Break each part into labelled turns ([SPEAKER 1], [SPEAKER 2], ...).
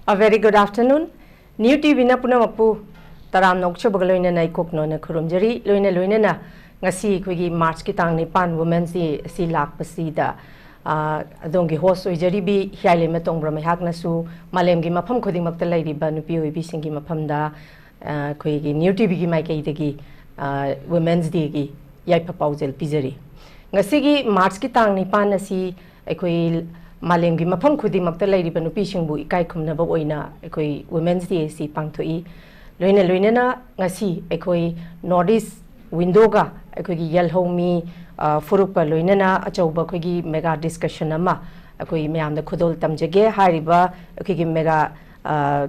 [SPEAKER 1] A very good afternoon. New TV na puna mapu taram nokcho bagaloina na ikok no na kurumjari loina na ngasi kuigi March ki tang ni pan Women's Day si lak pasida adongi host oijari bi hiaile ma tongbra mai hak na su malem gi mafam khoding mak ta lairi ba nupi oi bi singi mafam da kuigi New TV gi mai kai degi Women's Day gi yai papaujel pizari ngasi gi March ki tang ni pan na si ekoi Malem gi mafam khudi makta lairi ba nupi singbu ikai khumna ba oina ekoi Women's Day si pangthoi loina na ngasi ekoi Northeast window ga ekoi gi Yelhoumee Phurup pa loina na achauba khoi gi mega discussion ama ekoi myam da khudol tamjage hariba ekoi gi mega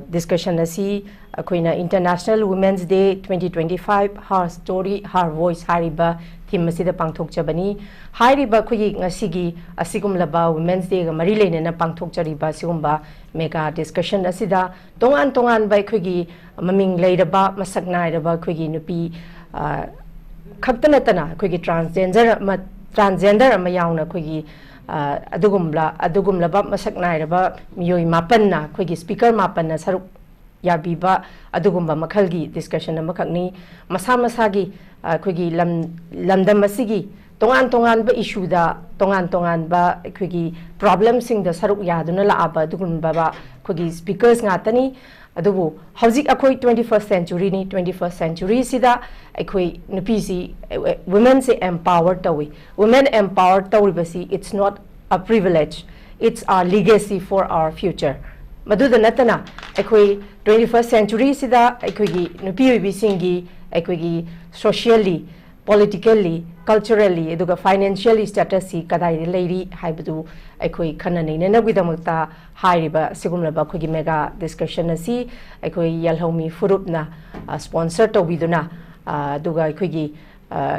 [SPEAKER 1] discussion asi ekoi na International Women's Day 2025 Her Story Her Voice hariba theme asida pangthok chabani hariba khoi ngasi gi asigum laba Women's Day ga mari leine na pangthok chariba sigumba mega discussion asida tongan bai khoi gi maming leiraba masak nairaba khoi gi nupi khaktana tana khoi gi transgender ama yauna khoi gi adugumla ba masak nairaba miyoi mapan na khoi gi speaker mapan na saruk yabiba adugumba makhalgi discussion amakhakni masa gi khoi gi lamdam asigi tongan ba issue da tongan ba khoi gi problem sing da saruk yaduna la aba adugumba ba khoi gi speakers ngatani adubu hauzik akhoi 21st century sida akhoi nupi si women se empowered tawi women empowered tawi basi it's not a privilege it's our legacy for our future maduda natana akhoi 21st century sida akhoi gi nupi bi singi akhoi gi socially politically culturally eduga financially status si kadai leiri haibadu akhoi khanani na gidamata hairiba sigumlaba khogi mega discussion asi akhoi Yelhoumee Phurup na sponsor to biduna duga akhoi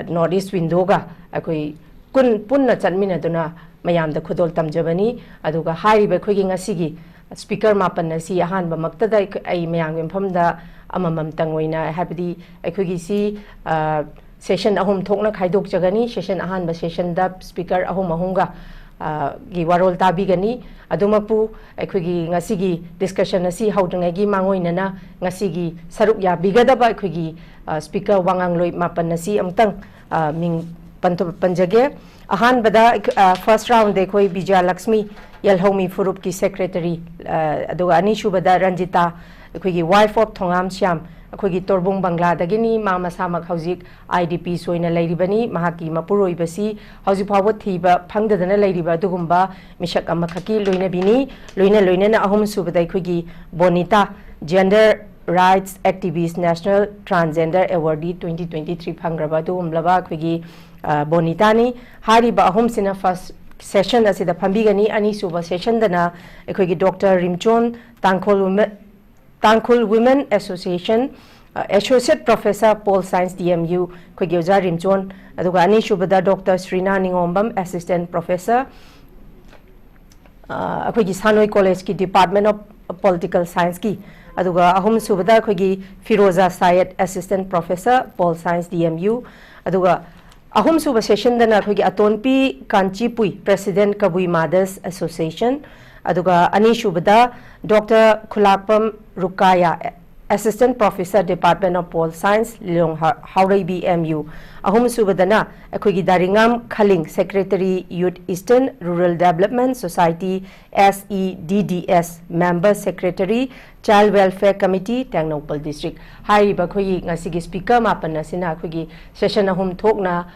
[SPEAKER 1] Northeast window ga akhoi kun punna chanmina duna mayam da khudol tamjabani aduga hairiba khogi ngasigi speaker mapan asi ahan ba maktada ai mayam gempham da amamam tangoina habdi akhoi si session ahum thokna khaidok jagani session ahan ba session da speaker ahum ga gi warol tabi gani adumapu akhoi ngasi gi discussion asi haudngai gi mangoina na ngasi gi saruk ya bigada ba akhoi speaker wangang loi mapan nasi amtang ming panjage ahan bada first round de khoi Bijayalaxmi Yelhoumee Phurup ki secretary aduga ani shubada Ranjita akhoi wife of Thongam Syam akhoi Torbung Bangla dagini mama samak hauzik IDP soina leiribani mahaki mapuroi basi hauzik phawo thiba phangdadana leiriba dugumba misak amakhaki loina bini loina na ahum subadai khoi BONITA Gender Rights Activist National Transgender Awardee 2023 phangraba dugumlaba khoi BONITA ni hariba ahum sina first session asida phambigani ani suba session dana khoi Dr. Rimchon Tangkhul Women Association Associate Professor Pol Science DMU khoi Gyoja Rimchon aduga ani shubada Dr. Shreema Ningombam Assistant Professor khoi Sanoi College ki Department of Political Science ki aduga ahum subada khoi Feroja Syed Assistant Professor Pol Science DMU aduga ahum suba session dana khoi ATONGPI KAMEIPUI President KABUI Mothers Association aduga ani shubada Dr. Khulakpam RUQAIYA Assistant Professor Department of Pol Science Leong Haurai BMU ahum subadana akhoi Darngam Khaling Secretary Youth Eastern Rural Development Society SERDS Member Secretary Child Welfare Committee Tengnoupal District hariba khoi ngasi speaker mapan asina khoi session ahum thokna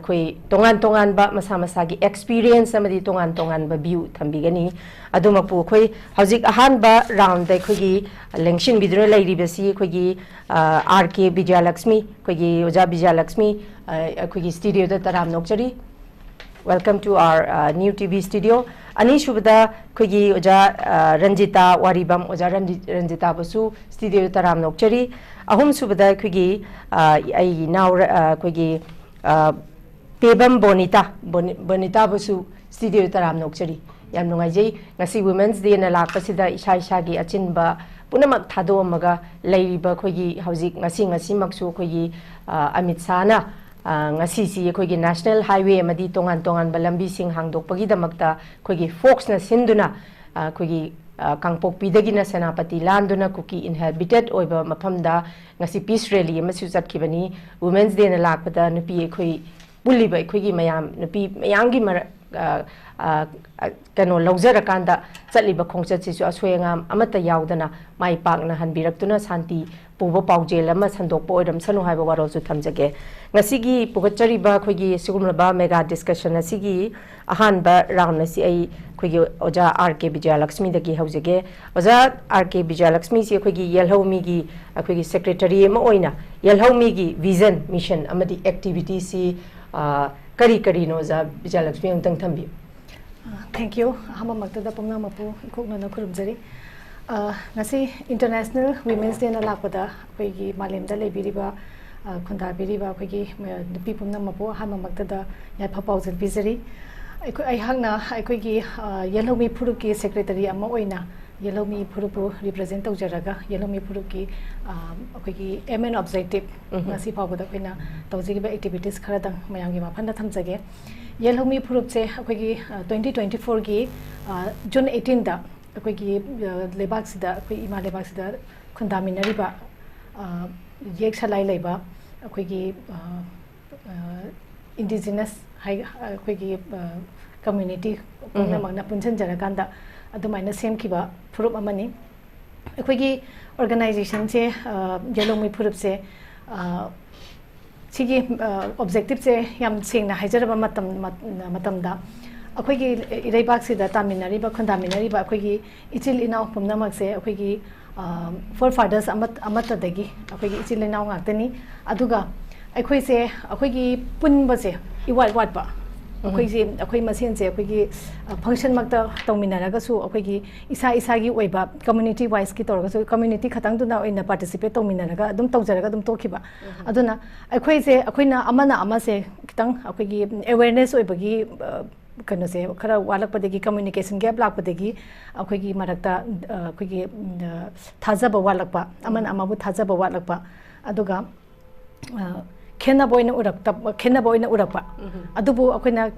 [SPEAKER 1] khoi tongan ba masa gi experience amadi tongan ba view thambigani adumapu khoi hauzik ahan ba round da khoi lengshin bidro lairi basi khoi RK Bijayalaxmi khoi oja Bijayalaxmi khoi studio da taram nokchari welcome to our new TV studio ani shubada khoi oja Ranjita Waribam oja Ranjita basu studio taram nokchari ahum subada khoi ai now khoi PEBAM BONITA basu studio taram nokchari yam nungai ngasi Women's Day na lakpasida isa gi achinba punamak thado amaga leiriba khoi hauzik ngasi maksu khoi Amit Sana ngasi si khoi national highway amadi tongan ba lambi sing hangdok pagi damakta khoi fox na sinduna khoi Kangpokpidagina Senapati Landuna Kuki inhabited oiba mapamda ngasi peace rally amasu chatkibani Women's Day na lakpada nupi ekhoi puliba ekhoi mayam nupi mayamgi kano laujarakanda chatliba khongchatsi aswengam amata yaudana mai pakna hanbiraktuna santi puba paujel ama sandokpa oidam sanu haiba warolsu thamjage ngasigi pugachariba khoigi sigumlaba mega discussion asigi ahanba round asi ai khoigi oja RK Bijayalaxmi dagi haujage oja RK Bijayalaxmi si khoigi Yelhoumee gi khoigi secretary ama oina Yelhoumee gi vision mission amadi activity si kari kari no za Bijayalaxmi amtang thambi.
[SPEAKER 2] Thank you. Hama magtada pamna mapu ikokna na khurumjari. Ngasi International Women's Day na lakpada khoigi malemda lebiriba khunda biriba khoigi nupi pumna mapu hama magtada ya phapawjal bizari. Ai hangna khoigi Yelhoumee Phurup ki secretary ama oina Yelhoumee Phurup represent tawjaraga Yelhoumee Phurup ki khoigi aim and objective ngasi phawbada khoina tawjiba activities kharadang mayamgi mafanda thamjage. Yelhoumee Phurup se khoigi 2024 ki June 18 da khoigi lebak sida khoi ima lebak sida khundaminariba yek salai leiba khoigi indigenous hai khoigi community kongna magna punchen jarakanda adumaina semkiba Phurup amani khoigi organization se Yelhoumee Phurup se sigi objective se yam singna haijaraba matamda akhoi ireibak sida taminariba khundaminariba akhoi ichil inau pumnamak se akhoi forefathers amatadagi akhoi ichil inau ngaktani aduga akhoi se akhoi punba se iwat watba akhoi masen se akhoi function makta tawminaraga su akhoi isa gi oiba community wise ki torga su community khatang duna oina participate tawminaraga adum tawjaraga adum tokhiba aduna akhoi se akhoina amana ama se kitang akhoi awareness oibagi kano se khara walakpadagi communication gap lakpadagi akhoi marakta akhoi thajaba walakpa amana amabu thajaba walakpa aduga khena boina urakpa adubu akhoi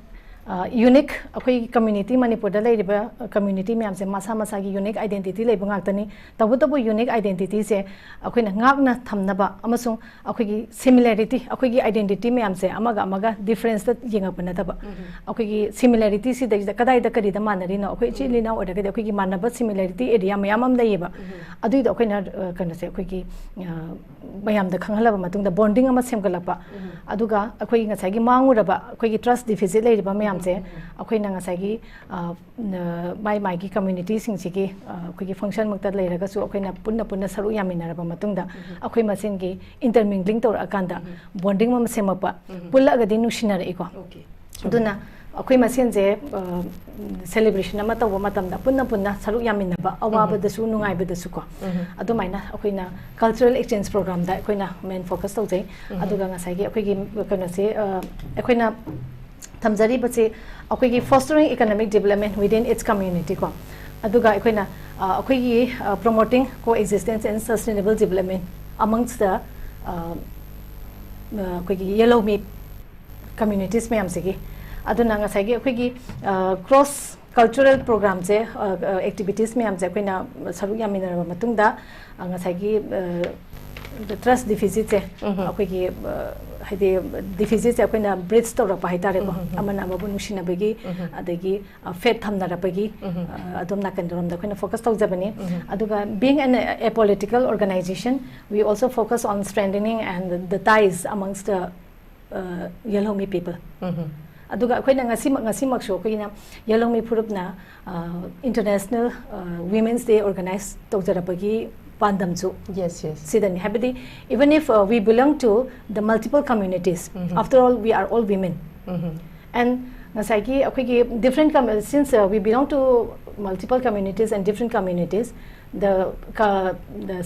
[SPEAKER 2] unique akhoi community Manipur da leiba community myam se masa gi unique identity leiba ngaktani tabu unique identity se akhoi ngakna thamnaba amasung akhoi similarity akhoi identity myam se amaga difference da yengapna daba akhoi similarity si da kadai da kari da manari no akhoi chilina oda ga akhoi manaba similarity area myam am leiba adu da akhoi na kana se akhoi mayam da khanghalaba matung da bonding ama semgalapa aduga akhoi ngasai gi manguraba akhoi trust deficit leiba myam se akhoi na ngasai gi mai gi community sing si gi akhoi function makta leiraga su akhoi na punna saru yaminaraba matung da akhoi masen gi intermingling tor akanda bonding ma semapa pulla ga dinu shinara iko duna akhoi masen je celebration ama taw matam da punna saru yaminaba awaba da su nungai ba da su ko adumaina akhoi na cultural exchange program da akhoi na main focus taw jai aduga ngasai gi akhoi gi kana se akhoi na thamjari bache akhoi gi fostering economic development within its community ko aduga akhoi na akhoi gi promoting coexistence and sustainable development amongst the akhoi gi Yelhoumee communities myam se gi aduna ngasai gi akhoi gi cross cultural program je activities myam je akhoi na saru yaminara matung da ngasai gi the trust deficit je akhoi gi haide deficit je akhoi na bridge to rapa haitare ko amana babu nushina bagi adagi faith thamna rapagi adom na kandoram da akhoi na focus taw jabani aduga being an apolitical organization we also focus on strengthening and the ties amongst the Yelhoumee people aduga akhoi na ngasi makso akhoi na Yelhoumee Phurup na International Women's Day organize taw jarapagi pandam chu
[SPEAKER 1] yes
[SPEAKER 2] sidani habidi even if we belong to the multiple communities after all we are all women and ngasai ki akhoi ki different since we belong to multiple communities and different communities the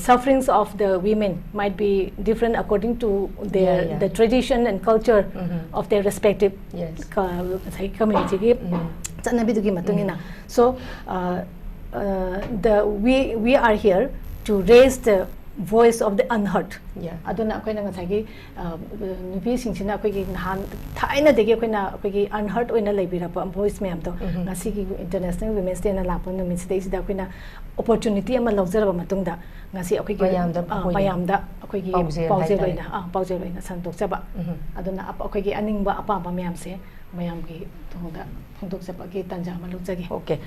[SPEAKER 2] sufferings of the women might be different according to their the tradition and culture of their respective community ki chanabi dugi matungina so we are here to raise the voice of the unheard aduna akoina ngasagi nupi singchina akoigi han thaina degi akoina akoigi unheard oina leibira pa voice ma'am to ngasi gi international women's day na lakpa numit sida sida akoina opportunity ama lawjara matungda ngasi akoigi mayamda akoigi pause loina santok chaba aduna akoigi aningba apa ba ma'am se mayam gi thongda phongdok chaba gi tanja ma lujagi
[SPEAKER 1] okay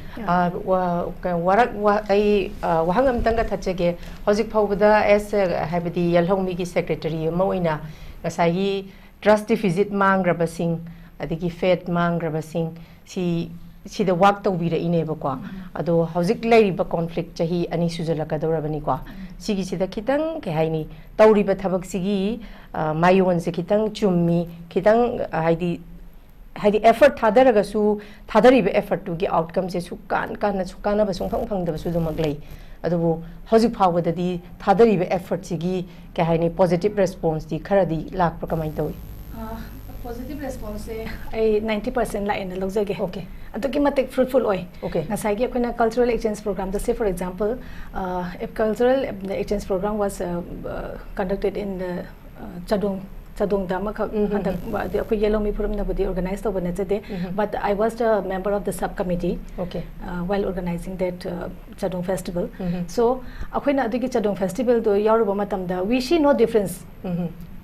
[SPEAKER 1] warak ai wahangam tanga thachege hojik phawda as habidi Yelhoumee gi secretary moina ngasai trust deficit mangrabasing adigi faith mangrabasing si the work to be in Ebaqua, although Hosik Lady conflict Chahi and Isuzalaka Dorabaniqua. Sigi the Kitang, Kahini, Tauri Batabaksigi, Mayon Sekitang, Chummi, Kitang, had the effort Tadaragasu, Tadari effort to get outcomes, Sukan, Sukana, Basung the Sudumaglay. Although Hosik power the Tadari effort Sigi, Kahini positive response, the Karadi Lak Procamaito.
[SPEAKER 2] Positive response ay 90% la in the logzage. Okay. Ato matik fruitful oy. Okay. Nasagi akona cultural exchange program. Say for example, if cultural exchange program was conducted in the Chadung Dama the Yelhoumee Phurup na budi organized over today. But I was the member of the subcommittee. Okay. While organizing that Chadung festival. So akona adigi Chadung festival do yaruba matamda we see no difference.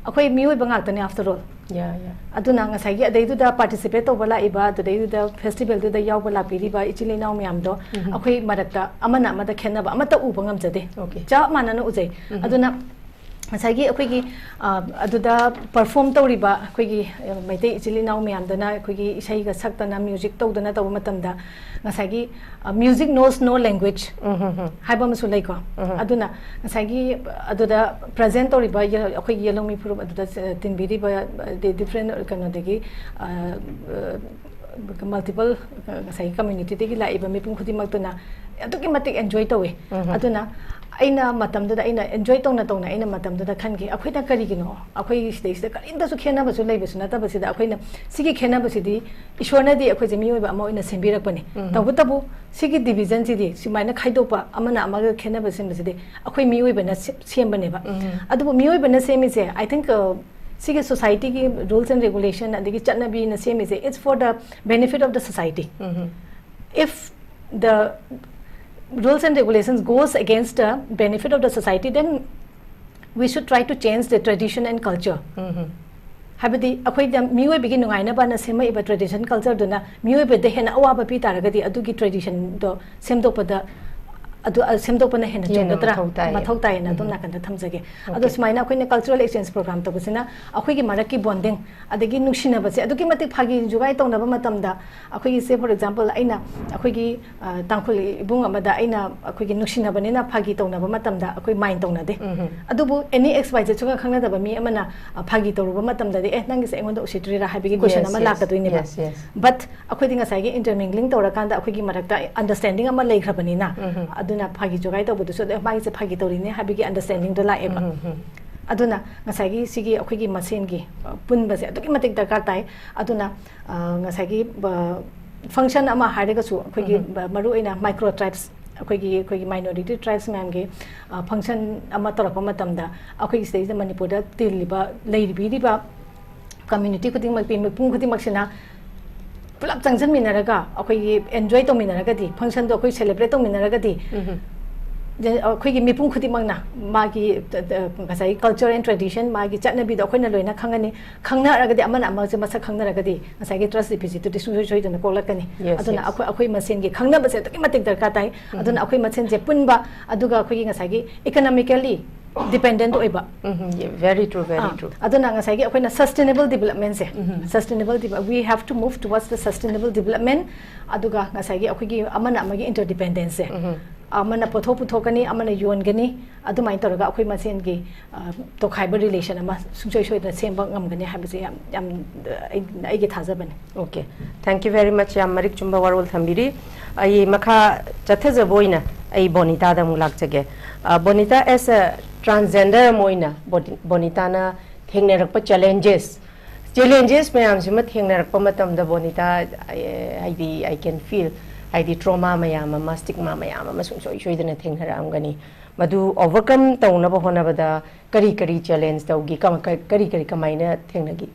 [SPEAKER 2] Akoy miyoy bangak after all. Yeah. Aduna ngasagi adaidu da participate over iba adaidu da festival da yawbala piriba ichili naw miyamdo akoy marakta amana amada khenaba amata ubangam jade. Okay. Ja manana ujai. Aduna ngasagi akoy aduda perform tawriba akoy maite ichili naw miyamdana akoy isai ga saktana music tawdana taw matamda ngasagi music knows no language. Haiba masu laiko. Aduna ngasagi aduda present tawriba akoy Yelhoumee Phurup aduda tinbiriba the different kanadegi multiple community tegi la iba mipum khudi magtuna aduki matik enjoy tawe aduna aina matamda da aina enjoy tawna aina matamda da khangi akhoida karigino akhoi sida karinda su khena basu leibesu nata basida akhoina sigi khena basidi ishwarna di akhoi jemi oiba ama oina sembirak pani tabu sigi division sidi simaina khaidopa amana amaga khena basim basidi akhoi mi oiba na sembane ba adu mi oiba na semi se I think society ki rules and regulation and the same is it's for the benefit of the society. If the rules and regulations goes against the benefit of the society, then we should try to change the tradition and culture. Habidi akwai da miwe begin nungaina ba na sema iba tradition culture dona miwe be de hena awa ba pi taragadi adugi tradition do semdo pada adu semdo pana hena chongdra mathau tai na dum nakanda thamjage adu smaina akoina cultural exchange program to busina akoi gi maraki bonding adagi nushina base adugi matik phagi jugai tongna ba matamda akoi say for example aina akoi gi tangkhul ibung amada aina akoi gi nushina banina phagi tongna ba matamda akoi mind tongna de adubu any xyz chuga khangna da ba mi amana phagi toru ba matamda de nangi se engonda usitri ra habigi question ama lakadoi ne ba but akoi dinga sai gi intermingling tora kanda akoi gi marakta understanding ama leikhra na aduna phagi jogai to budu so de mai se phagi tori ne habigi understanding do la eba aduna ngasagi sigi akhigi masen gi punba se aduki matik dakar tai aduna ngasagi function ama hairega su akhigi maru ina micro tribes akhigi minority tribes ma'am gi function ama torapa matamda akhigi stage de Manipur da tiliba leiribi diba community khuding mak pin pung khuding maksina pulap changjan minaraga akhoi enjoy to minaraga di function do akhoi celebrate to minaraga di akhoi gi mipung khudi mangna magi ngasai culture and tradition magi chatnabi do akhoi na loina khangani khangna raga di amana ama je masa khangna raga di ngasai gi trust deficit to disu soi dona kolakani aduna akhoi masen gi khangna base to matik darka tai aduna akhoi masen je punba aduga akhoi gi ngasai gi economically dependent oiba
[SPEAKER 1] very true
[SPEAKER 2] aduna ngasai gi akhoi na sustainable development se sustainable we have to move towards the sustainable development aduga ngasai gi akhoi gi amana amagi interdependence se amana puthokani amana yongani adumai toraga akhoi masen gi to khaiba relation ama sungsoi soi da semba ngamgani habise yam ai gi thajabani
[SPEAKER 1] okay thank you very much yam marik chumba warol thambiri ai makha chathaja boina ai bonita da mulak jage bonita as a transgender moina bonita na thengnerak pa challenges mayam sima thengnerak pa matam da bonita I can feel I trauma mayam stigma mayam sungsoi soi da thengnerak amgani madu overcome taunaba honabada kari challenge taugi kari kamaina thengnagi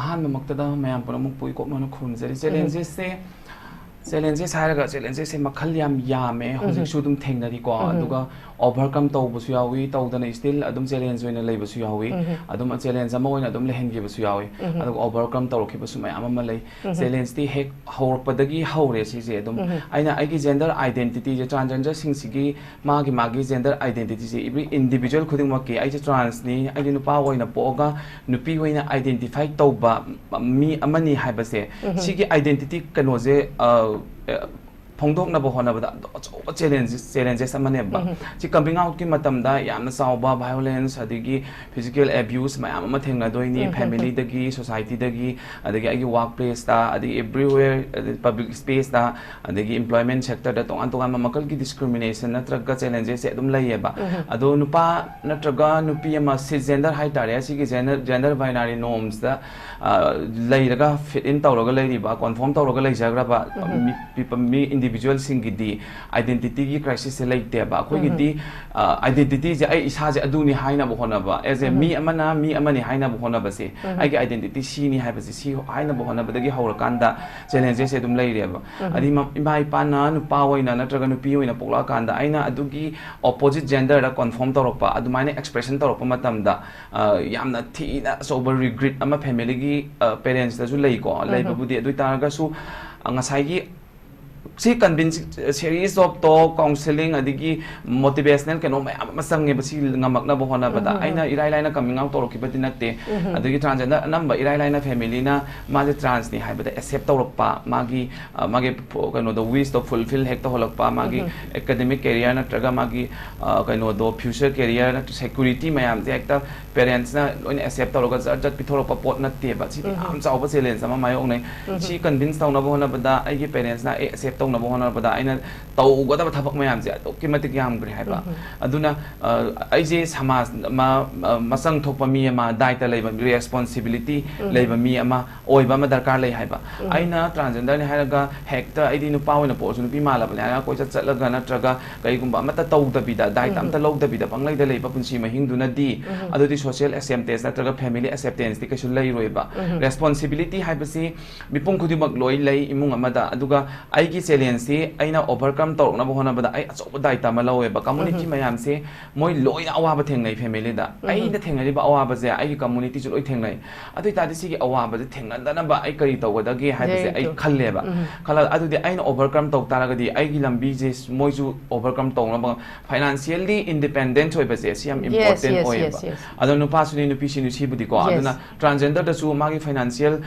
[SPEAKER 3] ahan mamaktada mayam puramuk pui ko manu khunjari challenges se challenges haraga challenges se makhal yame hojik su dum thengnari ko aduga overcome tawbusu yawi tawdana still adum challenge oina leibasu yawi adum challenge ama oina adum lehengi basu yawi adum overcome tawrokhi basu mayam ama lei challenge ti hek horpadagi haure si je adum aina agi gender identity je transgender sing sigi magi gender identity je every individual khuding makki ai je trans ni ai nupa oina poga nupi oina identify tawba mi amani haibase sigi identity kano je Pongdok na bohon na bada challenges amane ba si coming out ki matam da yam na sauba violence adigi physical abuse mayam ama thengna doini family dagi society dagi adigi agi workplace da adigi everywhere public space da adigi employment sector da tongan makal ki discrimination natraga challenges adum laiye ba ado nupa natraga nupi ama cisgender hai tare si ki gender binary norms da lairaga fit in tawraga lairi ba conform tawraga laijagra ba mi individual singidi identity crisis like te ba khoi gidi identity je ai isa je aduni haina bo hona ba as a mi amani haina bo hona ba se ai ge identity si ni hai ba si haina bo hona ba dagi hawra kanda challenges edum lai re ba adi mai pa na nu pa oina na traga nu pi oina pokla kanda aina adugi opposite gender da conform torok pa adumaine expression torok pa matam da yamna thina sober regret ama family gi parents da su lai ko lai ba budi adu ta ga su ngasai gi si convince series of talk counseling adigi motivational keno masang nge basi ngamak na bohona bata aina irai na coming out torok kibati natte adigi transgender number irai na family na mage trans ni hai bata accept torok pa mage keno the wish to fulfill hekta holok pa mage academic career na traga mage keno do future career na security mayam te hekta parents na loin accept torok jat pithorok pa pot natte ba si am chawba challenge sama mayong nei si convince tauna bohona bata ai parents na accept tong na bohona bada aina tau goda ba thabak mayam je to kimatik yam gri haiba aduna ai je samaj ma masang thokpa mi ma daita leiba responsibility leiba mi ama oiba ma darkar lei haiba aina transgender ni haraga hekta ai dinu pawina po su pi mala ba na ko chatlaga na traga kai gumba mata tau da bida daita amta log da bida panglai da leiba punsi ma hingduna di adudi social acceptance na traga family acceptance ti kasul lei roiba responsibility haiba si mipung khudi mak loi lei imung amada aduga ai gi challenge se aina overcome torok na bohona bada ai achoba daita malawe ba community mayam se moi loi awa thengnai family da ai da thengnai ba awa ba je ai community chu loi thengnai adui ta si gi awa ba je thengnan da na ba ai kari tawada ge hai ba se ai khalle ba khala adu de aina overcome tok taraga di ai gi lambi je moi chu overcome tong na ba financially independent hoi ba se siam important hoi ba adu nu pa su ni nu pi si nu si budi ko aduna transgender da su magi financial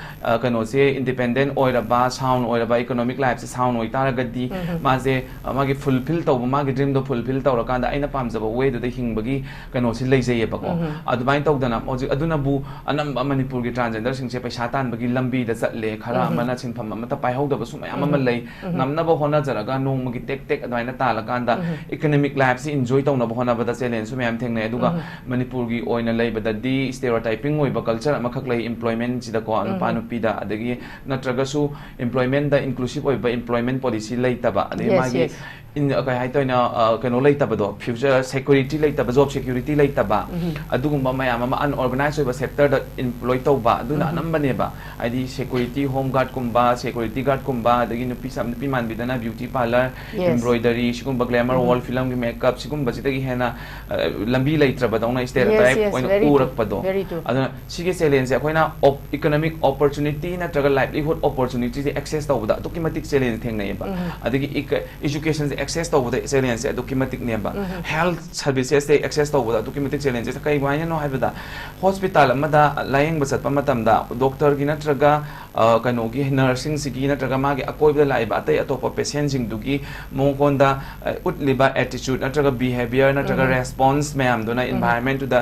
[SPEAKER 3] kano se independent oira ba sound oira ba economic life se sound oi taragadi maze magi fulfill tawba magi dream do fulfill tawrakanda aina pamjaba way do hingbagi kano si leijeye ba ko adubai tawdana oji aduna bu anam manipur gi transgender sing se paisa tan bagi lambi da chatle khara mana sinpham amata pai hauda ba sumay ama lei namna ba hona jaraga nong magi tek adwaina talakanda economic life si enjoy tawna ba hona ba da challenge sumyam thengnai aduga manipur gi oina leiba da di stereotyping oi ba culture amakak lei employment sida ko anupa nupi da adagi natraga su employment da inclusive oi ba employment policy laitaba ade magi in kai hai toina kano laitaba do future security laitaba job security laitaba adugumba mayam ama unorganized oiba sector da employ tawba aduna number ne ba id security home guard kumba security guard kumba adagi nupi sam nupi man bidana beauty parlor embroidery sigumba glamour wall film gi makeup sigumba jitagi hena lambi laitraba dona stereotype oina urak pado aduna sige challenge akoina economic opportunity na traga livelihood opportunity access tawda documentic challenge thengnai ba adagi education access tawda challenge documentic ne ba health services access tawda documentic challenge kai waina no haibada hospital amada layeng ba satpa matamda doctor gi natraga kano gi nursing sigi natraga magi akoibda laiba atai atopa patient sing dugi mongkonda utliba attitude natraga behavior natraga response mayam dona environment to the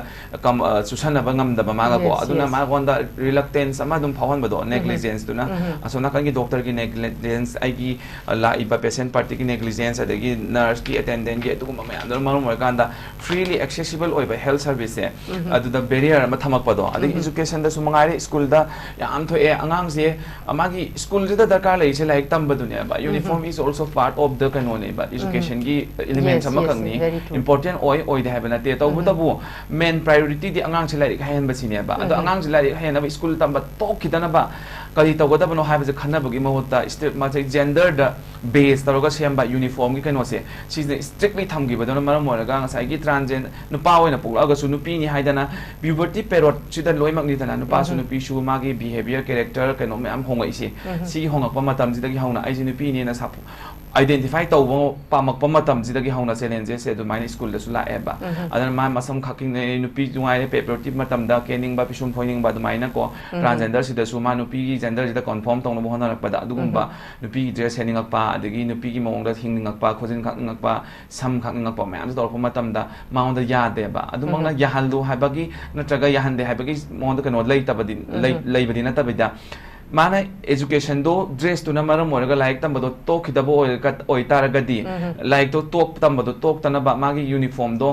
[SPEAKER 3] susana bangam da maga ko aduna magonda reluctance ama dum phawon bado negligence duna asona kan gi doctor gi negligence ai gi laiba patient party gi negligence adagi nurse ki attendant ki adugu mama yamdana marum oiganda freely accessible oiba health service se adu da barrier ama thamakpado adagi education da sumangari school da yam thoe angang se amagi school da darkar lai se like tambadu ne ba uniform is also part of the kanone ba education ki elements ama kangni important oi de habana te tawbu bu main priority di angang se lai hayan ba sine ba adu angang se lai hayan ba school tamba to kidana ba kali tawgadabano haibase khanabagi mahutta state ma gender da base taroga semba uniform gi kano se she strictly thamgi badona maram moraga ngasai gi transgender nupa oina pulaga su nupi ni haidana puberty period chida loimak ni dana nupa su nupi su magi behavior character kano me am honga isi si honga pa matam jidagi hauna ai nupi ni na sapu identify tawbo pamak pa matam jidagi hauna challenges se du mine school da su la eba adana ma masam khaking ne nupi jungai puberty matam da kening ba pisum phoining ba du mine ko transgender si da su ma nupi gender jida conform tong no hona rakpa da adugumba nupi dress hening akpa adagi nupi gi mong da hingning akpa khojin khak ngakpa sam khak ngakpa ma am dor pa matam da maung da ya de ba adumang na yahallu habagi natraga yahande habagi mong da kano lei tabadi lei badi na tabida mana education do dress to na maram moraga like tambado to khidabo oi taragadi like to tok tambado tok tana ba magi uniform do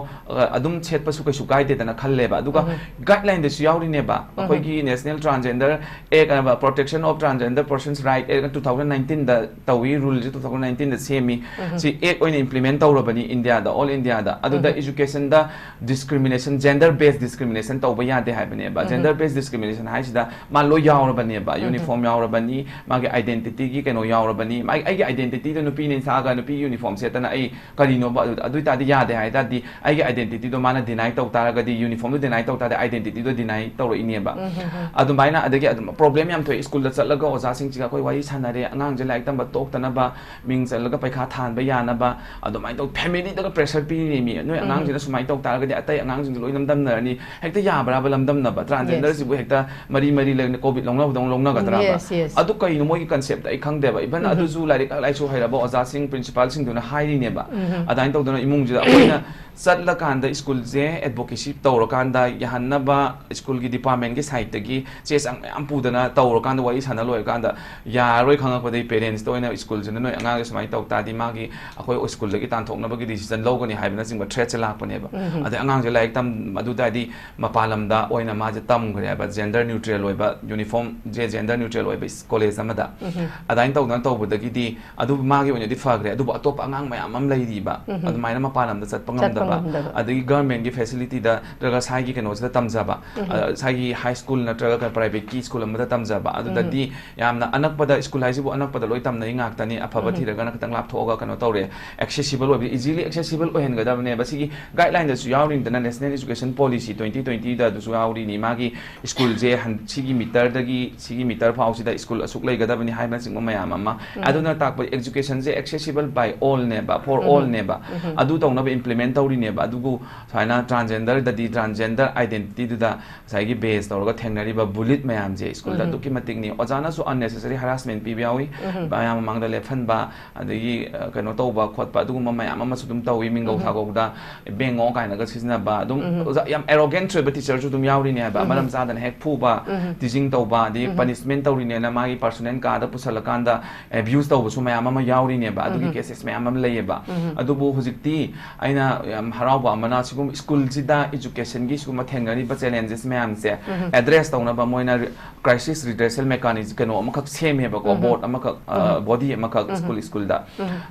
[SPEAKER 3] adum chet pa su kai su kai de na khalle ba aduga guideline de su yauri ne ba akoi gi national transgender ek protection of transgender persons right 2019 da tawi rule 2019 da semi si ek oin implement tawrabani india da all india da adu da education da discrimination gender based discrimination tawba ya de haibane ba gender based discrimination haisida man lo yaurabani ba uniform yaurabani magi identity gi keno yaurabani mai ai identity do nupi nin saga nupi uniform setana ai karino ba adu ta di ya de hai ta di ai identity do mana deny taw taraga di uniform do deny taw ta identity do deny taw ro ini ba adu baina adagi adu problem yam thoi school da chatlaga oja sing chiga koi wai sanare angang je like tamba tok tana ba ming chatlaga paikha than ba yana ba adu mai taw family da pressure pi ni mi noi angang je sumai taw taraga di atai angang jing loi namdam na ni hekta ya bra ba lamdam na ba transgender si bu hekta mari le covid longna dong longna ga adu kai no moi concept ai khang deba iban adu zu lai chu haira ba oja sing principal sing duna hai ni ba adain to duna imung jida oina satla kanda school je advocacy tawro kanda yahanna ba school gi department gi side gi che sang am pu dana tawro kanda wai sana loi kanda ya roi khanga ko dei parents to ina school je noi anga ga samai taw ta di ma gi akoi school gi tan thokna ba gi decision lo gani haibna sing ba threat chalak pa ne ba ade angang je like tam madu da di mapalam da oina ma je tam gre ba gender neutral loi ba uniform je gender neutral loi college amada adain taw nan taw budagi di adu magi onya di fagre adu atop angang mayam am lai di ba adu maina mapanam da chat pangam da ba adagi government gi facility da daga sai gi keno da tamja ba sai gi high school na traga private ki school amada tamja ba adu da di yamna anak pada school high bu anak pada loi tam nai ngak tani afaba thi daga na katang lap thoga kano tawre accessible obi easily accessible ohen ga da ne ba sigi guideline da su yawring da national education policy 2020 da su yawri ni magi school je han sigi meter dagi sigi meter fa da school asuk lai gada bani haina sing mayam amma aduna takpa education je accessible by all ne ba for all ne ba adu tawna ba implement tawri ne ba adugu saina transgender da di transgender identity du da sai gi base tawga thengnari ba bullet mayam je school da duki matik ni ojana su unnecessary harassment pi biawi ba yam mangda lephan ba adagi kano taw ba khot ba adugu mayam amma su dum tawi mingo thago da bengo kaina ga sisna ba dum yam arrogant ba teacher su dum yawri ne ba maram sa dan hek phu ba teaching taw ba di punishment tawri ne na magi personal ka da pusalakanda abuse taw su mayam amma yawri ne ba adugi cases mayam am lei ba adubu hujikti aina yam haraw ba mana sigum school sida education gi suma thengani ba challenges mayam se address tawna ba moina crisis redressal mechanism kano amakak same ba ko board amakak body amakak school da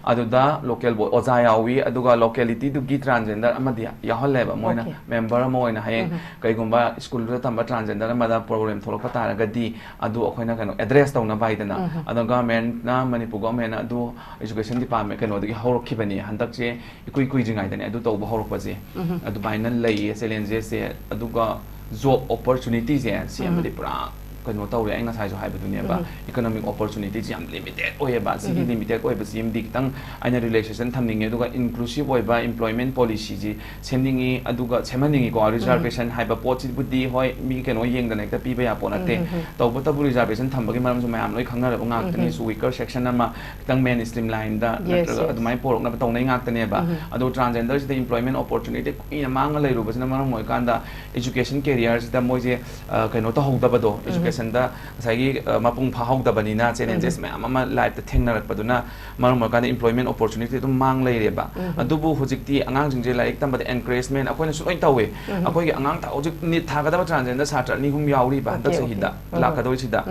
[SPEAKER 3] adu da local board oja yawi aduga locality du gi transgender amadi yaholle ba moina member moina hayeng kai gumba school da tamba transgender amada problem tholo pata ra gadi adu akoina kano address tawna ba idana adu government na manipur government adu education department kano dagi horok khibani handak je ikui jingai dani adu tawba horok ba je adu bainal lei challenges se aduga job opportunities je si amadi pura kano tawre ai ngasai jo haiba dunia ba economic opportunities jam limited oye ba si limited oye ba sim dik tang aina relaxation thamning aduga inclusive oye ba employment policy ji sendingi aduga semanningi ko reservation haiba pochi budi hoi mi keno yeng da nekta pi ba ya ponate tawba tabu reservation thambagi maram su mayam loi khangna ra ngak tani su weaker section ama tang mainstream line da adumai porok na tawnai ngak tani ba adu transgender the employment opportunity ina manga lai ru ba sina maram moi kanda education careers da moi je keno ta hongda ba do education da sai mapung phahau da banina challenges me ama life ta thengnarak paduna marum kan employment opportunity to mang lai reba adubu hojikti angang jingje like tam encouragement akoina su loin tawe akoi gi angang ta hojik ni thagada transgender satra ni hum yauri ba da sahida lakadoi sida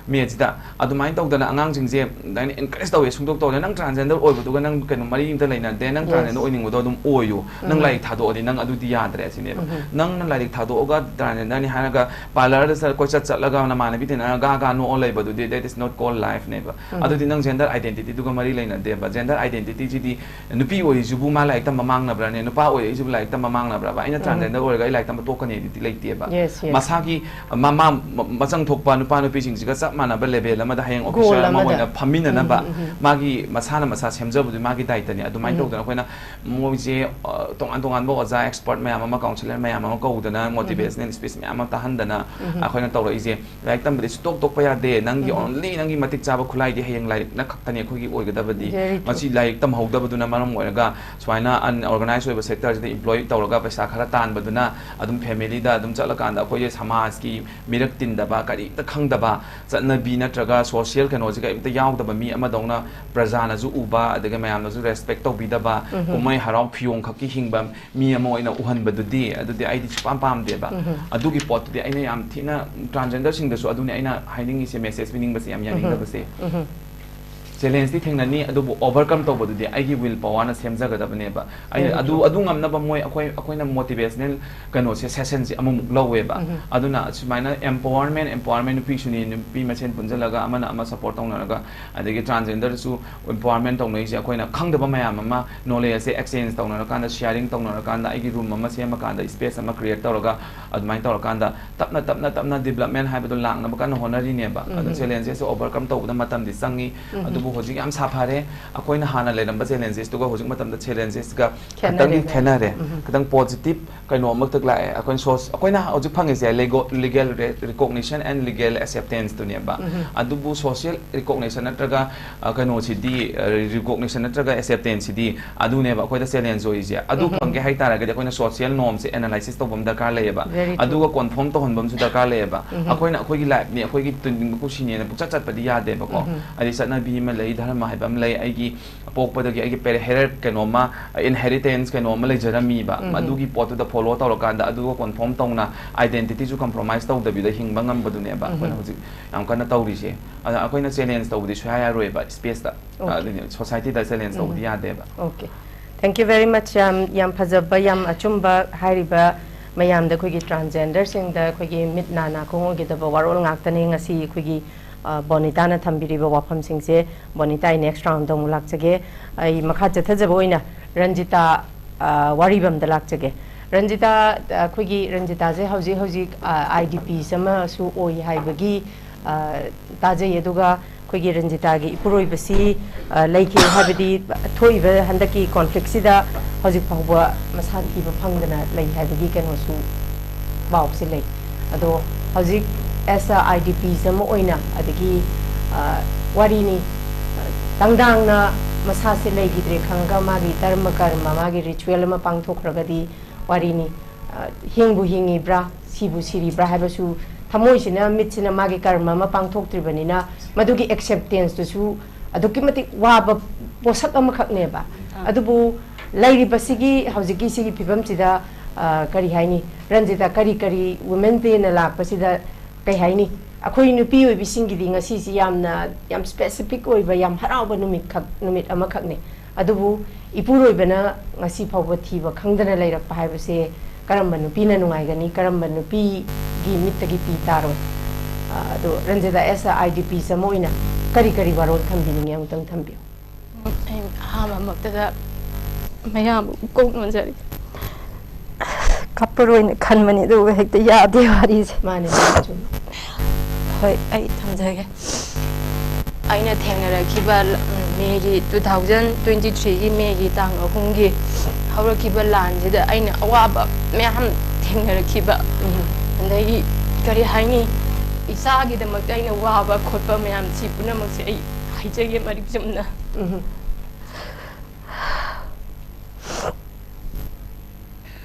[SPEAKER 3] Miajida, Adumain talk the Angang Jim, then encourage the way Sundok told an transgender or to an can marry in the lane and then transgender owning with Odum Oyo, none like Tado, the Nang Adu the address in it. None like Tado, God, Transgender, Hanaga, Palas, Cochats, Lagana, Manabit, and Agaga, no labor, that is not called life neighbor. Other than gender identity to Marie Lane and there, but gender identity, GD, and the P is Ubuma like them among the brand, and the power is like them among the brava, in a transgender or a guy like them token like Tiba. Yes, Masaki, Mama, Masang Tokpan, Pano Pitching, mana ba level ama da hayang official ama hoina phamina na ba magi masana masa semja bu magi daita ni adumai tok dana koina mo je tongan bo oja expert mayam ama counselor mayam ama ko dana motivational speech mayam ama tahan dana akoina tawra ije like tam bi stock tok pa ya de nangi only nangi matik chaba khulai de hayang like na khaktani khogi oigada badi machi like tam hauda baduna maram oiraga swaina unorganized web sector de employee tawraga paisa khara tan baduna adum family da adum chala kanda khoi samaj ki mirak tin da ba kari ta khang da ba Nabi Natraga, social can also get the Yaw the Bami Amadona, Brazana Zuba, the Gamayam respect of Bidaba, Umay Haram Pion Kaki Hingbam, Miamo in a Uhan Badudi, the ID Pampam deba. A dugi pot, the Ainam Tina transgender sing the Swaduna hiding is a message meaning but I'm young the say. Challenge thing na ni adu overcome to bodu de ai will power na semja ga dabne ba ai adu ngam na ba moi akoi na motivational kano se session si amuk lowe ba aduna sumaina empowerment pi suni pi machen punjalaga amana ama support tong na ga adegi transgender su empowerment tong nei se akoi na khang da ba mayam ama knowledge se exchange tong na kan sharing tong na kan ai room ama se ma kan da space ama create tawraga adumai tawra da tapna development hai ba lang na ba kan honori ne ba adu challenge se overcome to da matam di sangi adu hojik am saphare akoina hana leramba challenges to go hojik matam da challenges ga katang thenare katang positive kaino amak tak la akoin source akoina hojik phangi se legal recognition and legal acceptance to ne ba adubu social recognition natraga kaino sidi recognition natraga acceptance sidi adu ne ba akoida challenge oi je adu phange hai tara ga akoina social norms analysis to bam dakar le ba adu ga conform to honbam su dakar le ba akoina akoigi life ni akoigi tuning ku sine na puchat chat padi ya de ba ko adi satna bi ma lei dharma hai bam lei ai gi pokpa da gi ai gi parent kanoma inheritance kanoma lei jarami ba adugi pot da follow to kan da adu conform tong na identity ju compromise to da bi da hing bangam badu ne ba ko hoji am kana tawri se akoina challenge to di shaya roi ba space da society da challenge to di ya de ba
[SPEAKER 1] okay thank you very much yam phajaba yam achumba hairiba mayam da khogi transgender sing da khogi mitna na ko gi da warol ngak tani ngasi khogi bonita na thambiriba wafam singse bonita next round dong lak chage ai makha chathajabo ina ranjita waribam da lak chage ranjita khogi ranjita je hauji idp sama su oi haibagi taje yeduga khogi ranjita gi ipuroi basi laiki habidi thoiba handaki conflict sida hauji pawba masaki ba phangdana lai habigi keno su bawsi lai ado hauji esa IDP sama oina adagi warini tangdang na masase lay gidre khanga magi dharma karma magi ritual ma pangthokragadi warini hingbu hingi bra sibu siri bra habasu thamoi sina mitsina magi karma ma pangthoktribanina madugi acceptance to su aduki mati waba posak ama khakne ba adubu lairi basigi haujiki sigi pibam sida kari haini ranjita kari women day na lak pasida kai haini akoi nupi oi bisingi di ngasi si yam specific oi ba yam harauba numit ama khakne adubu ipuroi bana ngasi phawba thiba khangdana leirak pa haibase karamba nupi na nungai gani karamba nupi gi mittagi pi taro ado ranjida esa idp samoina kari warol thambini ngam tang thambi
[SPEAKER 4] hama makta mayam kok nonjari kapuroi khanmani do hekta yade wari se
[SPEAKER 1] mane
[SPEAKER 4] hoi ai thamjage aina thengnara kiba megi 2023 gi megi tang ahungi hawra kiba lanjida aina awaba meham thengnara kiba andai kari haini isagi da mak aina waba khotpa meham si punamak se ai haijage mari jumna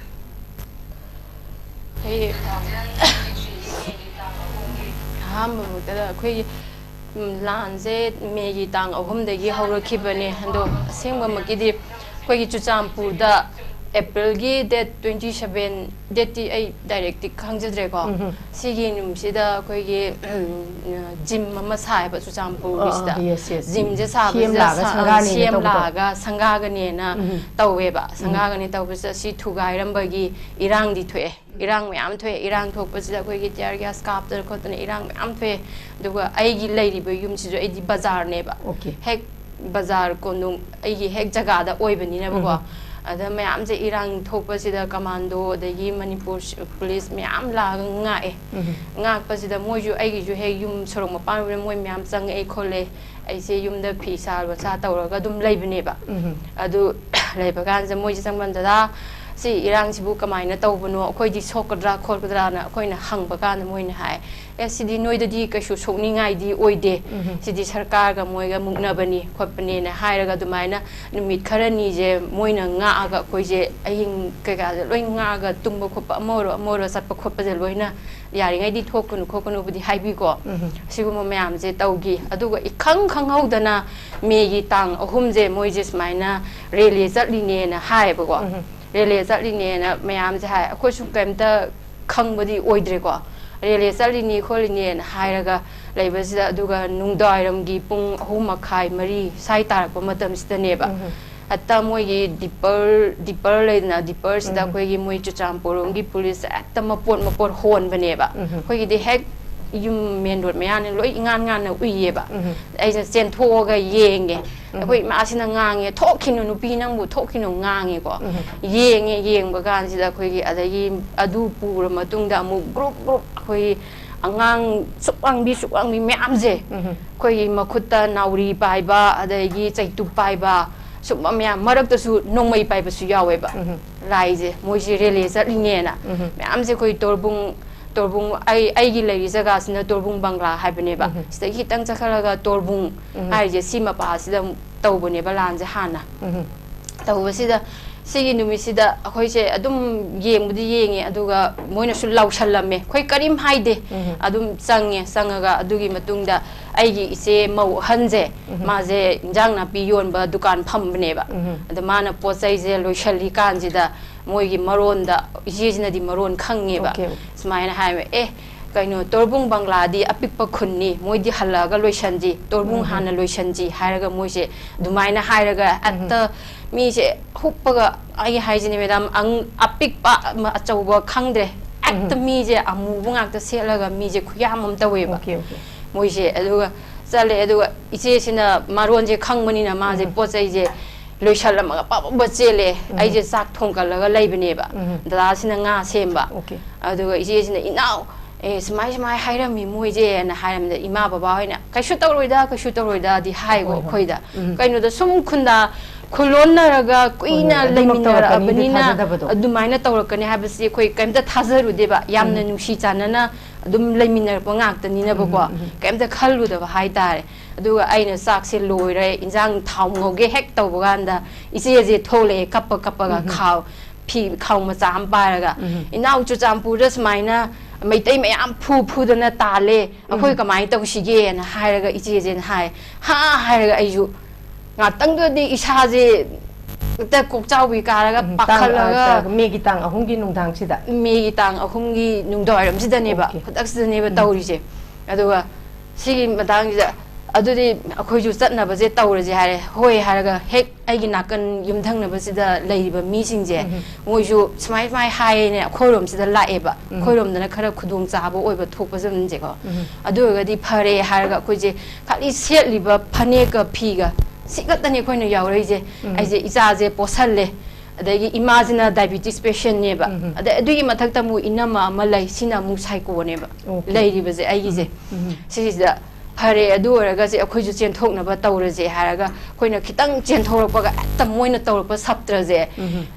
[SPEAKER 4] ꯑꯍꯥꯟꯕꯃꯛꯇꯗ ꯑꯩꯈꯣꯏꯒꯤ ꯂꯥꯟꯁꯦ ꯃꯦꯒꯤ ꯇꯥꯡ 3ꯗꯒꯤ ꯍꯧꯔꯛꯈꯤꯕꯅꯦ ꯑꯗꯣ ꯑꯁꯦꯡꯕꯃꯛꯀꯤꯗꯤ ꯑꯩꯈꯣꯏꯒꯤ ꯆꯨꯔꯆꯥꯟꯄꯨꯔꯗ ꯑꯦꯄ꯭ꯔꯤꯜꯒꯤ date 27 ꯗꯦꯠꯇꯤ ꯑꯩ directly ꯈꯪꯖꯗ꯭ꯔꯦꯀꯣ ꯁꯤꯒꯤ ꯅꯨꯃꯤꯠꯁꯤꯗ ꯑꯩꯈꯣꯏꯒꯤ gym ꯑꯃ ꯁꯥꯏꯕ ꯆꯨꯔꯆꯥꯟꯄꯨꯔꯒꯤꯁꯤꯗ ꯖꯤꯝꯁꯦ ꯁꯥꯕꯁꯤꯗ ꯁꯦꯝꯂꯥꯛꯑꯒ ꯁꯪꯒꯥꯒꯅꯦꯅ ꯇꯧꯋꯦꯕ ꯁꯪꯒꯥꯒꯅꯤ ꯇꯧꯕꯁꯤꯗ ꯁꯤ ꯊꯨꯒꯥꯏꯔꯝꯕꯒꯤ ꯏꯔꯥꯡꯗꯤ ꯊꯣꯛꯑꯦ ꯏꯔꯥꯡ ꯃꯌꯥꯝ ꯊꯣꯛꯑꯦ ꯏꯔꯥꯡ ꯊꯣꯛꯄꯁꯤꯗ ꯑꯩꯈꯣꯏꯒꯤ ꯇꯤꯌꯔ ꯒ꯭ꯌꯥꯁ ꯀꯥꯞꯇꯅ ꯈꯣꯠꯇꯅ ꯏꯔꯥꯡ ꯃꯌꯥꯝ ꯊꯣꯛꯑꯦ ꯑꯗꯨꯒ ꯑꯩꯒꯤ ꯂꯩꯔꯤꯕ ꯌꯨꯝꯁꯤꯁꯨ ꯑꯩꯗꯤ ꯕꯖꯥꯔꯅꯦꯕ ꯍꯦꯛ ꯕꯖꯥꯔ ꯀꯣꯅꯨꯡ ꯑꯩꯒꯤ ꯍꯦꯛ ꯖꯒꯥꯗ ꯑꯣꯏꯕꯅꯤꯅꯕꯀꯣ ꯑꯗ ꯃꯌꯥꯝꯁꯦ ꯏꯔꯥꯡ ꯊꯣꯛꯄꯁꯤꯗ ꯀꯃꯥꯟꯗꯣ ꯑꯗꯒꯤ ꯃꯅꯤꯄꯨꯔ ꯄꯨꯂꯤꯁ ꯃꯌꯥꯝ ꯂꯥꯛꯑꯒ ꯉꯥꯛꯑꯦ ꯉꯥꯛꯄꯁꯤꯗ ꯃꯣꯏꯁꯨ ꯑꯩꯒꯤꯁꯨ ꯍꯦꯛ ꯌꯨꯝ ꯁꯣꯔꯣꯛ ꯃꯄꯥꯟ ꯑꯣꯏꯕꯅꯤꯅ ꯃꯣꯏ ꯃꯌꯥꯝ ꯆꯪꯉꯛꯑꯦ ꯈꯣꯠꯂꯦ ꯑꯩꯁꯦ ꯌꯨꯝꯗ ꯐꯤ ꯁꯥ ꯂꯣꯟꯁꯥ ꯇꯧꯔꯒ ꯑꯗꯨꯝ ꯂꯩꯕꯅꯦꯕ ꯑꯗꯨ ꯂꯩꯕ ꯀꯥꯟꯁꯤꯗ ꯃꯣꯏꯁꯦ ꯆꯪꯕꯗ ꯁꯤ ꯏꯔꯥꯡꯁꯤꯕꯨ ꯀꯃꯥꯏꯅ ꯇꯧꯕꯅꯣ ꯑꯩꯈꯣꯏꯗꯤ ꯁꯣꯛꯀꯗ꯭ꯔꯥ ꯈꯣꯠꯀꯗ꯭ꯔꯥꯅ ꯑꯩꯈꯣꯏꯅ ꯍꯪꯕ ꯀꯥꯟꯗ ꯃꯣꯏꯅ ꯍꯥꯏ ꯁꯤꯗꯤ ꯅꯣꯏꯗꯗꯤ ꯀꯩꯁꯨ ꯁꯣꯛꯅꯤꯡꯉꯥꯏꯗꯤ ꯑꯣꯏꯗꯦ ꯁꯤꯗꯤ ꯁꯔꯀꯥꯔꯒ ꯃꯣꯏꯒ ꯃꯨꯛꯅꯕꯅꯤ ꯈꯣꯠꯄꯅꯦꯅ ꯍꯥꯏꯔꯒ ꯑꯗꯨꯃꯥꯏꯅ ꯅꯨꯃꯤꯠ ꯈꯔꯅꯤꯁꯦ ꯃꯣꯏꯅ ꯉꯥꯛꯑꯒ ꯑꯩꯈꯣꯏꯁꯦ ꯑꯍꯤꯡ ꯀꯩꯀꯥꯁꯦ ꯂꯣꯏ ꯉꯥꯛꯑꯒ ꯇꯨꯝꯕ ꯈꯣꯠꯄ ꯑꯃ ꯑꯣꯏꯔꯣ ꯆꯠꯄ ꯈꯣꯠꯄꯁꯦ ꯂꯣꯏꯅ ꯌꯥꯔꯤꯉꯩꯗꯤ ꯊꯣꯛꯀꯅꯨ ꯈꯣꯠꯀꯅꯨꯕꯨꯗꯤ ꯍꯥꯏꯕꯤꯀꯣ ꯁꯤꯒꯨꯝꯕ ꯃꯌꯥꯝꯁꯦ ꯇꯧꯈꯤ ꯑꯗꯨꯒ ꯏꯈꯪ ꯈꯪꯍꯧꯗꯅ ꯃꯦꯒꯤ ꯇꯥꯡ 3ꯁꯦ ꯃꯣꯏꯁꯦ ꯁꯨꯃꯥꯏꯅ ꯔꯦꯂꯤ ꯆꯠꯂꯤꯅꯦꯅ ꯍꯥꯏꯌꯦꯕꯀꯣ ꯔꯦꯂꯤ ꯆꯠꯂꯤꯅꯦꯅ ꯃꯌꯥꯝꯁꯦ ꯍꯥꯏ ꯑꯩꯈꯣꯏꯁꯨ ꯀꯩꯝꯇ ꯈꯪꯕꯗꯤ ꯑꯣꯏꯗ꯭ꯔꯦꯀꯣ ꯔꯦꯂꯤ ꯆꯠꯂꯤꯅꯤ ꯈꯣꯠꯂꯤꯅꯦꯅ ꯍꯥꯏꯔꯒ ꯂꯩꯕꯁꯤꯗ ꯑꯗꯨꯒ ꯅꯨꯡꯗꯥꯡꯋꯥꯏꯔꯝꯒꯤ ꯄꯨꯡ 3:30 4 ꯁꯥꯏ ꯇꯥꯔꯛꯄ ꯃꯇꯝꯁꯤꯗꯅꯦꯕ ꯍꯦꯛꯇ ꯃꯣꯏꯒꯤ ꯗꯤꯄꯔ ꯂꯩꯗꯅ ꯗꯤꯄꯔꯁꯤꯗ ꯑꯩꯈꯣꯏꯒꯤ ꯃꯣꯏ ꯆꯨꯔꯆꯥꯟꯄꯨꯔꯒꯤ ꯄꯨꯂꯤꯁ ꯍꯦꯛꯇ ꯃꯄꯣꯠ ꯍꯣꯟꯕꯅꯦꯕ ꯑꯩꯈꯣꯏꯒꯤꯗꯤ ꯍꯦꯛ ꯌꯨꯝ ꯃꯦꯟ ꯔꯣꯗ ꯃꯌꯥꯅꯤ ꯂꯣꯏ ꯏꯉꯥꯟ ꯉꯥꯟꯅ ꯎꯏꯌꯦꯕ ꯑꯩꯁꯦ ꯆꯦꯟꯊꯣꯛꯑꯒ ꯌꯦꯡꯉꯦ ꯑꯩꯈꯣꯏ ꯏꯃꯥꯁꯤꯅ ꯉꯥꯡꯉꯦ ꯊꯣꯛꯈꯤꯅꯨ ꯅꯨꯄꯤ ꯅꯪꯕꯨ ꯊꯣꯛꯈꯤꯅꯨ ꯉꯥꯡꯉꯦꯀꯣ ꯌꯦꯡꯕ ꯀꯥꯟꯁꯤꯗ ꯑꯩꯈꯣꯏꯒꯤ ꯑꯗꯒꯤ ꯑꯗꯨ ꯄꯨꯔ ꯃꯇꯨꯡꯗ ꯑꯃꯨꯛ ꯒ꯭ꯔꯨꯞ ꯑꯩꯈꯣꯏꯒꯤ ꯑꯉꯥꯡ ꯁꯨꯛꯋꯥꯡꯕꯤ ꯃꯌꯥꯝꯁꯦ ꯑꯩꯈꯣꯏꯒꯤ ꯃꯈꯨꯠꯇ ꯅꯥꯎꯔꯤ ꯄꯥꯏꯕ ꯑꯗꯒꯤ ꯆꯩꯇꯨꯞ ꯄꯥꯏꯕ ꯁꯨꯝꯕ ꯃꯌꯥꯝ ꯃꯔꯛꯇꯁꯨ ꯅꯣꯡꯃꯩ ꯄꯥꯏꯕꯁꯨ ꯌꯥꯎꯋꯦꯕ ꯂꯥꯏꯁꯦ ꯃꯣꯏꯁꯦ ꯔꯦꯂꯤ ꯆꯠꯂꯤꯅꯦꯅ ꯃꯌꯥꯝꯁꯦ ꯑꯩꯈꯣই ꯇꯣꯔꯕꯨꯡ ꯑꯩꯒꯤ ꯂꯩꯔꯤ ꯖꯒꯥꯁꯤꯅ ꯇꯣꯔꯕꯨꯡ ꯕꯪꯒ꯭ꯂꯥ ꯍꯥꯏꯕꯅꯦꯕ ꯁꯤꯗꯒꯤ ꯈꯤꯇꯪ ꯆꯠꯈꯠꯂꯒ ꯇꯣꯔꯕꯨꯡ ꯍꯥꯏꯔꯤꯁꯦ ꯁꯤ ꯃꯄꯥꯁꯤꯗ ꯇꯧꯕꯅꯦꯕ ꯂꯥꯟꯁꯦ ꯍꯥꯟꯅ ꯇꯧꯕꯁꯤꯗ ꯁꯤꯒꯤ ꯅꯨꯃꯤꯠꯁꯤꯗ ꯑꯩꯈꯣꯏꯁꯦ ꯑꯗꯨꯝ ꯌꯦꯡꯕꯨꯗꯤ ꯌꯦꯡꯉꯦ ꯑꯗꯨꯒ ꯃꯣꯏꯅꯁꯨ ꯂꯥꯎꯁꯜꯂꯝꯃꯦ ꯑꯩꯈꯣꯏ ꯀꯔꯤꯝ ꯍꯥꯏꯗꯦ ꯑꯗꯨꯝ ꯆꯪꯉꯒ ꯑꯗꯨꯒꯤ ꯃꯇꯨꯡꯗ ꯑꯩꯒꯤ ꯏꯆꯦ ꯃꯧ ꯑꯍꯟꯁꯦ ꯃꯥꯁꯦ ꯏꯟꯖꯥꯡ ꯅꯥꯄꯤ ꯌꯣꯟꯕ ꯗꯨꯀꯥꯟ ꯐꯝꯕꯅꯦꯕ ꯑꯗ ꯃꯥꯅ ꯄꯣꯠ ꯆꯩꯁꯦ ꯂꯣꯏꯁꯜꯂꯤ ꯀꯥꯟꯁꯤꯗ ꯃꯣꯏꯒꯤ ꯃꯔꯣꯟꯗ ꯏꯆꯦꯁꯤꯅꯗꯤ ꯃꯔꯣꯟ ꯈꯪꯉꯦꯕ ꯁꯨꯃꯥꯏꯅ ꯍꯥꯏꯕ ꯀꯩꯅꯣ ꯇꯣꯔꯕꯨꯡ ꯕꯪꯒ꯭ꯂꯥꯗꯤ ꯑꯄꯤꯛꯄ ꯈꯨꯟꯅꯤ ꯃꯣꯏꯗꯤ ꯍꯜꯂꯛꯑꯒ ꯂꯣꯏꯁꯟꯖꯤ ꯇꯣꯔꯕꯨꯡ ꯍꯥꯟꯅ ꯂꯣꯏꯁꯟꯖꯤ ꯍꯥꯏꯔꯒ ꯃꯣꯏꯁꯦ ꯑꯗꯨꯃꯥꯏꯅ ꯍꯥꯏꯔꯒ ꯍꯦꯛꯇ ꯃꯤꯁꯦ ꯍꯨꯞꯄꯒ ꯑꯩ ꯍꯥꯏꯁꯤꯅꯦ ꯃꯦꯗꯥꯝ ꯑꯄꯤꯛꯄ ꯑꯆꯧꯕ ꯈꯪꯗ꯭ꯔꯦ ꯍꯦꯛꯇ ꯃꯤꯁꯦ ꯑꯃꯨꯕ ꯉꯥꯛꯇ ꯁꯦꯠꯂꯒ ꯃꯤꯁꯦ ꯈꯨꯌꯥꯝ ꯑꯃ ꯇꯧꯋꯦꯕ ꯃꯣꯏꯁꯦ ꯑꯗꯨꯒ ꯆꯠꯂꯦ ꯑꯗꯨꯒ ꯏꯆꯦꯁꯤꯅ ꯃꯔꯣꯟꯁꯦ ꯈꯪꯕꯅꯤꯅ ꯃꯥꯁꯦ ꯄꯣꯠ ꯆꯩꯁꯦ ꯂꯣꯏꯁꯜꯂꯝꯃꯒ ꯄꯥꯄ ꯆꯦꯜꯂꯦ ꯑꯩꯁꯦ ꯆꯥꯛ ꯊꯣꯡꯒꯠꯂꯒ ꯂꯩꯕꯅꯦꯕ ꯗꯗꯥꯁꯤꯅ ꯉꯥ ꯁꯦꯝꯕ ꯑꯗꯨꯒ ꯏꯆꯦꯁꯤꯅ ꯏꯅꯥꯎ ꯁꯨꯃꯥꯏ ꯍꯥꯏꯔꯝꯃꯤ ꯃꯣꯏꯁꯦꯅ ꯍꯥꯏꯔꯝꯕꯗ ꯏꯃꯥ ꯕꯕꯥ ꯍꯣꯏꯅ ꯀꯩꯁꯨ ꯇꯧꯔꯣꯏꯗꯗꯤ ꯍꯥꯏꯀꯣ ꯑꯩꯈꯣꯏꯗ ꯀꯩꯅꯣꯗ ꯁꯨꯝ ꯈꯨꯂꯣꯟꯅꯔꯒ ꯀꯨꯏꯅ ꯂꯩꯃꯤꯟꯅꯔꯛꯑꯕꯅꯤꯅ ꯑꯗꯨꯃꯥꯏꯅ ꯇꯧꯔꯛꯀꯅꯤ ꯍꯥꯏꯕꯁꯤ ꯑꯩꯈꯣꯏ ꯀꯩꯝꯇ ꯊꯥꯖꯔꯨꯗꯦꯕ ꯌꯥꯝꯅ ꯅꯨꯡꯁꯤ ꯆꯥꯟꯅꯅ ꯑꯗꯨꯝ ꯂꯩꯃꯤꯟꯅꯔꯛꯄ ꯉꯥꯛꯇꯅꯤꯅꯕꯀꯣ ꯀꯩꯝꯇ ꯈꯜꯂꯨꯗꯕ ꯍꯥꯏꯇꯥꯔꯦ ꯑꯗꯨꯒ ꯑꯩꯅ ꯆꯥꯛꯁꯦ ꯂꯣꯏꯔꯦ ꯏꯟꯖꯥꯡ ꯊꯥꯎ ꯉꯧꯒꯦ ꯍꯦꯛ ꯇꯧꯕ ꯀꯥꯟꯗ ꯏꯆꯦꯁꯦ ꯊꯣꯛꯂꯛꯑꯦ ꯀꯞꯄꯒ ꯈꯥꯎ ꯃꯆꯥ ꯑꯃ ꯄꯥꯏꯔꯒ ꯏꯅꯥꯎ ꯆꯨꯔꯆꯥꯟꯄꯨꯔꯗ ꯁꯨꯃꯥꯏꯅ ꯃꯩꯇꯩ ꯃꯌꯥꯝ ꯐꯨꯗꯅ ꯇꯥꯜꯂꯦ ꯑꯩꯈꯣꯏ ꯀꯃꯥꯏꯅ ꯇꯧꯁꯤꯒꯦꯅ ꯍꯥꯏꯔꯒ ꯏꯆꯦꯁꯦꯅ ꯍꯥꯏꯔꯒ ꯑꯩꯁꯨ ꯉꯥꯛꯇꯪꯗꯨꯗꯤ ꯏꯁꯥꯁꯦ ꯀꯣꯛꯆꯥꯎꯕꯤ ꯀꯥꯔꯒ ꯄꯥꯈꯠꯂꯒ
[SPEAKER 1] ꯃꯦꯒꯤ ꯇꯥꯡ 3ꯒꯤ ꯅꯨꯡꯗꯥꯡꯁꯤꯗ
[SPEAKER 4] ꯃꯦꯒꯤ ꯇꯥꯡ 3ꯒꯤ ꯅꯨꯡꯗꯥꯡꯋꯥꯏꯔꯝꯁꯤꯗꯅꯦꯕ ꯈꯨꯗꯛꯁꯤꯗꯅꯦꯕ ꯇꯧꯔꯤꯁꯦ ꯑꯗꯨꯒ ꯁꯤꯒꯤ ꯃꯇꯥꯡꯁꯤꯗ ꯑꯗꯨꯗꯤ ꯑꯩꯈꯣꯏꯁꯨ ꯆꯠꯅꯕꯁꯦ ꯇꯧꯔꯁꯦ ꯍꯥꯏꯔꯦ ꯍꯣꯏ ꯍꯥꯏꯔꯒ ꯍꯦꯛ ꯑꯩꯒꯤ ꯅꯥꯀꯟ ꯌꯨꯝꯊꯪꯅꯕꯁꯤda ꯂꯩꯔꯤꯕ ꯃꯤꯁꯤꯡꯁꯦ ꯃꯣꯏꯁꯨ ꯁꯨꯃꯥꯏ ꯍꯥꯏꯌꯦꯅꯦ ꯑꯩꯈꯣꯏꯔꯣꯝꯁꯤꯗ ꯂꯥꯛꯑꯦꯕ ꯑꯩꯈꯣꯏꯔꯣꯝꯗꯅ ꯈꯔ ꯈꯨꯗꯣꯡꯆꯥꯕ ꯑꯣꯏꯕ ꯊꯣꯛꯄꯁꯤꯡꯁꯦꯀꯣ ꯑꯗꯨ ꯑꯣꯏꯔꯒꯗꯤ ꯐꯔꯦ ꯍꯥꯏꯔꯒ ꯑꯩꯈꯣꯏꯁꯦ ꯈꯥꯂꯤ ꯁꯦꯠꯂꯤꯕ ꯐꯅꯦꯛꯀ ꯐꯤꯒ ꯁꯤꯈꯛꯇꯅꯤ ꯑꯩꯈꯣꯏꯅ ꯌꯥꯎꯔꯛꯏꯁꯦ ꯑꯩꯁꯦ ꯏꯆꯥꯁꯦ ꯄꯣꯠꯁꯜꯂꯦ ꯑꯗꯒꯤ ꯏꯃꯥꯁꯤꯅ ꯗꯥꯏꯕꯤꯇꯤꯁ ꯄꯦꯁꯦꯟꯅꯦꯕ ꯑꯗꯩ ꯑꯗꯨꯒꯤ ꯃꯊꯛꯇ ꯑꯃꯨꯛ ꯏꯅꯝꯃ ꯑꯃ ꯂꯩ ꯁꯤꯅ ꯑꯃꯨꯛ ꯁꯥꯏꯀꯣꯅꯦꯕ ꯂꯩꯔꯤꯕꯁꯦ ꯑꯩꯒꯤꯁꯦ ꯁꯤꯁꯤꯗ ꯐꯔꯦ ꯑꯗꯨ ꯑꯣꯏꯔꯒꯁꯦ ꯑꯩꯈꯣꯏꯁꯨ ꯆꯦꯟꯊꯣꯛꯅꯕ ꯇꯧꯔꯁꯦ ꯍꯥꯏꯔꯒ ꯑꯩꯈꯣꯏꯅ ꯈꯤꯇꯪ ꯆꯦꯟꯊꯣꯔꯛꯄꯒ ꯍꯦꯛꯇ ꯃꯣꯏꯅ ꯇꯧꯔꯛꯄ ꯁꯞꯇ꯭ꯔꯁꯦ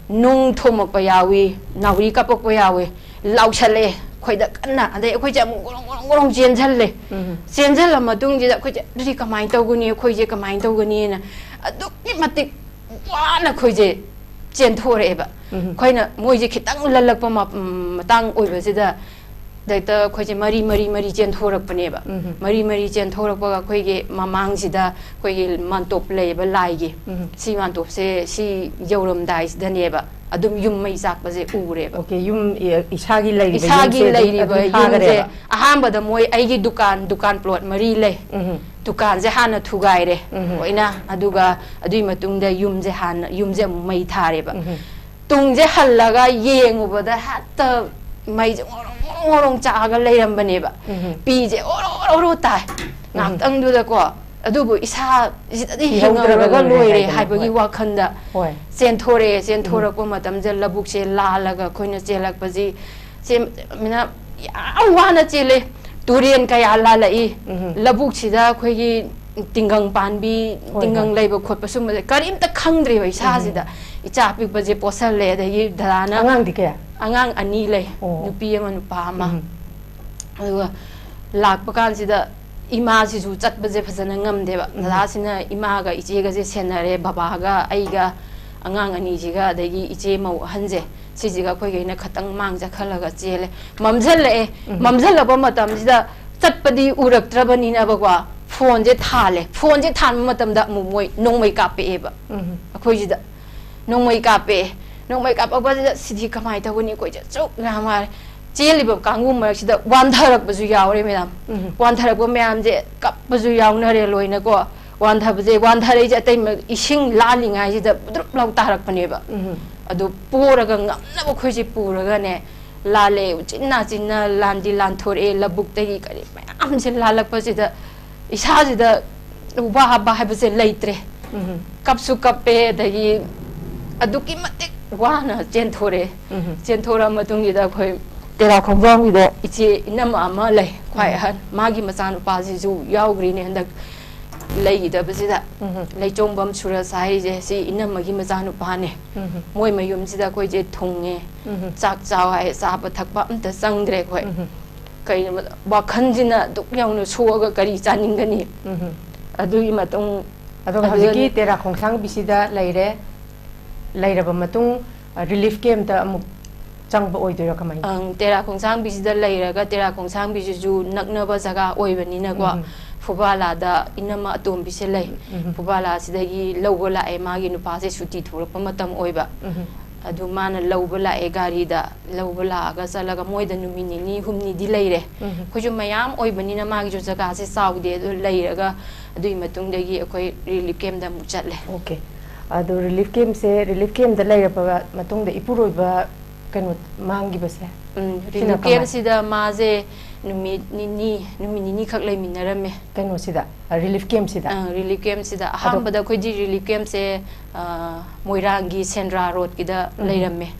[SPEAKER 4] ꯅꯨꯡ ꯊꯣꯝꯃꯛꯄ ꯌꯥꯎꯏ ꯅꯥꯎꯔꯤ ꯀꯥꯞꯄꯛꯄ ꯌꯥꯎꯏ ꯂꯥꯎꯁꯜꯂꯦ ꯑꯩꯈꯣꯏꯗ ꯀꯟꯅ ꯑꯗꯩ ꯑꯩꯈꯣꯏꯁꯦ ꯑꯃꯨꯛ ꯒꯣꯔꯣꯡ ꯆꯦꯟꯁꯜꯂꯦ ꯆꯦꯟꯁꯜꯂ ꯃꯇꯨꯡꯁꯤꯗ ꯑꯩꯈꯣꯏꯁꯦ ꯑꯗꯨꯗꯤ ꯀꯃꯥꯏꯅ ꯇꯧꯒꯅꯤ ꯑꯩꯈꯣꯏꯁꯦꯀꯃꯥꯏꯅ ꯇꯧꯒꯅꯤꯅ ꯑꯗꯨꯛꯀꯤ ꯃꯇꯤꯛ ꯋꯥꯅ ꯑꯩꯈꯣꯏꯁꯦ ꯆꯦꯟꯊꯣꯔꯛꯑꯦꯕ ꯑꯩꯈꯣꯏꯅ ꯃꯣꯏꯁꯦ ꯈꯤꯇꯪ ꯂꯜꯂꯛꯄ ꯃꯇꯥꯡ ꯑꯣꯏꯕꯁꯤꯗ ꯗꯥꯏꯇ ꯑꯩꯈꯣꯏꯁꯦ ꯃꯔꯤ ꯆꯦꯟꯊꯣꯔꯛꯄꯅꯦꯕ ꯃꯔꯤ ꯆꯦꯟꯊꯣꯔꯛꯄꯒ ꯑꯩꯈꯣꯏꯒꯤ ꯃꯃꯥꯡꯁꯤꯗ ꯑꯩꯈꯣꯏꯒꯤ ꯃꯥꯟꯇꯣꯞ ꯂꯩꯌꯦꯕ ꯂꯥꯏꯒꯤ ꯁꯤ ꯃꯥꯟꯇꯣꯞꯁꯦ ꯁꯤ ꯌꯧꯔꯝꯗꯥꯏꯁꯤꯗꯅꯦꯕ ꯑꯗꯨꯝ ꯌꯨꯝ ꯃꯩ ꯆꯥꯛꯄꯁꯦ ꯎꯔꯦꯕ
[SPEAKER 1] ꯑꯣꯀꯦ ꯌꯨꯝ ꯏꯁꯥꯒꯤ ꯂꯩꯔꯤꯕ
[SPEAKER 4] ꯌꯨꯝꯁꯦ ꯑꯍꯥꯟꯕꯗ ꯃꯣꯏ ꯑꯩꯒꯤ ꯗꯨꯀꯥꯟ ꯄ꯭ꯂꯣꯠ 4 ꯂꯩ ꯗꯨꯀꯥꯟꯁꯦ ꯍꯥꯟꯅ ꯊꯨꯒꯥꯏꯔꯦ ꯂꯣꯏꯅ ꯑꯗꯨꯒ ꯑꯗꯨꯒꯤ ꯃꯇꯨꯡꯗ ꯌꯨꯝꯁꯦ ꯑꯃꯨꯛ ꯃꯩ ꯊꯥꯔꯦꯕ ꯇꯨꯡꯁꯦ ꯍꯜꯂꯒ ꯌꯦꯡꯉꯨꯕꯗ ꯍꯦꯛꯇ ꯃꯩꯁꯦ ꯉꯣꯔꯣꯡ ꯆꯥꯛꯑꯒ ꯂꯩꯔꯝꯕꯅꯦꯕ ꯄꯤꯁꯦ ꯑꯣꯔꯣ ꯇꯥꯏ ꯉꯥꯛꯇꯪꯗꯨꯗꯀꯣ ꯑꯗꯨꯕꯨ ꯏꯁꯥꯁꯤꯗꯗꯤ ꯍꯤꯡꯉꯧꯔꯒ ꯂꯣꯏꯔꯦ ꯍꯥꯏꯕꯒꯤ ꯋꯥꯈꯟꯗ ꯆꯦꯟꯊꯣꯔꯛꯄ ꯃꯇꯝꯗ ꯂꯕꯨꯛꯁꯦ ꯂꯥꯜꯂꯒ ꯑꯩꯈꯣꯏꯅ ꯆꯦꯜꯂꯛꯄꯁꯤ ꯆꯦꯟꯕꯅ ꯌꯥꯝ ꯋꯥꯅ ꯆꯦꯜꯂꯦ ꯇꯨꯔꯦꯟ ꯀꯌꯥ ꯂꯥꯜꯂꯛꯏ ꯂꯕꯨꯛꯁꯤꯗ ꯑꯩꯈꯣꯏꯒꯤ ꯇꯤꯡꯒꯪ ꯄꯥꯟꯕꯤ ꯇꯤꯡꯒꯪ ꯂꯩꯕ ꯈꯣꯠꯄ ꯁꯨꯝꯕꯁꯦ ꯀꯔꯤꯝꯇ ꯈꯪꯗ꯭ꯔꯦꯕ ꯏꯁꯥꯁꯤꯗ ꯏꯆꯥ ꯄꯤꯛꯄꯁꯦ ꯄꯣꯠꯁꯜꯂꯦ ꯑꯗꯒꯤ ꯗꯗꯥꯅ
[SPEAKER 1] ꯑꯉꯥꯡꯗꯤ ꯀꯌꯥ
[SPEAKER 4] ꯑꯉꯥꯡ 2 ꯂꯩ ꯅꯨꯄꯤ ꯑꯃ ꯅꯨꯄꯥ ꯑꯃ ꯑꯗꯨꯒ ꯂꯥꯛꯄ ꯀꯥꯟꯁꯤꯗ 이마시주 ꯆꯠꯄꯁꯦ ꯐꯖꯅ ꯉꯝꯗꯦꯕ ꯗꯗꯥꯁꯤꯅ 이마가 이제가제 세나레 바바가 아이가 ꯑꯉꯥꯡ ꯑꯅꯤꯁꯤ가 ꯑꯗꯒꯤ 이제 ꯃꯧ ꯑꯍꯟꯁꯦ 시지가 ꯑꯩꯈꯣꯏꯒꯩꯅ ꯈꯇꯪ ꯃꯥꯡꯖꯈꯠꯂꯒ ꯆꯦꯜꯂꯦ ꯃꯝꯖꯜꯂꯛꯄ ꯃꯇꯝꯁꯤꯗ ꯆꯠꯄꯗꯤ ꯎꯔꯛꯇ꯭ꯔꯕꯅꯤꯅꯕꯀꯣ ꯐꯣꯟꯁꯦ ꯊꯥꯟꯕ ꯃꯇꯝꯗ ꯑꯃꯨꯛ ꯃꯣꯏ ꯅꯣꯡꯃꯩ ꯀꯥꯞꯄꯛꯑꯦꯕ ꯑꯩꯈꯣꯏꯁꯤꯗ ꯅꯣꯡꯃꯩ ꯀꯥꯞꯄꯛꯄꯁꯤꯗ ꯁꯤꯗꯤ ꯀꯃꯥꯏꯅ ꯇꯧꯒꯅꯤ ꯑꯩꯈꯣꯏꯁꯦ ꯆꯨꯛ ꯉꯥꯡꯉꯦ ꯆꯦꯜꯂꯤꯕ ꯀꯥꯡꯕꯨ ꯃꯔꯛꯁꯤꯗ ꯋꯥꯟꯊꯔꯛꯄꯁꯨ ꯌꯥꯎꯔꯦ ꯃꯌꯥꯝ ꯋꯥꯟꯊꯔꯛꯄ ꯃꯌꯥꯝꯁꯦ ꯀꯞꯄꯁꯨ ꯌꯥꯎꯅꯔꯦ ꯂꯣꯏꯅꯀꯣ ꯋꯥꯟꯊꯔꯛꯏꯁꯦ ꯑꯇꯩ ꯏꯁꯤꯡ ꯂꯥꯜꯂꯤꯉꯩꯁꯤꯗ ꯕꯨꯗ꯭ꯔꯨꯞ ꯂꯥꯎ ꯇꯥꯔꯛꯄꯅꯦꯕ ꯑꯗꯨ ꯄꯣꯔꯒ ꯉꯝꯅꯕ ꯑꯩꯈꯣꯏꯁꯦ ꯄꯨꯔꯒꯅꯦ ꯂꯥꯜꯂꯦ ꯆꯤꯟꯅ ꯂꯥꯟꯊꯣꯔꯛꯑꯦ ꯂꯕꯨꯛꯇꯒꯤ ꯀꯔꯤ ꯃꯌꯥꯝꯁꯦ ꯂꯥꯜꯂꯛꯄꯁꯤꯗ ꯏꯁꯥꯁꯤda ꯋꯥꯕ ꯍꯥꯏꯕꯁꯦ ꯂꯩꯇ꯭ꯔꯦ ꯀꯞꯁꯨ ꯀꯞꯄꯦ ꯑꯗꯒꯤ ꯑꯗꯨꯛꯀꯤ ꯃꯇꯤꯛ ꯋꯥꯅ ꯆꯦꯟꯊꯣꯔꯛꯑ ꯃꯇꯨꯡꯁꯤꯗ ꯑꯩꯈꯣꯏ ꯇꯦꯔꯥ ꯈꯣꯡꯖꯥꯡꯒꯤꯗ ꯏꯆꯦ ꯏꯅꯝꯃ ꯑꯃ ꯂꯩ ꯈ꯭ꯋꯥꯏ ꯑꯍꯟ ꯃꯥꯒꯤ ꯃꯆꯥꯅꯨꯄꯥꯁꯤꯁꯨ ꯌꯥꯎꯈ꯭ꯔꯤꯅꯦ ꯍꯟꯗꯛ ꯂꯩꯒꯤꯗꯕꯁꯤꯗ ꯂꯩꯆꯣꯡꯕꯝ ꯁꯨꯔꯁ ꯍꯥꯏꯔꯤꯁꯦ ꯁꯤ ꯏꯅꯝꯃꯒꯤ ꯃꯆꯥꯅꯨꯄꯥꯅꯦ ꯃꯣꯏ ꯃꯌꯨꯝꯁꯤꯗ ꯑꯩꯈꯣꯏꯁꯦ ꯊꯨꯡꯉꯦ ꯆꯥꯛ ꯆꯥꯎ ꯍꯥꯏ ꯆꯥꯕ ꯊꯛꯄ ꯑꯝꯇ ꯆꯪꯗ꯭ꯔꯦ ꯑꯩꯈꯣꯏ ꯀꯩꯅꯣ ꯋꯥꯈꯟꯁꯤꯅ ꯑꯗꯨꯛ ꯌꯥꯎꯅ ꯁꯣꯛꯑꯒ ꯀꯔꯤ ꯆꯥꯅꯤꯡꯒꯅꯤ ꯑꯗꯨꯒꯤ ꯃꯇꯨꯡ
[SPEAKER 1] ꯑꯗꯨꯒ ꯍꯧꯖꯤꯛꯀꯤ ꯇꯦꯔꯥ ꯈꯣꯡꯁꯥꯡꯕꯤꯁꯤꯗ ꯂꯩꯔꯕ ꯃꯇꯨꯡ ꯔꯤꯂꯤꯐ ꯀꯦꯝꯞꯇ ꯑꯃꯨꯛ ꯆꯪꯕ ꯑꯣꯏꯗꯣꯏꯔꯣ ꯀꯃꯥꯏꯅ
[SPEAKER 4] ꯇꯦꯔꯥ ꯈꯣꯡꯁꯥꯡꯕꯤꯁꯤꯗ ꯂꯩꯔꯒ ꯇꯦꯔꯥ ꯈꯣꯡꯁꯥꯡꯕꯤꯁꯤꯁꯨ ꯅꯛꯅꯕ ꯖꯒꯥ ꯑꯣꯏꯕꯅꯤꯅꯀꯣ ꯐꯨꯕꯥꯂꯥꯗ ꯏꯅꯝꯃ ꯑꯇꯣꯝꯕꯤꯁꯦ ꯂꯩ ꯐꯨꯕꯥꯂꯥꯁꯤꯗꯒꯤ ꯂꯧꯕ ꯂꯥꯛꯑꯦ ꯃꯥꯒꯤ ꯅꯨꯄꯥꯁꯦ ꯁꯨꯇꯤ ꯊꯣꯛꯂꯛꯄ ꯃꯇꯝ ꯑꯣꯏꯕ ꯑꯗꯨ ꯃꯥꯅ ꯂꯧꯕ ꯂꯥꯛꯑꯦ ꯒꯥꯔꯤꯗ ꯂꯧꯕ ꯂꯥꯛꯑꯒ ꯆꯠꯂꯒ ꯃꯣꯏꯗ ꯅꯨꯃꯤꯠ 2-3ꯗꯤ ꯂꯩꯔꯦ ꯑꯩꯈꯣꯏꯁꯨ ꯃꯌꯥꯝ ꯑꯣꯏꯕꯅꯤ나 마기죠 ꯖꯒꯥꯁꯦ ꯆꯥꯎꯗꯦ ꯑꯗꯨ ꯂꯩꯔꯒ ꯑꯗꯨꯒꯤ ꯃꯇꯨꯡꯗꯒꯤ ꯑꯩꯈꯣꯏ ꯔꯤꯂꯤꯐ ꯀꯦꯝꯞꯗ ꯑꯃꯨꯛ ꯆꯠꯂꯦ
[SPEAKER 1] 오케이 아도 릴리프 캠프에 레이러바 마통데 이프로이바 그노 망기버세
[SPEAKER 4] 릴리프 캠프시다 마제 numitnini khak lai minarame
[SPEAKER 1] kano sida relief camp sida
[SPEAKER 4] ahambada khoi ji relief camp se moirangi sendra road kida leirame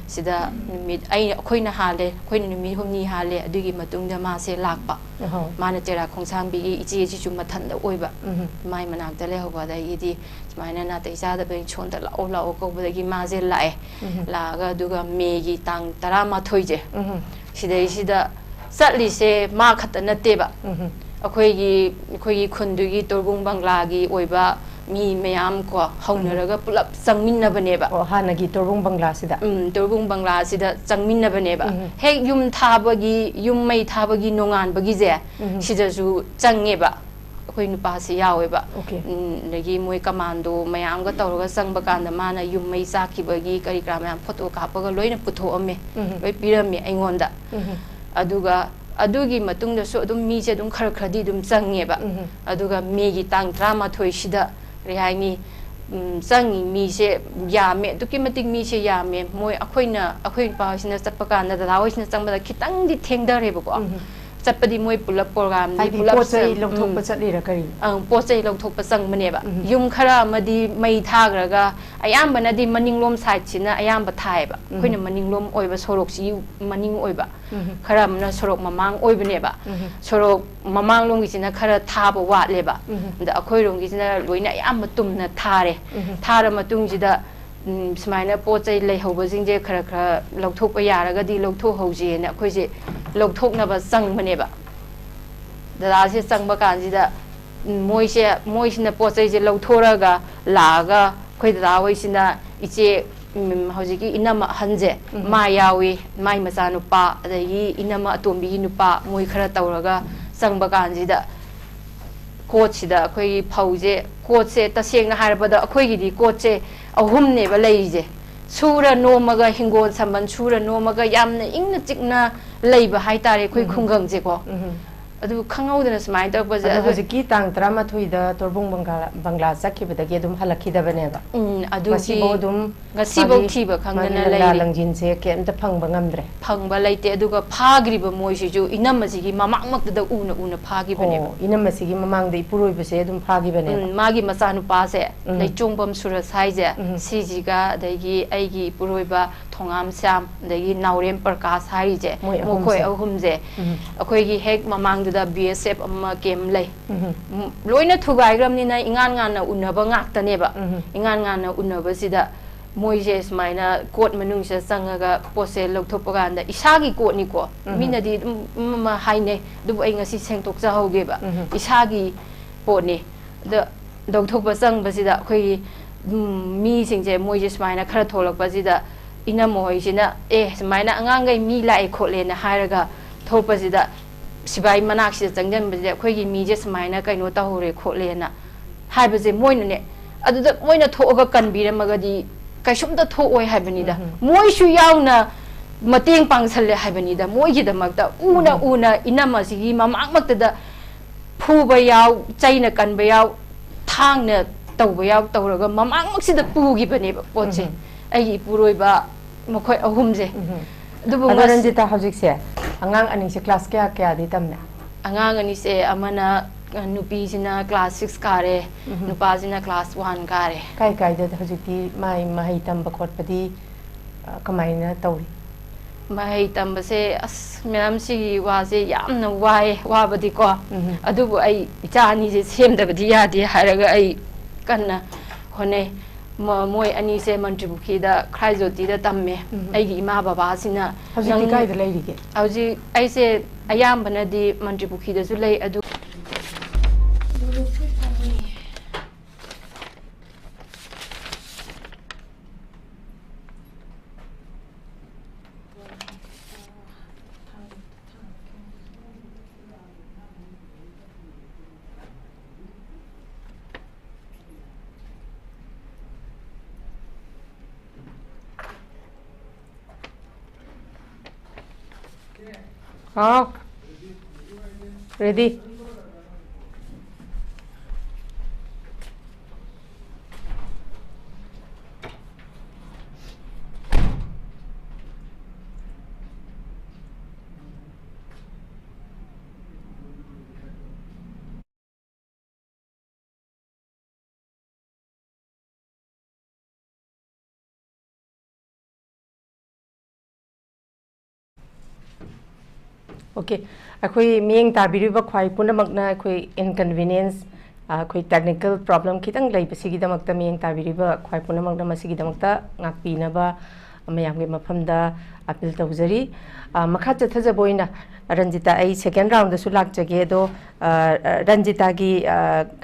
[SPEAKER 4] sida numit ai khoina hale khoina numit humni hale adugi matungda ma se lakpa mana tera khongsang bi ichi chi chu mathanda oiba mai manak da le hoba da idi maina na tai sa da ben chon da lao ko ba gi ma je lae la ga duga me gi tang 13 je sida ꯆꯠꯂꯤꯁꯦ ꯃꯥ ꯈꯛꯇ ꯅꯠꯇꯦꯕ ꯑꯩꯈꯣꯏꯒꯤ ꯈꯨꯟꯗꯨꯒꯤ ꯇꯣꯔꯕꯨꯡ ꯕꯪꯒ꯭ꯂꯥꯒꯤ ꯑꯣꯏꯕ ꯃꯤ ꯃꯌꯥꯝ ꯀꯣ ꯍꯧꯅꯔꯒ ꯄꯨꯂꯞ ꯆꯪꯃꯤꯟꯅꯕꯅꯦꯕ
[SPEAKER 1] ꯍꯥꯟꯅꯒꯤ ꯇꯣꯔꯕꯨꯡ ꯕꯪꯒ꯭ꯂꯥꯁꯤꯗ
[SPEAKER 4] ꯇꯣꯔꯕꯨꯡ ꯕꯪꯒ꯭ꯂꯥꯁꯤꯗ ꯆꯪꯃꯤꯟꯅꯕꯅꯦꯕ ꯍꯦꯛ ꯌꯨꯝ ꯃꯩ ꯊꯥꯕꯒꯤ ꯅꯣꯡꯉꯥꯟꯕꯒꯤꯁꯦ ꯁꯤꯗꯁꯨ ꯆꯪꯉꯦꯕ ꯑꯩꯈꯣꯏ ꯅꯨꯄꯥꯁꯤ ꯌꯥꯎꯋꯦꯕ ꯑꯗꯒꯤ ꯃꯣꯏ ꯀꯃꯥꯟꯗꯣ ꯃꯌꯥꯝꯒ ꯇꯧꯔꯒ ꯆꯪꯕ ꯀꯥꯟꯗ ꯃꯥꯅ ꯌꯨꯝ ꯃꯩ ꯆꯥꯛꯈꯤꯕꯒꯤ ꯀꯔꯤ ꯀꯔꯥ ꯃꯌꯥꯝ ꯐꯣꯇꯣ ꯀꯥꯞꯄꯒ ꯂꯣꯏꯅ ꯄꯨꯊꯣꯛꯑꯝꯃꯦ ꯂꯣꯏ ꯄꯤꯔꯝꯃꯦ ꯑꯩꯉꯣꯟꯗ aduga adugi matungda so adum mi je adum khar-khardi adum changneba aduga megi tang 13 sida rehaini changi mi se yame duki matik mi se yame moi akhoi pa sina chappa kana da hoi sina changba khitang di thengdare ba ko chapadi moi pulap program
[SPEAKER 1] ni pulap pochai longthok pa chatlira kari
[SPEAKER 4] pochai longthok pa chang maneba yum khara amadi mai thagraga ayamba na di maninglom side sina ayamba thaiba khoina maninglom oiba sorok si maning oiba khara amna sorok mamang oibaneba sorok mamang longi sina khara thaba watleba da akhoi rongi sina loina ayamba tumna thara matung jida sumaina pochai lei hoba jingje khara longthok pa yaraga di longthok hoje na akhoi je longthok na ba sang maneba da se sang ba kan jida moisina pochai je longthora ga laga khoi da hoi sina iche hojiki inama hanje ma yawi mai macha nupa adagi inama atombi nupa moi khara tawraga sangba kanjida coach sida khoi phauje coach se tasengna harabada khoi gi di coach se ahum ne ba leije sura nomaga hingol samban sura nomaga yamna ingna chikna leiba haitare khoi khungang je ko adu khangau dana smai ta baza
[SPEAKER 1] adu hojiki tang drama thuida torbung bangla sakhi badagi dum halakhi da bane ba
[SPEAKER 4] adu
[SPEAKER 1] si bodum
[SPEAKER 4] ngasi bo thiba khangna lei
[SPEAKER 1] langjin se ke amta phangba ngamdre
[SPEAKER 4] phangba leite aduga phagriba moi si ju inam masigi mamang mak da una phagi bane
[SPEAKER 1] inam masigi mamang de ipuroi base adum phagi bane
[SPEAKER 4] magi macha nu pa se leichongbam sura sai je siji ga dagi aigi ipuroi ba thongam sam dagi naurem prakash hari je mokoi ahum je akoi gi hek mamang da BSF amma kem lei loina thugai gram ni na ingan ngana unaba ngak tane ba ingan ngana unaba sida moije smaina court manung se sangaga pose lokthop ga da isagi court ni ko minadi ma haine du ai ngasi sengtok cha hoge ba isagi po ni da dokthop ba sang ba sida khoi mi singje moije smaina khara tholak ba sida ina moi sina smaina angangai mi lai khole na hairaga thopa sida sibai manak si changjan bje khoi gi mi je smaina kaino ta hore khole na haiba je moina ne adu da moina thoga kan bi ramaga di kaisum da tho oi haibani da moi shu yauna mateng pangsal le haibani da moi gi da makta una inama si gi mamang makta da phu ba yaw chaina kan ba yaw thang na taw ba yaw tawraga mamang mak si da pu gi bane ba poche ai puroi ba makhoi ahum je dubu
[SPEAKER 1] Ranjita hojik se angang ani se class kya di tamna
[SPEAKER 4] angang ani se amana nupi sina class 6 kare nupa sina class 1 kare
[SPEAKER 1] kai da hojiki mai mahai tam bakot padi kamaina tawri
[SPEAKER 4] mahai tam se as myam si wa se yamna wai wa badi ko adubu ai ichani je semda badi yadi haraga ai kanna hone moi ani se mantribuki da khaizoti da tamme ai gi ima baba sina
[SPEAKER 1] hojiki kai da leiri ge
[SPEAKER 4] auji ai se ayam bana di mantribuki da su lei adu
[SPEAKER 1] ready Okay, akoi mieng tabiriba khwai punamakna akoi inconvenience akoi technical problem kitang lei pasigi damakta mieng tabiriba khwai punamakna masigi damakta ngakpinaba mayamge mafamda appeal tawjari makha chathaja boina Ranjita ai second round da su lakjage do Ranjita gi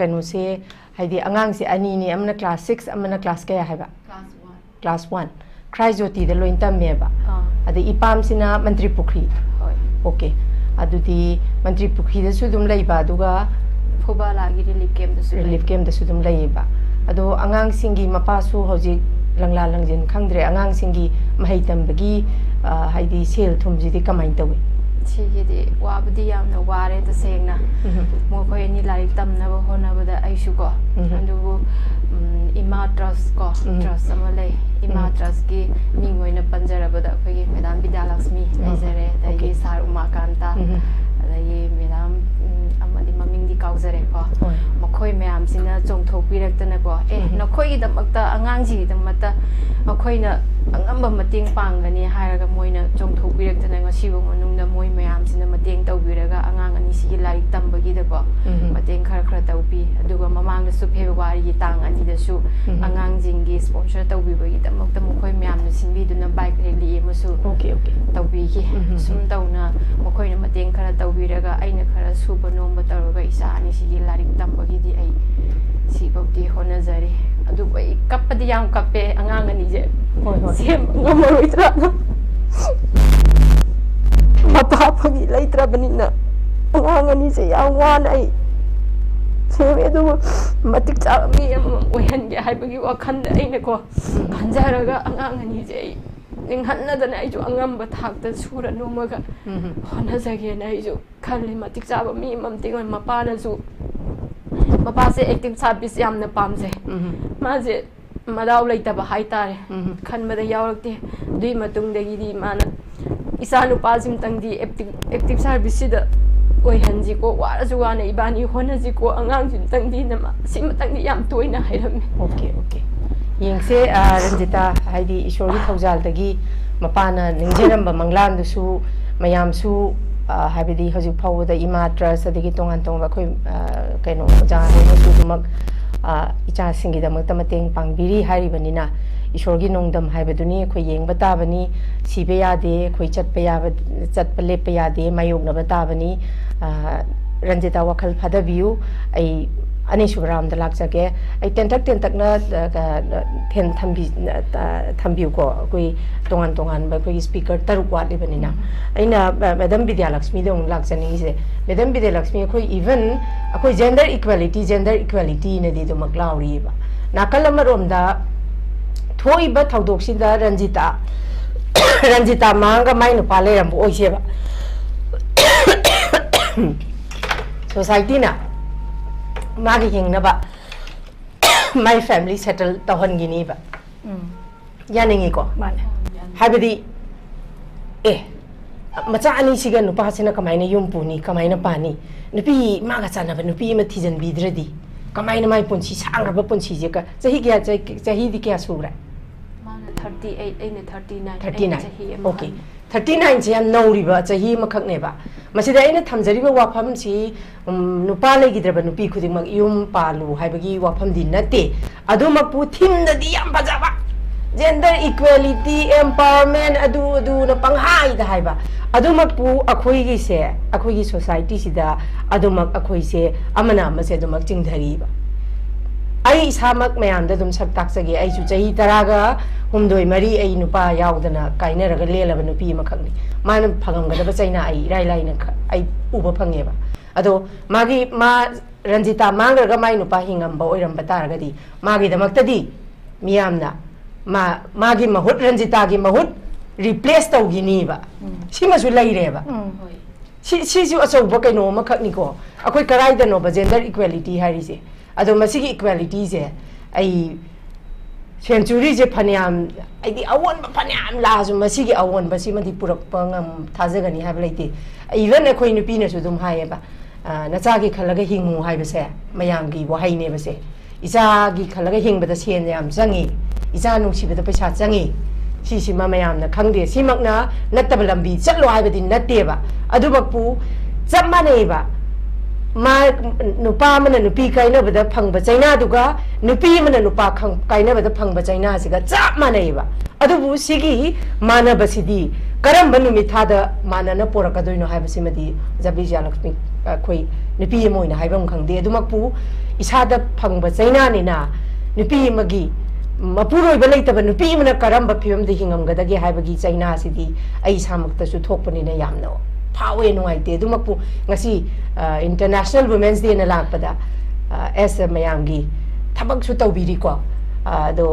[SPEAKER 1] kanu se haidi angang se ani ni amna class 6 amna class kaya haiba class 1 Cryjoti da lointa meba ade ipam sina mantri pukri okay adudi mantri pukhi da sudum leiba duga
[SPEAKER 4] phoba lagi relief
[SPEAKER 1] camp da sudum leiba ado angang singi mapasu hoji langla langjin khangdre angang singi mahaitam bagi haidi sel thumji di kamai tawi
[SPEAKER 4] chigi di wabdi yamna ware ta sengna mo ko ni lai tamna ba hona ba da aishu ko andu ima trust ko trust amale ima trust ki mingoina panjara ba da ko gi Madam Bijayalaxmi aizare da gi sar umakanta da gi Madam amadi maming di kauzare ko makhoi mayam sina chongthok piraktana ko nakhoi gi damakta angang ji damata makhoina angamba mating panggani haraga moina chongthok piraktana ngasibo manungda moi mayam sina mateng tawbiraga angang ani sigi larik tambagi da ko mateng khara khara tawpi aduga mamang da su phebe wari gi tang ani da su angang jingi sponsor tawbibagi damakta mokhoi mayam na sinbi duna bike rally masu
[SPEAKER 1] okay
[SPEAKER 4] tawbi gi sum tawna mokhoina mateng khara tawbiraga aina khara suba nomba tawraga isa ani sigi ꯃꯥꯒꯤ ꯂꯥꯏꯔꯤꯛ ꯇꯝꯕꯒꯤꯗꯤ ꯑꯩ ꯁꯤꯐꯥꯎꯗꯤ ꯍꯣꯠꯅꯖꯔꯤ ꯑꯗꯨꯕꯨ ꯑꯩ ꯀꯞꯄꯗꯤ ꯌꯥꯝ ꯀꯞꯄꯦ ꯑꯉꯥꯡ ꯑꯅꯤꯁꯦ ꯁꯦꯝꯕ ꯉꯝꯃꯔꯣꯏꯗ꯭ꯔꯥ ꯃꯄꯥ ꯐꯪꯉꯤ ꯂꯩꯇ꯭ꯔꯕꯅꯤꯅ ꯑꯉꯥꯡ ꯑꯅꯤꯁꯦ ꯌꯥꯝ ꯋꯥꯅ ꯑꯩ ꯁꯦꯝꯃꯦ ꯑꯗꯨꯕꯨ ꯃꯇꯤꯛ ꯆꯥꯕ ꯃꯤ ꯑꯃꯃꯝ ꯑꯣꯏꯍꯟꯒꯦ ꯍꯥꯏꯕꯒꯤ ꯋꯥꯈꯜꯗ ꯑꯩꯅꯀꯣ ꯈꯟꯖꯔꯒ ꯑꯉꯥꯡ ꯑꯅꯤꯁꯦ ꯑꯩ ꯅꯤꯡꯍꯟꯅꯗꯅ ꯑꯩꯁꯨ ꯑꯉꯝꯕ ꯊꯥꯛꯇ ꯁꯨꯔ ꯅꯣꯝꯃꯒ ꯍꯣꯠꯅꯖꯒꯦꯅ ꯑꯩꯁꯨ ꯈꯜꯂꯤ ꯃꯇꯤꯛ ꯆꯥꯕ ꯃꯤ ꯑꯃꯃꯝꯇꯤ ꯃꯄꯥꯅꯁꯨ ꯃꯄꯥꯁꯦ ꯑꯦꯛꯇꯤቭ ꯁꯥꯔꯚꯤꯁ ꯌꯥꯝꯅ ꯄꯥꯝꯖꯩ ꯃꯥꯁꯦ ꯃꯗꯥꯎ ꯂꯩꯇꯕ ꯍꯥꯏꯇꯥꯔꯦ ꯈꯟꯕꯗ ꯌꯥꯎꯔꯛꯇꯦ ꯑꯗꯨꯒꯤ ꯃꯇꯨꯡꯗꯒꯤꯗꯤ ꯃꯥꯅ ꯏꯆꯥ ꯅꯨꯄꯥꯁꯤꯡꯇꯪꯗꯤ ꯑꯦꯛꯇꯤꯚ ꯁꯥꯔꯚꯤꯁꯁꯤꯗ ꯑꯣꯏꯍꯟꯁꯤꯀꯣ ꯋꯥꯔꯁꯨ ꯋꯥꯅ ꯏꯕꯥꯅꯤ ꯍꯣꯠꯅꯁꯤꯀꯣ ꯑꯉꯥꯡꯁꯤꯡꯇꯪꯗꯤ ꯁꯤꯃꯇꯪꯗꯤ ꯌꯥꯝ ꯇꯣꯏꯅ ꯍꯥꯏꯔꯝꯃꯤ
[SPEAKER 1] ꯑꯣꯀꯦ ꯌꯦꯡꯁꯦ ꯔꯟꯖꯤꯇꯥ ꯍꯥꯏꯗꯤ ꯏꯁꯣꯔꯒꯤ ꯊꯧꯖꯥꯜꯗꯒꯤ ꯃꯄꯥꯅ ꯅꯤꯡꯖꯔꯝꯕ ꯃꯪꯂꯥꯟꯗꯨꯁꯨ ꯃꯌꯥꯝꯁꯨ ꯍꯥꯏꯕꯗꯤ ꯍꯧꯖꯤꯛ ꯐꯥꯎꯕꯗ ꯏꯃꯥ ꯇ꯭ꯔꯁ ꯑꯗꯒꯤ ꯇꯣꯉꯥꯟ ꯇꯣꯉꯥꯟꯕ ꯑꯩꯈꯣꯏ ꯀꯩꯅꯣ ꯑꯣꯖꯥ ꯍꯣꯏꯅꯁꯨ ꯑꯗꯨꯃꯛ ꯏꯆꯥꯁꯤꯡꯒꯤꯗꯃꯛꯇ ꯃꯇꯦꯡ ꯄꯥꯡꯕꯤꯔꯤ ꯍꯥꯏꯔꯤꯕꯅꯤꯅ ꯏꯁꯣꯔꯒꯤ ꯅꯣꯡꯗꯝ ꯍꯥꯏꯕꯗꯨꯅꯤ ꯑꯩꯈꯣꯏ ꯌꯦꯡꯕ ꯇꯥꯕꯅꯤ ꯁꯤꯕ ꯌꯥꯗꯦ ꯑꯩꯈꯣꯏ ꯆꯠꯄ ꯂꯦꯞꯄ ꯌꯥꯗꯦ ꯃꯥꯌꯣꯛꯅꯕ ꯇꯥꯕꯅꯤ ꯔꯟꯖꯤꯇꯥ ꯋꯥꯈꯜ ꯐꯥꯗꯕꯤꯌꯨ ꯑꯩ ꯑꯅꯤꯁꯨꯕ ꯔꯥꯎꯟꯗ ꯂꯥꯛꯆꯒꯦ ꯑꯩ ꯇꯦꯟꯇꯛꯅ ꯊꯝꯕꯤꯌꯨꯀꯣ ꯑꯩꯈꯣꯏ ꯇꯣꯉꯥꯟ ꯇꯣꯉꯥꯟꯕ ꯑꯩꯈꯣꯏꯒꯤ ꯁ꯭ꯄꯤꯀꯔ 6 ꯋꯥꯠꯂꯤꯕꯅꯤꯅ ꯑꯩꯅ ꯃꯦꯗꯝ ꯕꯤꯗ꯭ꯌꯥꯂꯛꯁꯃꯤꯗ ꯑꯃꯨꯛ ꯂꯥꯛꯆꯅꯤꯡꯉꯤꯁꯦ ꯃꯦꯗꯝ ꯕꯤꯗ꯭ꯌꯥꯂꯛꯁꯃꯤ ꯑꯩꯈꯣꯏ ꯏꯚꯟ ꯑꯩꯈꯣꯏ ꯖꯦꯟꯗꯔ ꯏꯀ꯭ꯋꯦꯂꯤꯇꯤꯅꯗꯤ ꯑꯗꯨꯃꯛ ꯂꯥꯎꯔꯤꯑꯕ ꯅꯥꯀꯜ ꯑꯃꯔꯣꯝꯗ ꯊꯣꯛꯏꯕ ꯊꯧꯗꯣꯛꯁꯤꯗ ꯔꯟꯖꯤꯇꯥ ꯃꯥꯡꯒ ꯃꯥꯏ ꯅꯨꯄꯥ ꯂꯩꯔꯝꯕ ꯑꯣꯏꯁꯦꯕ ꯁꯣꯁꯥꯏꯇꯤꯅ ꯃꯥꯒꯤ ꯍꯤꯡꯅꯕ ꯃꯥꯏ ꯐꯦꯃꯤꯂꯤ ꯁꯦꯇꯜ ꯇꯧꯍꯟꯒꯤꯅꯤꯕ ꯌꯥꯅꯤꯡꯉꯤꯀꯣ ꯍꯥꯏꯕꯗꯤ ꯃꯆꯥ ꯑꯅꯤꯁꯤꯒ ꯅꯨꯄꯥꯁꯤꯅ ꯀꯃꯥꯏꯅ ꯌꯨꯝ ꯄꯨꯅꯤ ꯀꯃꯥꯏꯅ ꯄꯥꯅꯤ ꯅꯨꯄꯤ ꯃꯥꯒ ꯆꯥꯟꯅꯕ ꯅꯨꯄꯤ ꯑꯃ ꯊꯤꯖꯟꯕꯤꯗ꯭ꯔꯗꯤ ꯀꯃꯥꯏꯅ ꯃꯥꯏ ꯄꯨꯟꯁꯤ ꯁꯥꯡꯈ꯭ꯔꯕ ꯄꯨꯟꯁꯤꯁꯦ ꯆꯍꯤꯗꯤ ꯀꯌా ꯁꯨꯔꯦ
[SPEAKER 4] 38 ꯑꯩꯅ
[SPEAKER 1] 39 ꯑꯣꯀꯦ 39ꯁꯦ ꯌꯥꯝ ꯅꯧꯔꯤꯕ ꯆꯍꯤ ꯑꯃꯈꯛꯅꯦꯕ ꯃꯁꯤꯗ ꯑꯩꯅ ꯊꯝꯖꯔꯤꯕ ꯋꯥꯐꯝꯁꯤ ꯅꯨꯄꯥ ꯂꯩꯈꯤꯗ꯭ꯔꯕ ꯅꯨꯄꯤ ꯈꯨꯗꯤꯡꯃꯛ ꯌꯨꯝ ꯄꯥꯜꯂꯨ ꯍꯥꯏꯕꯒꯤ ꯋꯥꯐꯝꯗꯤ ꯅꯠꯇꯦ ꯑꯗꯨꯃꯛꯄꯨ ꯊꯤꯝꯗꯗꯤ ꯌꯥꯝ ꯐꯖꯕ ꯖꯦꯟꯗꯔ ꯏꯀ꯭ꯋꯦꯂꯤꯇꯤ ꯑꯦꯝꯄꯥꯋꯔꯃꯦꯟ ꯑꯗꯨꯅ ꯄꯪꯍꯥꯏꯗ ꯍꯥꯏꯕ ꯑꯗꯨꯃꯛꯄꯨ ꯑꯩꯈꯣꯏꯒꯤꯁꯦ ꯑꯩꯈꯣꯏꯒꯤ ꯁꯣꯁꯥꯏꯇꯤꯁꯤꯗ ꯑꯗꯨꯃꯛ ꯑꯩꯈꯣꯏꯁꯦ ꯑꯃꯅ ꯑꯃꯁꯦ ꯑꯗꯨꯃꯛ ꯆꯤꯡꯊꯔꯤꯕ ꯑꯩ ꯏꯁꯥꯃꯛ ꯃꯌꯥꯝꯗ ꯑꯗꯨꯝ ꯁꯛ ꯇꯥꯛꯆꯒꯦ ꯑꯩꯁꯨ ꯆꯍꯤ 13 ꯑꯩ ꯅꯨꯄꯥ ꯌꯥꯎꯗꯅ ꯀꯥꯏꯅꯔꯒ ꯂꯦꯜꯂꯕ ꯅꯨꯄꯤ ꯑꯃꯈꯛꯅꯤ ꯃꯥꯅ ꯐꯪꯉꯝꯒꯗꯕ ꯆꯩꯅꯥ ꯑꯩ ꯏꯔꯥꯏ ꯂꯥꯏꯅ ꯑꯩ ꯎꯕ ꯐꯪꯉꯦꯕ ꯑꯗꯣ ꯃꯥ ꯔꯟꯖꯤꯇꯥ ꯃꯥꯡꯈ꯭ꯔꯒ ꯃꯥꯏ ꯅꯨꯄꯥ ꯍꯤꯡꯉꯝꯕ ꯑꯣꯏꯔꯝꯕ ꯇꯥꯔꯒꯗꯤ ꯃꯥꯒꯤꯗꯃꯛꯇꯗꯤ ꯃꯤꯌꯥꯝꯅ मागी महुत रंजितागी महुत रिप्लेस तौगिनीबा सिमसु लैरेबा सिसु अचौब कइनो अमखकनिको अखोय कराइदनोबा जेंडर इक्वालिटी हारिसे अदो मसिगी इक्वालिटी जे आई सेंचुरी जे फन्याम आइदी अवोन फन्याम लाजु मसिगी अवोन बसिमदि पुरकपा ngam थाजगनी हाब लैते इवन अखोय नुपीनसु दुम हायेबा नचागी खलगा हिंगु हाइबसे मयामगी वहाइने बसे इचागी खलगा हिंगबदा सेन याम चंगी इचा नुसिबदा पैसा चंगी सिसिमा मयामना खंगदे सिमकना नत्तब लंबी चलो हाइबदि नत्तेबा अदुबकपु चप मानेबा मा नुपा मना नुपी काइनबदा फंगबा चाइना दुगा नुपी मना नुपा काइनबदा फंगबा चाइना सिगा चप मानेबा अदुबु सिगी मानबसिदी करम्बा नुमिथादा मानना पोरकदोइनो हाइबसिमदि जबिजालक्ष्मी खोइ नुपी मोइना हाइबम खंगदे अदुमकपु इसादा फंगबा चाइना निना नुपी मगी मपुरोइबा लैतबा नुपी मना करम्बा फिबमदि हिंगमगदगे हाइबगी China Sidi I सामक्तसु थोकपनिना यामनो फावे नुआइते अदुमकपु ngasi international women's day na lakpada as mayamgi thabak su tawbiri ko do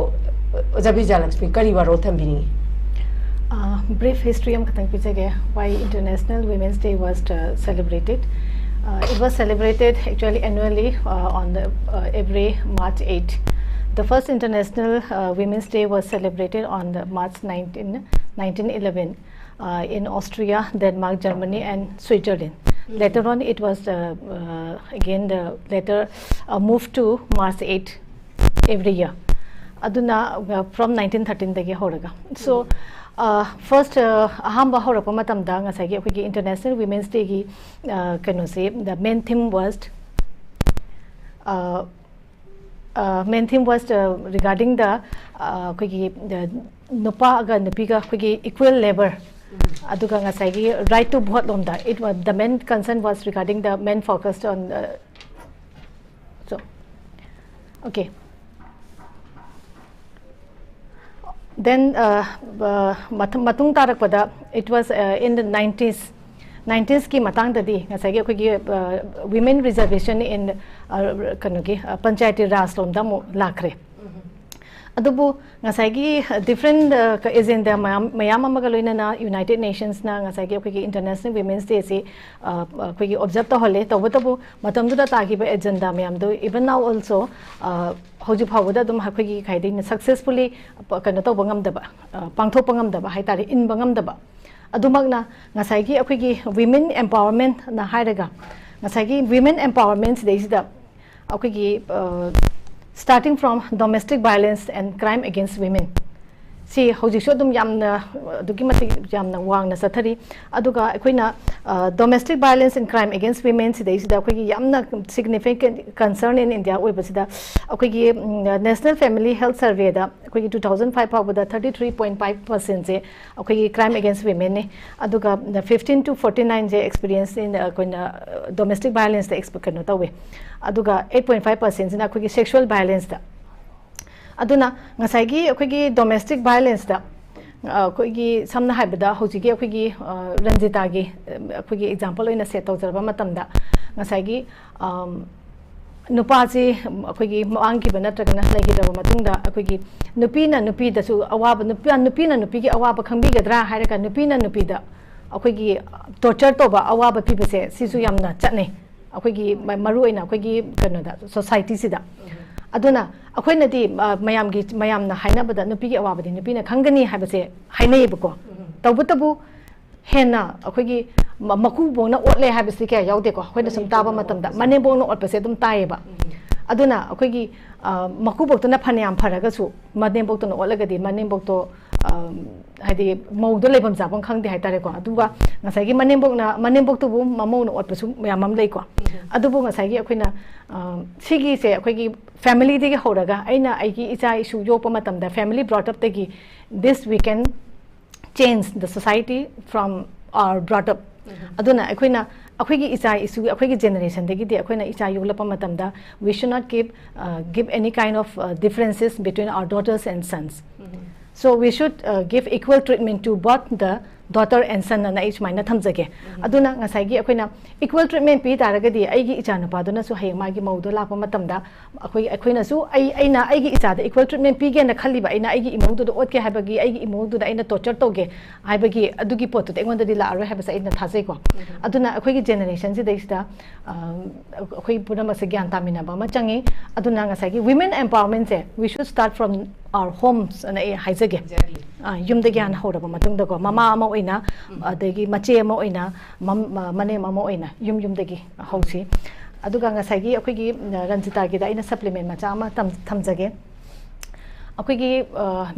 [SPEAKER 1] Bijayalaxmi kari waro thambini
[SPEAKER 2] brief history am khatang pichage why international women's day was celebrated. It was celebrated actually annually on the every March 8. The first international women's day was celebrated on the March 1911 in Austria, Denmark, Germany and Switzerland. Later on it was again the later moved to March 8 every year. Aduna from 1913 dagi horaga. So first ahamba horapa matamda ngasagi akhoi International Women's Day gi kano se the main theme was regarding the nupa aga nupi ga akhoi equal labor. Aduga ngasagi right to vote lomda. It was the main concern was regarding the men focused on Okay. Then matung tarakpada, it was in the 90s ki matang tadi ngasai ki women reservation in kanogi panchayati raj lom da mo lakre. Adubu ngasai ki different agenda mayam amagaloina na United Nations na ngasai ki International Women's Day se ki observe to hole tabu matam du da taki ba agenda mayam do even now also hoju phawda dum hakki khaidin successfully kano to bangam da ba pangtho pangam da ba haitari in bangam da ba adumagna ngasai ki akhi women empowerment na hairaga ngasai ki women empowerment is the akhi starting from domestic violence and crime against women. See, hoji shodum yamna dugimati yamna wang na sathari aduga akoina domestic violence and crime against women sida isida akoi yamna significant concern in India oi basida akoi National Family Health Survey da akoi 2005 pawda 33.5% je akoi crime against women ne aduga 15 to 49 je experience in akoina domestic violence da expert no tawe aduga 8.5% in akoi sexual violence da aduna ngasai gi akoi domestic violence da akoi samna haibada hoji gi akoi Ranjita gi akoi example oina set tawjarba matamda ngasai gi nupa ji akoi maang gi bana tragana lagi da matungda akoi nupi da su awaba nupi gi awaba khangbi gadra hairaka nupi da akoi torture to ba awaba pibase sisu yamna chatne akoi maru oina akoi kano da society sida aduna akoina di mayam na haina bada nupi gi awabadi nupi na khangani habase hainai bako tawbutabu hena akogi maku bongna otle habase kya yaude ko akoina sum taba matamda mane bongna otpase dum taiba aduna akogi maku bokto na phanyam pharaga su mane bokto na olagadi mane bokto hadi mawdo lebam japang khangde haitare ko aduga ngasai gi mane bokto bu mamau na otpasu mayamam lei ko adubu ngasai gi akoina sigi se akogi family digi horaga aina aigi icha isu yopa matamda family brought up tegi this we can change the society from our brought up aduna akoina akogi icha isu akogi generation degi de akoina icha yoglapa matamda we should not give any kind of differences between our daughters and sons. So we should give equal treatment to both the daughter and son na each minor thamjage aduna ngasai gi akoina equal treatment pi taragadi aigi icha na paduna su hay magi mawdo lapa matamda akoina su aina aigi icha da equal treatment pi ge na khaliba aina aigi imawdo do otke habagi aigi imawdo da aina torture toge habagi adugi pot de engonda di la aro habasa aina thasai ko aduna akoigi generation ji deista akoi purama se gyan tamina ba ma changi aduna ngasai gi women empowerment se we should start from our homes and haizage yum de gyan horaba matung da ko mama ama oina adegi mache ama oina mane mama oina yum degi hausi aduga ngasai gi akoigi Ranjita gi da ina supplement macha ama thamjage akoigi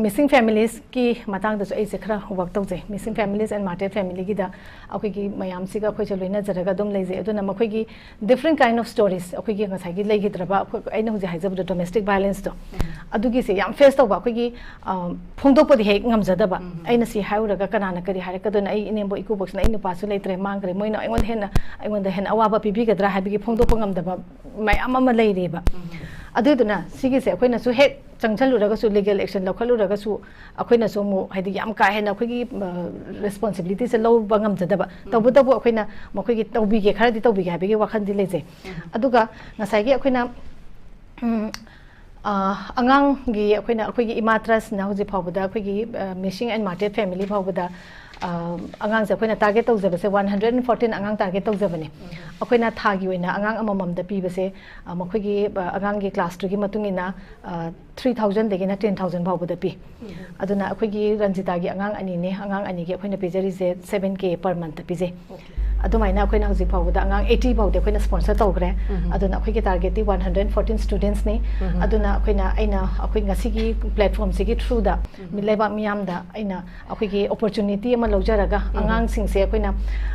[SPEAKER 2] missing families ki matang da so ai khara work tawje missing families and martyr family gi da akoigi mayam siga khoi chaloina jaraga dum leije aduna makoigi different kind of stories akoigi ngasai gi legi draba aina hoje haijab domestic violence to adugi se yam face tawba akoigi phongdok podi hek ngamjada ba aina si hauraga kanana kari harakaduna ai inembo iku box na inu pasu leitre mangre moina aingon hen awaba pibi gadra habigi phongdok ngamdaba mayam ama leire ba aduduna sigi se akoina su hek changchaluraga su legal action laukhaluraga su akoina su mu haidi yam ka hena akoigi responsibility se low bangam jadaba tabu akoina makoigi tawbige kharadi tawbige habige wakhan di leje aduga ngasai gi akoina angang gi akoina akoigi imatras na hoji phawda akoigi missing and martyred family phawda angang se akoina target tawjaba se 114 angang target tawjabane akoina thagi oina angang amamam da piba se makoigi angang gi class 2 gi matungina 3000 degina 10000 phawda pi aduna akoigi Ranjita gi angang ani ne angang ani gi akoina pejari se 7k per month pije adumaina akoina hoji phawda angang 80 phawde akoina sponsor tawgre aduna akoigi target ti 114 students ne aduna akoina aina akoi ngasi gi platform sigi through da mileba miyam da aina akoigi opportunity ama lojaraga angang sing se akoina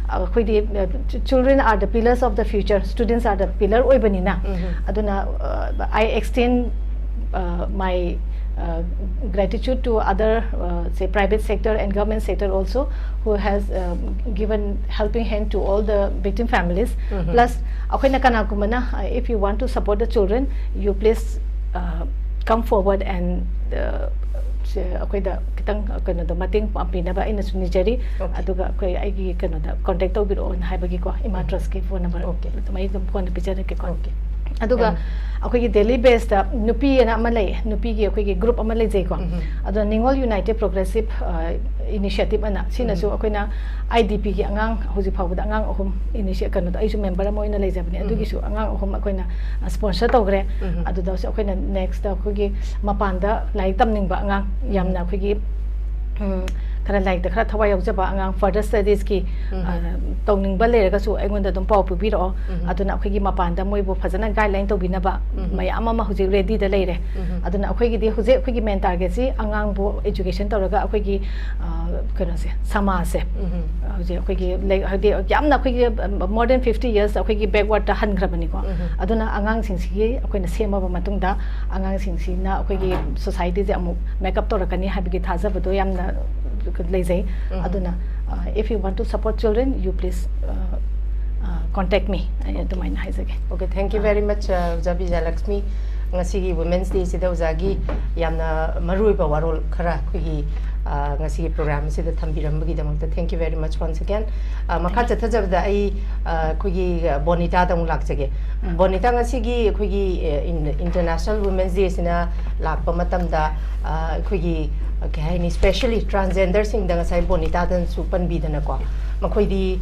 [SPEAKER 2] akoidi children are the pillars of the future, students are the pillar oibanina aduna I extend my gratitude to other say private sector and government sector also who has given helping hand to all the victim families plus akoina kana kumana if you want to support the children you please come forward and akoida kitang kano da mating pampina ba ina sunijari aduga akoi aigi kano da contact tawbiro on haibagi ko imatras ke phone number mai dum phone picture ke ko aduga akoi daily based nupi na amalai nupi gi akoi group amalai jai ko adu Ningol United Progressive Initiative ana sina su akoi na IDP gi angang hoji phawda angang ahum initiative kano da aisu member mo ina leijabni adugi su angang ahum akoi na sponsor tawgre adu da su akoi na next akoi gi mapanda lai tamning ba angang yamna akoi gi kara like the kara thawai yaujaba angang further studies ki tongning ba lerga su aingonda dum pau pubiro aduna akhoi gi mapanda moi bo phajana guideline to binaba mayam ama huji ready da leire aduna akhoi gi di huji akhoi gi main target si angang bo education tawraga akhoi gi kana se sama se huji akhoi gi hadi yamna akhoi gi more than 50 years akhoi gi backward ta han grabani ko aduna angang sing si akhoi na sema ba matung da angang sing si na akhoi gi society je amu makeup tawrakani habi gi thaja bado yamna aduna if you want to support children you please contact me to mine haizage.
[SPEAKER 1] Okay, thank you very much Bijayalaxmi ngasi Women's Day sida uzagi yamna marui ba warol khara khigi ngasi program sida thambiram bagi damakta thank you very much once again makha chatha ai khigi bonita da laksage bonita ngasi gi khigi International Women's Day sina lakpa matamda khigi okay ni especially transgender sing da ngasai bonita dan supan bidana ko makhoi di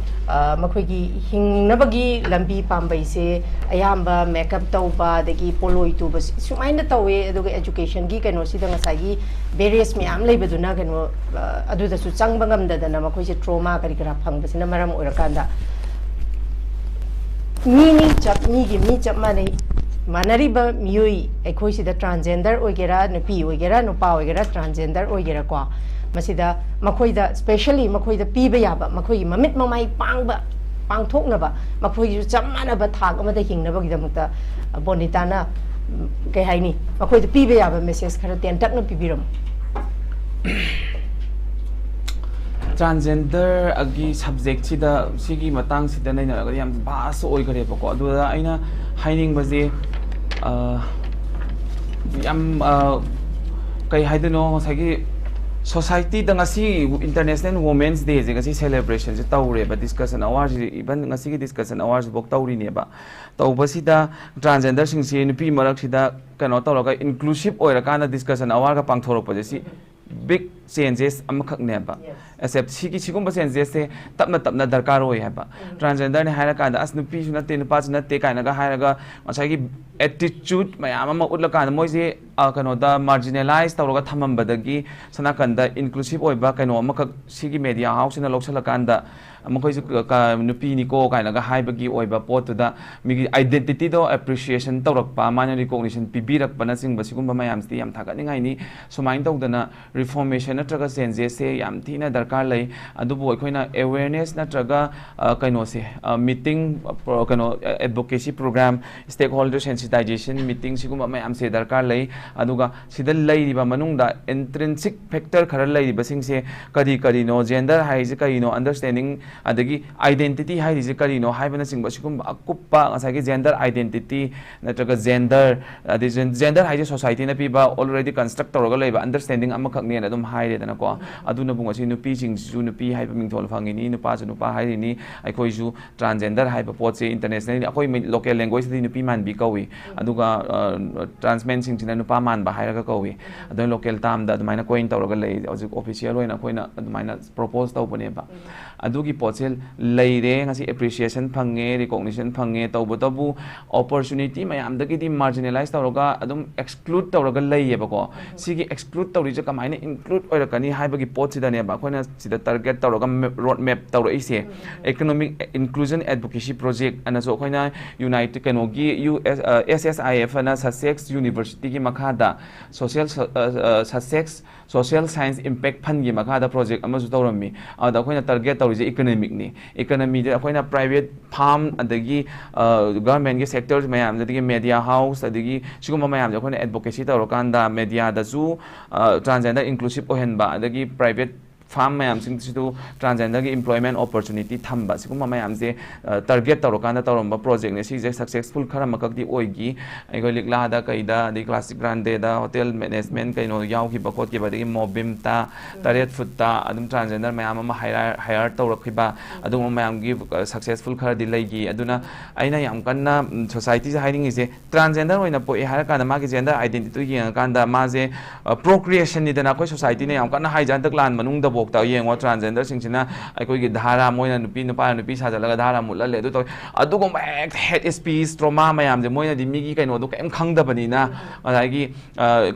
[SPEAKER 1] makhoi gi hingnabagi lambi pambai se ayamba makeup tauba dagi poloi tu bas sumaina tawe aduga education gi kano sida ngasai gi various myam leibaduna kano aduda su changba ngamda dana makhoi se trauma kari kara phang basina maram orakanda mi chap mane manariba miyoi ekhoi sida transgender oigera nupi oigera nupa oigera transgender oigera kwa masida makhoi da specially makhoi da piba yaba makhoi mamit mamai pangba pangthokna ba makhoi ju chamana ba thak ama da hingna ba gidamukta bonita na kai haini makhoi da piba yaba message khara ten tak na pibiram
[SPEAKER 3] transgender agi subject sida sigi matang sida nai na yam bas oi gare ba ko adu aina haining baje yam kai haidano sagi society da ngasi International Women's Day je ngasi celebration je tawre ba discussion awards even ngasi gi discussion awards bok tawri ne ba tawbasida transgender sing se nupi marak sida kano tawraga inclusive oira kana discussion award ka pangthorok pa je si big changes amakhak ne ba except sigi sigumba changes se tapna darkar oi ha ba transgender ne haira kana as nupi suna te nupa suna te kana ga haira ga masagi attitude mayam ama utla kana moi je kano da marginalized tawraga thamam badagi sana kanda inclusive oi ba kano amakhak sigi media house na loksala kanda amakoi ka nupi ni ko kaina ga haibagi oi ba pot da mi identity do appreciation tawrak pa mana recognition pibirak pana sing basigumba mayam sti yam thaga ningai ni sumain tawdana reformation natraga changes se yam thina darkar lai adubu khoina awareness natraga kaino se meeting kano advocacy program stakeholder sensitization meeting sigumba mayam se darkar lai aduga sidal lai riba manungda intrinsic factor khara lai riba sing se kadi no gender hai je kai no understanding adagi identity hai ri je kari no hai bana sing basigum akuppa ngasagi gender identity natraga gender gender hai je society na piba already construct toroga leiba understanding ama khakni na dum hai re dana ko aduna bunga si nupi sing ju nupi hai ba mingthol phangini nupa ju nupa hai ni ai khoi ju transgender hai ba pot se internationally akoi local language di nupi man bi kawi aduga transmen sing china nupa man ba hai ra ka kawi adon local tam da dumaina coin toroga lei ajik official hoina khoina dumaina propose taw bane ba adugi potzel leire ngasi appreciation phange recognition phange tawbu opportunity mayam dagi di marginalize tawroga adum exclude tawroga leiye bako sigi exclude tawri je kamaina include oirakani haibagi pot sidane ba khoina sida target tawroga road map tawro ise economic inclusion advocacy project anaso khoina united kanogi SSIF na Sussex University gi makhada social Sussex social science impact fund gi makhada project amazu tawrami ada khoina target tawri economic ni economy de akoina private farm adagi government ge sectors mayam adagi media house adagi siguma mayam akoina advocacy tawrokanda media da zu transgender inclusive ohenba adagi private farm mayam sing sidu transgender gi employment opportunity thamba siguma mayam je target tawrokanda tawramba project ne si je successful khara makak di oigi ai likla da kaida di classic grande da hotel management kaino yaw ki bakot ki badagi mobim ta taret futta adum transgender mayam ma hire tawrakhiba adum mayam gi successful khara di legi aduna aina yam kanna society je hiring is transgender oina po e hara kana magi gender identity yeng kanda ma je procreation ni dana koi society ne yam kana haijan tak lan manung da bok ta yeng wa transgender sing sina ai koi gi dhara moina nupi nupa nupi sa jalaga dhara mulla le du to adu ko head speech trauma mayam je moina di migi kaino du kem khang da bani na adagi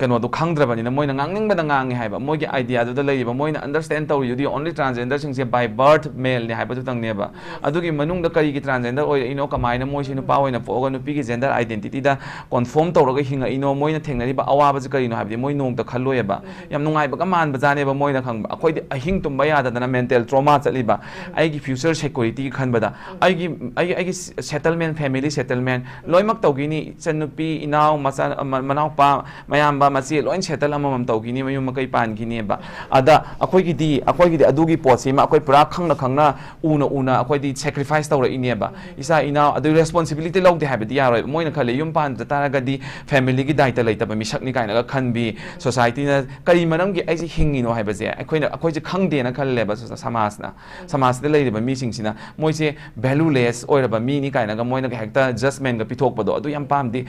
[SPEAKER 3] kaino du khang dra bani na moina ngangning ba da ngang hai ba moi gi idea du da lei ba moina understand tau you the only transgender sing se by birth male ne hai ba du tang ne ba adu gi manung da kari gi transgender oi ino kamai na moi sinu pa oina po ga nupi gi gender identity da confirm tau ga hinga ino moina thengna ri ba awa ba kari no habi moi nong ta khalloi ba yam nungai ba ka man ba jane ba moina khang ba akhoi ahing tum ba ya da na mental trauma chali ba ai gi future security khan ba da ai gi settlement family settlement loimak tawgini chanupi inaw manaw pa mayam ba masi loin settle amam tawgini mayum makai pan gini ba ada akhoi gi di adugi pot sima akhoi pura khangna una akhoi di sacrifice tawra ini ba isa inaw adu responsibility log de habit ya roi moina khale yum pan ta tara ga di family gi daita laita ba misak ni kaina ga khan bi society na kari manam gi ai hingi no haiba je akhoi je khangde na khalle ba samaj de lei ba mi sing sina moi se valueless oira ba mi ni kaina ga moina ga hekta judgment ga pithok ba do adu yam pam di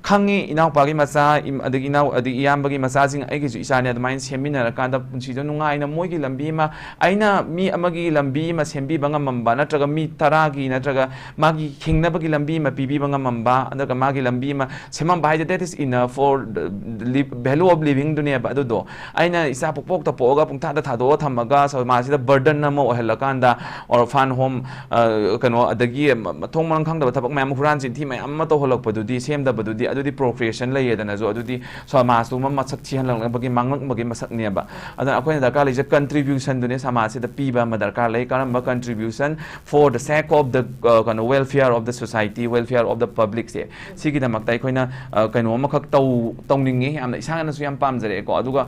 [SPEAKER 3] khangi inaw pa gi macha adigi inaw adigi yam ba gi macha jing ai gi ju isane admain semina ra kan da punchi jo nungai na moi gi lambi ma aina mi amagi lambi ma sembi ba ngam ba natraga mi tara gi natraga magi hingna ba gi lambi ma pibi ba ngam ba andaga magi lambi ma semam ba that is enough for the value of living dunia ba adu do aina isa pok ta poga pung tha da tha do thamaga so ma sida burden na mo hela kanda or fan home kano adagi thong mang khang da thabak mayam huran jin thi mayam ma to holok padu di sem da badu di adu di procreation lai yedana jo adu di so ma su ma sak chi han lang bagi mangak bagi masak ne ba adan akoina da ka lai je contribution dune sama sida pi ba ma darkar lai karam ba contribution for the sake of the kano welfare of the society welfare of the public se sigi da mak tai khoina kano ma khak tongningi amna isang na su yam pam jare ko aduga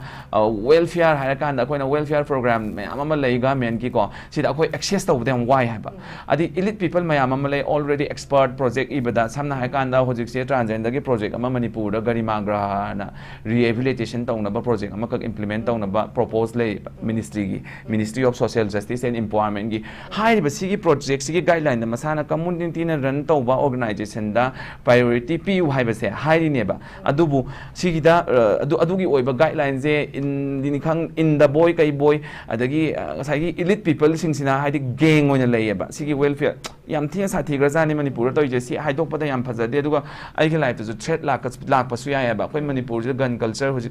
[SPEAKER 3] welfare haira kan da khoina welfare program mayam ama lai ga men ki ko sida akoi access to them why ha ba adi elite people mayam ama lai already expert project ibada samna ha kan da hojik se transgender gi project ama manipur da garima graha na rehabilitation tong na ba project ama ka implement tong na ba propose lai ministry of social justice and empowerment gi hai ba sigi project sigi guideline da masana community na run to ba organization da priority pu hai ba se hai ni ba adubu sigi da adu gi oiba guideline je in the boy kai boy adagi sai gi elite people sing sina hai di gang oina lai ba sigi welfare yam thia sa thi grajani manipur to je si hai dok pada yam phajade aduga ai gi life to threat lak pa su ya ba koi manipur je gun culture hoji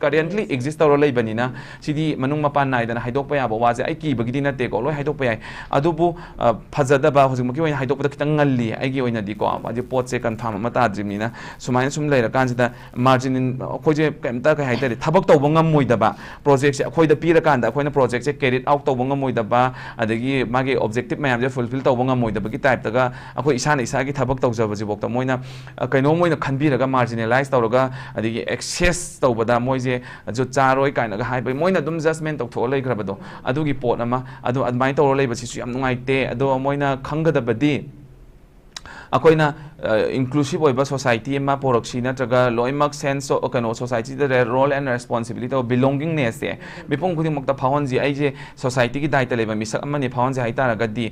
[SPEAKER 3] currently exist tawra lei banina sidi manung mapan nai dana haidok pa ya ba wa je ai ki bagi dina te ko loi haidok pa ya adubu phajada ba hoji muki oina haidok pa kitang ngalli ai gi oina di ko ba je pot se kan pham ma ta jimni na sumai sum lei ra kan sida margin khoi je kemta ka haitari thabak tawba ngam moi da ba project se khoi da pi ra kan da khoi na project se carry out tawba ngam moi da ba adagi magi objective mayam je fulfill tawba ngam moi da ba gi type ta ga akhoi isana isa gi thabak tawja ba ji bok ta moina kaino moina khanbi ra ga marginalize tawra adagi access tawba da moi jo charoi kaina ga hai bai moina dum judgment tok tho lei grabado adugi pot ama adu admai to lei ba si yam nungai te ado moina khangada badi akoina inclusive oiba society ma poroksi na traga loimak sense of kano society the role and responsibility of belongingness se mipong khuding mokta phawon ji ai je society ki daita leba misak amani phawon ji haita raga di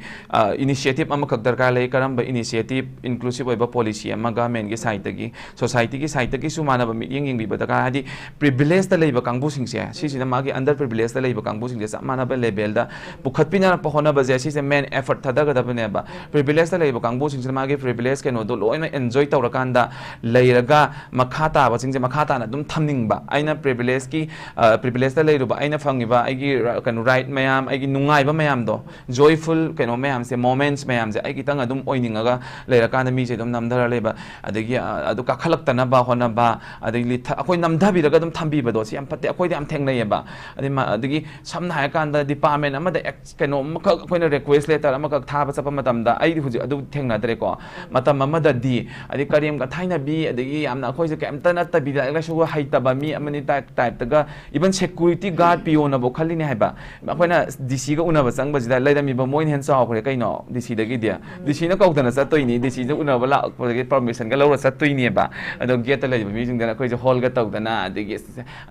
[SPEAKER 3] initiative ama khak darkar lei karamba initiative inclusive oiba policy ama government ki side gi society ki side gi sumana ba mi yeng bi badaka hadi privilege ta leba kangbu sing se si si na magi under privilege ta leba kangbu sing se samana ba level da pukhatpina pohona ba je si se main effort thada ga da bane ba privilege ta leba kangbu sing se magi privilege ke no do loina enjoy tawrakanda leiraga makhata ba singje makhata na dum thamning ba aina privilege ki privilege ta leiru ba aina phangi ba aigi kanu right mayam aigi nungai ba mayam do joyful kano mayam se moments mayam je aigi tang adum oininga ga leirakanda mi je dum namdara leba adagi adu ka khalak ta na ba hona ba adagi akoi namdabi raga dum thambi ba do si am patte akoi de am thengnai ba adagi samna ha kanda department ama da kano akoi na request letter ama ka tha ba chapa matam da ai huji adu thengna dare ko matam amada di adi karim ka thaina bi adigi yamna khoi je kemta na tabi da la shu haitaba mi amani type taga even security guard piona bo khali ne haiba akoina DC ga unaba changba jida laida mi ba moin hen chaw khore kaino DC dagi dia DC na kautana satoi ni DC na unaba la permission ga lawra satoi ni ba ado gate la mi jing da khoi je hall ga taudana adigi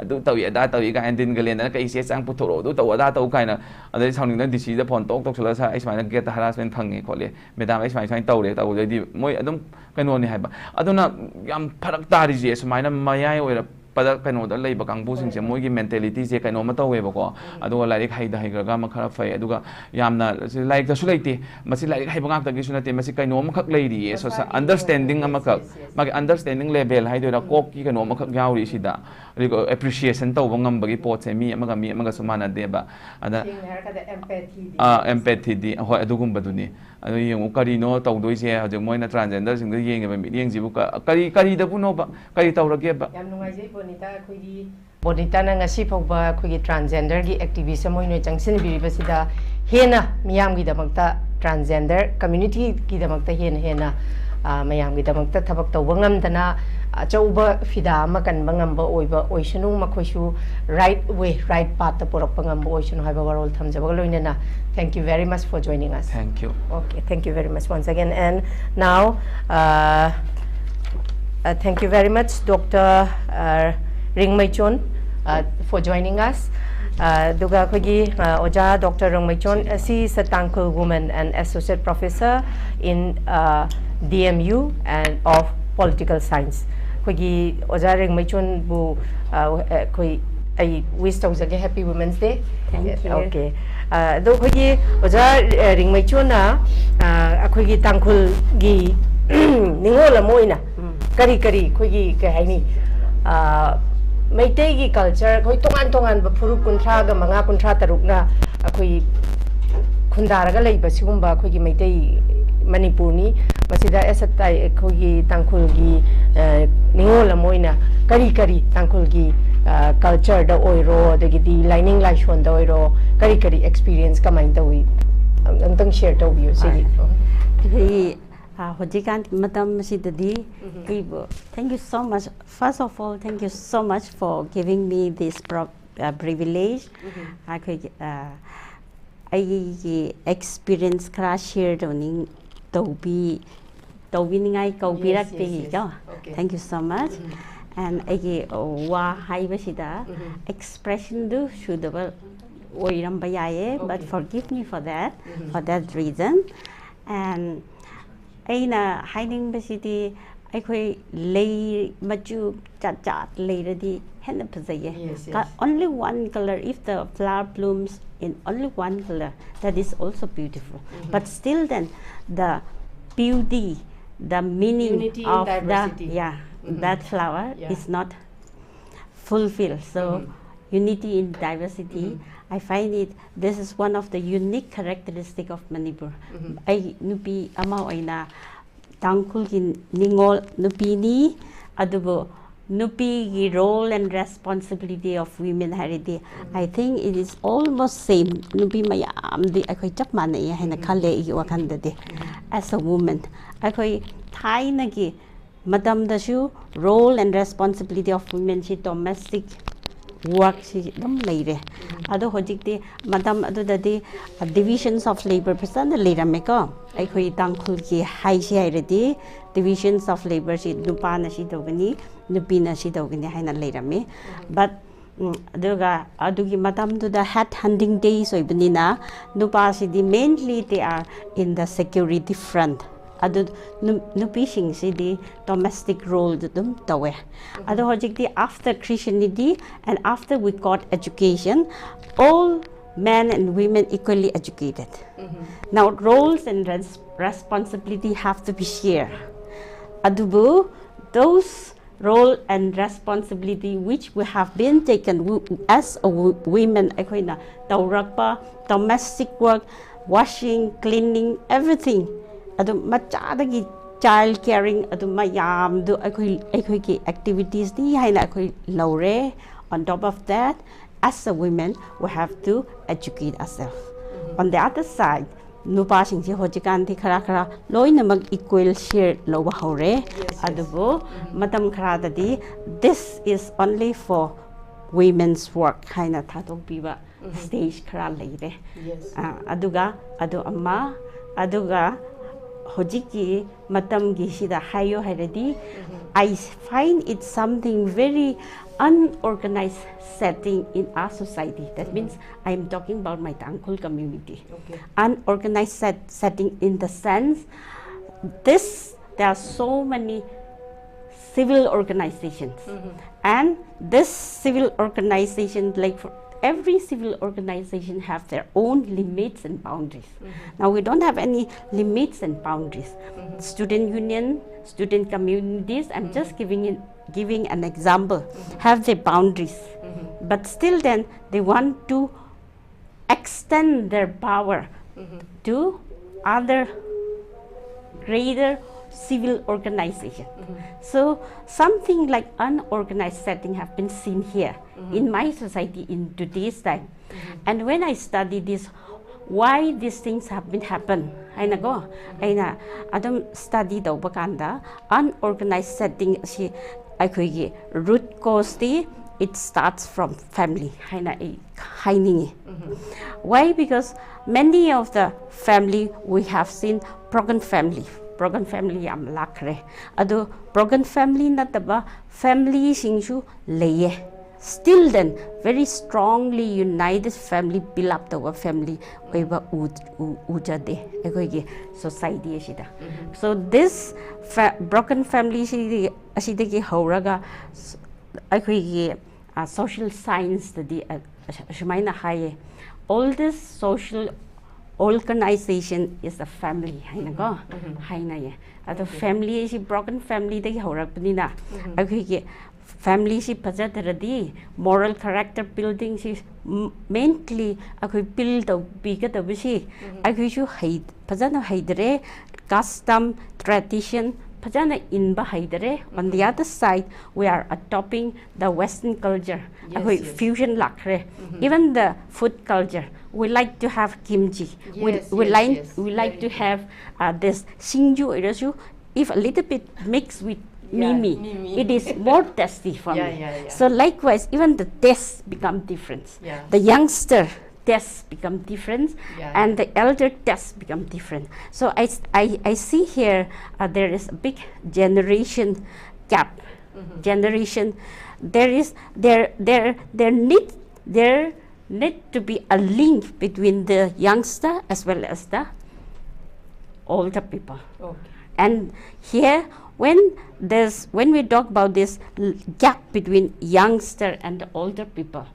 [SPEAKER 3] adu tawi ada tawi ga endin ga len na kai se chang puthoro du taw ada taw kaina adai chawning na DC da phone tok chula sa ai smai gate harassment phangi khole madam ai smai tawre taw di moi adum kaino ni haiba aduna yam pharak tari je smai na mayai oira pada kaino da lei bakang bu sing se moi gi mentality je kaino ma tawe ba ko adu like hai da hai ga ma khara fai aduga yamna like da su leite masi like hai bangak ta gi su na te masi kaino ma khak lei ri so understanding ama khak ma understanding level hai do ra kok ki kaino ma khak yaw ri si da appreciation taw bangam bagi pot se mi ama su mana de ba ada empathy di hoi adugum baduni adu yeng kari no taw doi se hajung moi na transgender sing da yeng ba mi yeng jibu kari da bu no ba kari taw ra ge ba
[SPEAKER 1] yam nungai je bonita na ngasi phauba khoi transgender gi activism moi no jangsin biri basida hena miyam gi damakta transgender community gi damakta hena mayam gi damakta thabak taw bangam dana achauba fida ma kan bangam ba oiba oisanu makhoisu right way right path ta porak bangam ba oisanu haiba warol thamjaba loinena. Thank you very much for joining us.
[SPEAKER 3] Thank you.
[SPEAKER 1] Okay, thank you very much once again. And now thank you very much Dr. RINGMICHON for joining us. Duga khagi oja Dr. RINGMICHON she is a Tangkhul woman and associate professor in DMU and of political science. Khagi oja RINGMICHON bu khoi I wish to jage happy Women's Day.
[SPEAKER 5] Thank you.
[SPEAKER 1] Okay. Do khagi oja RINGMICHON na khagi Tangkhul gi ningola moina kari khoi ke haini Meitei gi culture khoi tongan ba Phurup kunthra ga manga kunthra taruk na khoi khundara ga leiba sigumba khoi gi Meitei Manipur ni masida esatai khoi gi Tangkhul gi ningola moina kari Tangkhul gi culture da oiro da gi di lining lai shon da oiro kari experience kamain tawi angtang share taw biu sigi
[SPEAKER 5] thank you so much. First of all, thank you so much for giving me this privilege. I experience crash share doning tobi ningai kaubirak pe jo. Thank you so much. And I wa hai basida expression do suitable oiram bayaye, but forgive me for that reason. And aina hiding basidi I lay maju chat lady hen only one color. If the flower blooms in only one color, that is also beautiful. But still then the beauty, the meaning
[SPEAKER 1] unity
[SPEAKER 5] of
[SPEAKER 1] that
[SPEAKER 5] flower is not fulfilled. So unity in diversity, I find this is one of the unique characteristic of Manipur. I nupi amao aina Tangkhul ki ningol nupi ni adubo nupi ki role and responsibility of women haridi. I think it is almost same. Nupi mayam di akoi chap manai haina khale I wakanda de. As a woman, akoi thai na ki madam dasu role and responsibility of women she domestic work she dum leire. Ado hojikti madam ado dadi divisions of labor person leira meko. Aikoi Tangkhul ki hai she hairedi divisions of labor she nupa na she dogani nupi na she dogani haina leira me. But aduga adugi madam to the hat hunting days oibnina nupa she mainly they are in the security front. Adu nupi sing si di domestic role dum tawe. Adu hojikti after Christianity and after we got education, all men and women equally educated. Now roles and responsibility have to be shared. Adubu those role and responsibility which we have been taken as a women akoina taurakpa domestic work, washing, cleaning, everything. Adu machadagi child caring adu mayam do akoi ki activities ni haina akoi laure. On top of that, as a women we have to educate ourselves. On the other side, nupa singsi hojikanti khara khara loinamak equal share loba hore adubo matam khara dadi this is only for women's work haina thatok biba stage khara leire aduga adu amma aduga hojiki matam gi sida hayo hairadi I find it something very unorganized setting in our society. That means I am talking about my Tangkhul community. Unorganized setting in the sense there are so many civil organizations, and this civil organization, like for every civil organization, have their own limits and boundaries. Now we don't have any limits and boundaries. Student union, student communities, I'm just giving an example, have their boundaries, but still then they want to extend their power to other greater civil organization. So something like unorganized setting have been seen here in my society in today's time. And when I study this, why these things have been happen, I study the unorganized setting. Root cause it starts from family. Why? Because many of the family we have seen broken family am lakre. Ado broken family nataba family singsu leye. Still then very strongly united family build up the family oiba ujade egoigi society ashida. So this broken family ashidagi hauraga egoigi social science the shmaina haye. All this social organization is a family. The family is broken family. Family is moral character building is mainly build bigger the custom tradition. On the other side, we are adopting the Western culture, fusion lakre. Even the food culture, we like to have kimchi. We like to have this shinju. If a little bit mixed with mimi, it is more tasty for me. So likewise, even the tastes become different. The youngster tastes become different, and the elder tastes become different. So I see here there is a big generation gap. Generation, there need to be a link between the youngster as well as the older people. And here, when we talk about this gap between youngster and the older people,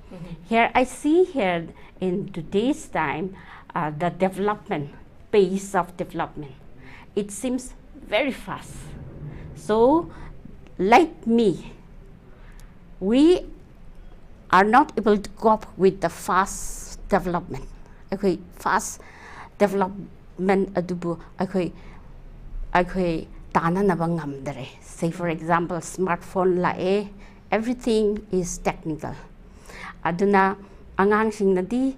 [SPEAKER 5] here I see here in today's time the development, pace of development, it seems very fast. So like me, we are not able to cope with the fast development. Fast development adubu say for example, smartphone lae, everything is technical. Aduna angang sing nadi,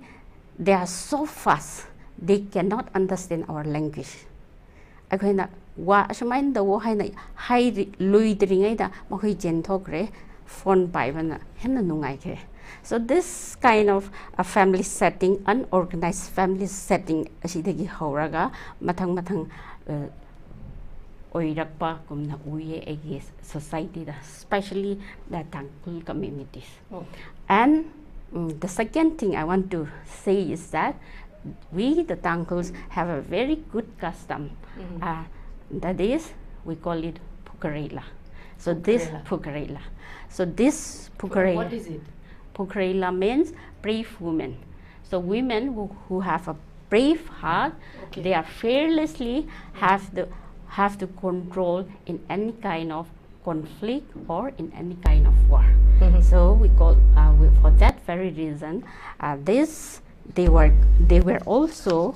[SPEAKER 5] they are so fast, they cannot understand our language. Wa ashmain da wo hai lui dringai da makoi jen thokre phone pai bana henna nungai ke. So this kind of a family setting, unorganized family setting asidagi horaga mathang oirakpa kumna uye egi society, especially the Tangkhul communities. And the second thing I want to say is that we, the Tangkhuls, have a very good custom. That is, we call it Pukarela. So this Pukarela. So this Pukarela.
[SPEAKER 1] What is it?
[SPEAKER 5] Pukarela means brave women. So women who have a brave heart, they are fearlessly have to control in any kind of conflict or in any kind of war. So we call for that very reason they were also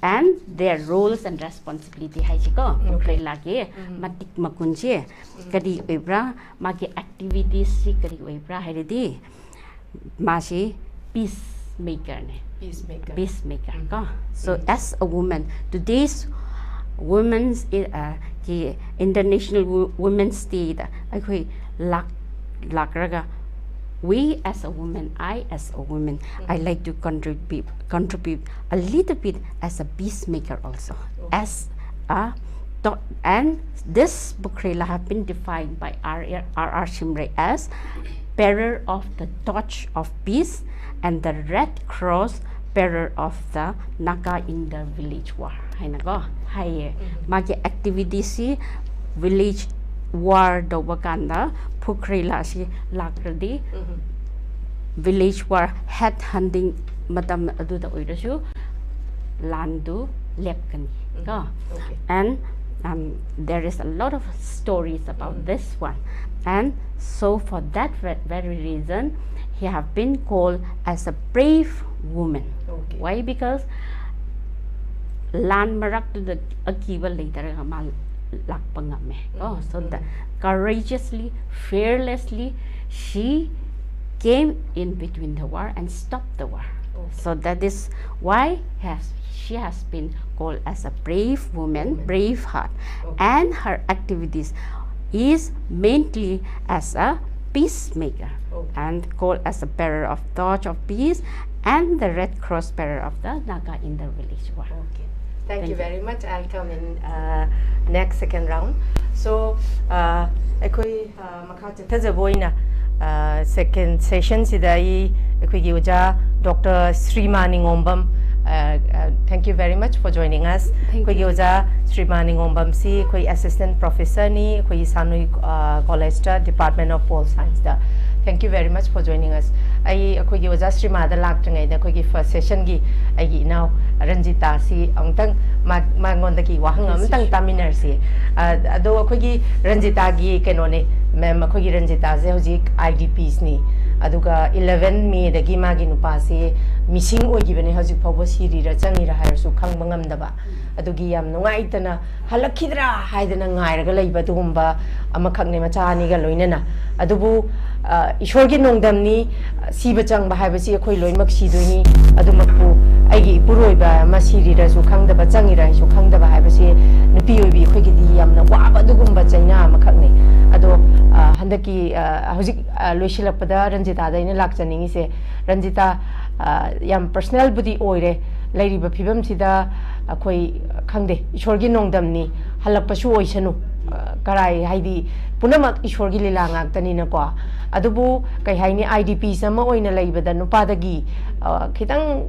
[SPEAKER 5] and their roles and responsibility lagi matik makunje kadi oibra magi activities si kadi oibra haidi masi peacemaker ne. Peacemaker. So as a woman, today's women's International Women's Day I lakraga. We as a woman, I as a woman, I like to contribute a little bit as a peacemaker also. As a and this bukrela have been defined by R.R. Shimre as bearer of the torch of peace and the Red Cross bearer of the Naga in the village war. Magi activities village war dobakanda pukrela si lakradi village war head hunting matam aduda oirasu landu lepkani. And there is a lot of stories about this one, and so for that very reason he have been called as a brave woman. Why? Because land marak to the akiba later so that courageously, fearlessly she came in between the war and stopped the war. So that is why she has been called as a brave woman, brave heart, and her activities is mainly as a peacemaker and called as a bearer of torch of peace and the Red Cross bearer of the Naga in the village war.
[SPEAKER 1] Thank you very much. I'll come in next second round. So, ekoi makha chathajaboina second session sidai ekoi gi uja Dr. Shreema Ningombam. Thank you very much for joining us. Ekoi gi uja Shreema Ningombam si ekoi assistant professor ni ekoi Sanoi College da Department of Pol Science da. Thank you very much for joining us. I ekoi gi uja Shreema da lak tangai da ekoi gi first session gi ai gi now Ranjita si amtang magondaki wahang amtang taminar si ado akoi gi Ranjita gi kenone ma'am akoi gi Ranjita se hojik IDPs ni aduga 11 May dagi magi nupa se missing ogi bane hojik phawo siri ra changi ra haisu khangba ngamdaba adugi yam nungai tana halakhidra haidana ngairaga leiba dugumba amakhakne machani ga loinana adubu ishorgi nongdamni siba changba haibasi akhoi loimak sidoini adumakpu aigi puroiba masiri ra su khangdaba changi ra su khangdaba haibasi nupi oibi akhoi gi di yamna waba dugumba chaina amakhakne ado handaki hojik loisilakpada Ranjita da ina lakchaningi se Ranjita yam personal budi oire lairiba phibam sida akhoi khangde ishorgi nongdamni halakpasu oisanu karai haidi punamak ishorgi lila ngaktani na ko adubu kai haini IDP sama oina laibada nupadagi khitang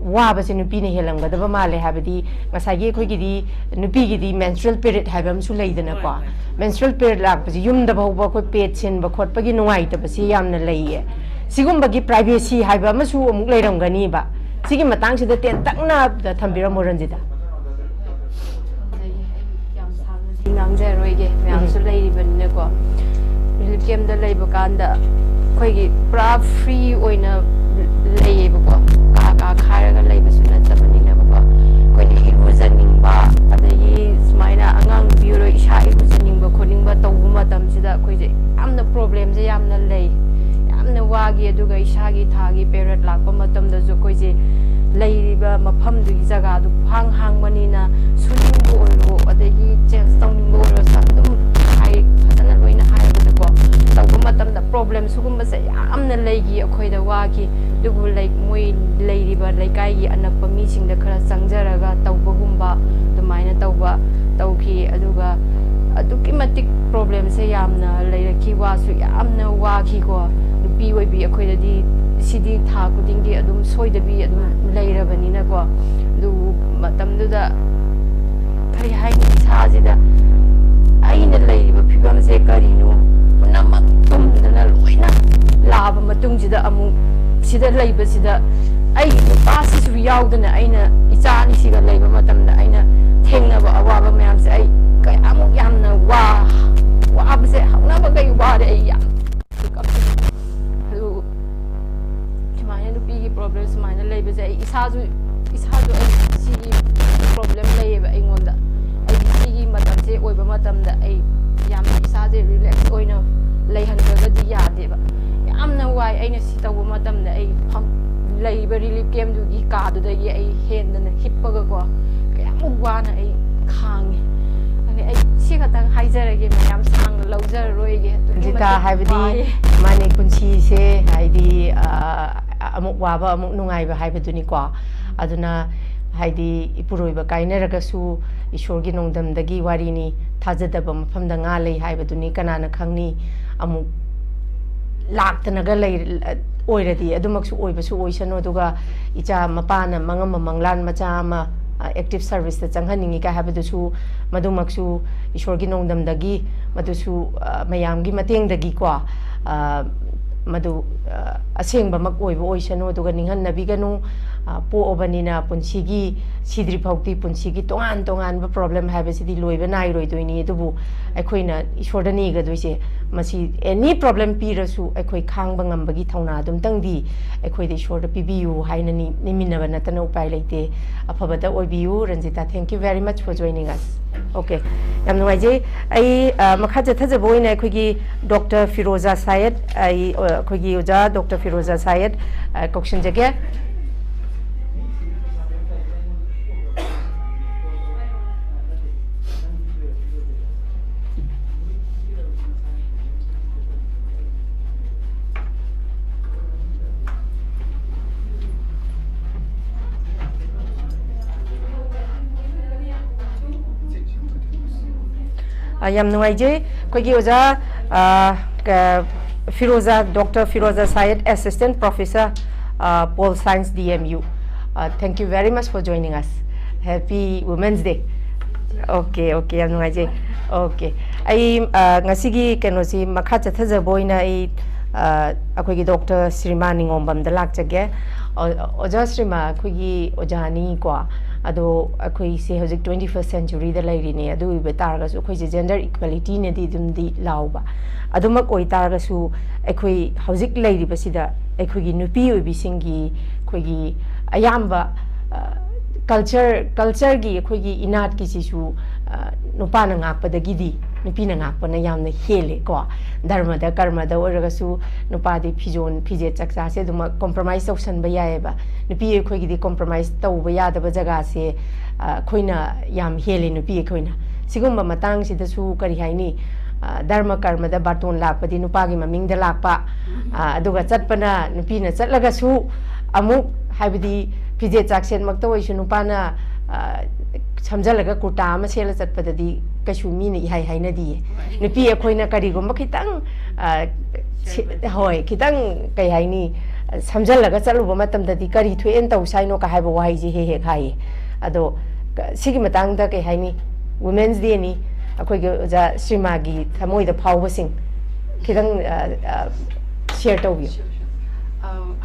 [SPEAKER 1] waba se nupi ne helangadaba male habadi ngasagi khoi gi di nupi gi di menstrual period habam su leidana ko menstrual period lakpasi yumda bawba khoi pet sin ba khot pagi nungai ta basi yamna leiye sigumba gi privacy haiba masu amuk leirangani ba sigi matang sida ten takna da thambira Ranjita
[SPEAKER 4] ngamje roige myam su leiribani ko relief camp da leiba kanda khoi gi pra free oina leiba ko ka khairaga leiba su na tabani na ko khoi ni iruzaning ba adai smaina angang bureau isha iruzaning ba khoning ba tawbu matam sida khoi je amna problem je yamna lei yamna wagi aduga ishagi thagi period lakpa matam da jo khoi je leiba mafam du jaga du hang manina suning bo oiro adagi change tawning bo oiro sa dum hai phadana loina hai ba ko tawbu matam da problem sugum ba se yamna leigi akhoi da wagi dubu like moi leiriba laikai gi anakpa mi sing da khara changjaraga tawbagumba dumaina tawba tawki aduga aduki matik problem se yamna leiraki wa su yamna wagi ko nupi oibi akhoi da di sidi tha kuding di adum soidabi adum leirabani na ko du matam du da kari haini sajida aina leiriba phibam se karino punamak tumdana loina laba matung jida amu sida leiba sida ai nupasi su yaudana aina ichani siga leiba matamda aina thengnaba awaba mayam se ai kai amuk yamna wa abse haunaba kai wa de ai yam problem smaina leiba je isaju ai sigi problem leiba aingonda ai sigi matam se oiba matam da ai yam isa je relax oina leihan ga di yade ba yamna wai aina si taw matam da ai ꯂꯩꯕ relief ꯀꯦꯝꯞꯗꯨꯒꯤ ꯀꯥꯗꯨꯗꯒꯤ ꯑꯩ ꯍꯦꯟꯗꯅ ꯍꯤꯞꯄꯒꯀꯣ ꯀꯌꯥꯃꯨꯛ ꯋꯥꯅ ꯑꯩ ꯈꯥꯡꯉꯤ ꯑꯩ ꯁꯤ ꯈꯛꯇꯪ ꯍꯥꯏꯖꯔꯒꯦ ꯃꯌꯥꯝ ꯁꯥꯡꯅ ꯂꯧꯖꯔꯔꯣꯏꯒꯦ
[SPEAKER 1] ꯔꯟꯖꯤꯇꯥ ꯍꯥꯏꯕꯗꯤ ꯃꯥꯅꯤ ꯄꯨꯟꯁꯤꯁꯦ ꯍꯥꯏꯗꯤ ꯑꯃꯨꯛ ꯋꯥꯕ ꯑꯃꯨꯛ ꯅꯨꯡꯉꯥꯏꯕ ꯍꯥꯏꯕꯗꯨꯅꯤꯀꯣ ꯑꯗꯨꯅ ꯍꯥꯏꯗꯤ ꯏꯄꯨꯔꯣꯏꯕ ꯀꯥꯏꯅꯔꯒꯁꯨ ꯏꯁꯣꯔꯒꯤ ꯅꯣꯡꯗꯝꯗꯒꯤ ꯋꯥꯔꯤꯅꯤ ꯊꯥꯖꯗꯕ ꯃꯐꯝꯗ ꯉꯥ ꯂꯩ ꯍꯥꯏꯕꯗꯨꯅꯤ ꯀꯅꯥꯅ ꯈꯪꯅꯤ ꯑꯃꯨꯛ ꯂꯥꯛꯇꯅꯒ ꯂꯩ ꯑꯣꯏꯔꯗꯤ ꯑꯗꯨꯃꯛꯁꯨ ꯑꯣꯏꯕꯁꯨ ꯑꯣꯏꯁꯅꯨ ꯑꯗꯨꯒ ꯏꯆꯥ ꯃꯄꯥꯅ ꯃꯉꯝ ꯃꯪꯂꯥꯟ ꯃꯆꯥ ꯑꯃ active service ta changhaningi ka habadusu madumaksu ishorgi nongdamdagi madusu mayamgi matengdagi kwa madu asengba mak oiba oisanu aduga ninghan nabiganu po obanina punsigi sidri phauti punsigi tongan tongan ba problem habasidi loiba nai roidoini adubu aikhoina ishordani ga doise masi any problem pirasu aikoi khangba ngambagi thauna dum tangdi aikoi de ishorda pibiu hainani niminaba natana upai leite afabada oibiu Ranjita thank you very much for joining us okay yam nuaije ai makha jatha boina aikhogi Dr. Feroja Syed ai aikhogi oja Dr. Feroja Syed question jage yam nuaije kogi oja Feroja Dr. Feroja Syed Assistant Professor Pol Science DMU thank you very much for joining us happy Women's Day okay okay yam nuaije okay ai ngasigi kenosi makha chathaja boina ai akogi Dr. Shreema Ningombam da lakjage oja Shreema akogi ojani kwa ado akoi se hozik 21st century da lairine adu ibe targa su akoi gender equality ne di dum di lauba aduma koi targa su akoi hozik lairi basida akoi gi nupi obi singi akoi gi ayamba culture gi akoi gi inat ki sisu nupa na ngakpa da gidi nupi na ngakpa na yamna hele ko dharma da karma da oraga su nupa di phijon phije chaksa se duma compromise option ba yae ba nupi akoi gi di compromise tau ba ya da ba jaga se khoina yam hele nupi khoina sigumba matang sida su kari haini dharma karma da baton lakpa di nupa gi maming da lakpa aduga chatpana nupi na chatlaga su amuk haibidi phije chaksen makta oisu nupa na samjalaga kurta ama sela chatpadadi kasu mi ni hai hai na di nupi akhoina kari gumba khitang hoi khitang kai hai ni samjalaga chaluba matamdadi kari thuen tau saino ka haiba wai ji he khai ado sigi matang da kai hai ni Women's Day ni akhoi ge ja Shreema gi thamoi da phawba sing khitang share tawbi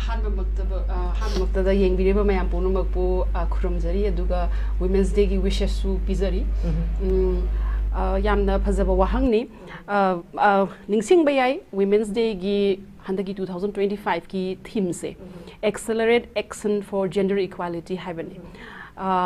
[SPEAKER 6] hanmakta yengbireba mayam punumakpu khurumjari aduga Women's Day gi wishes su pizari yamna phajaba wahangni ningsingba yai Women's Day gi handagi 2025 ki theme se accelerate action for gender equality haibani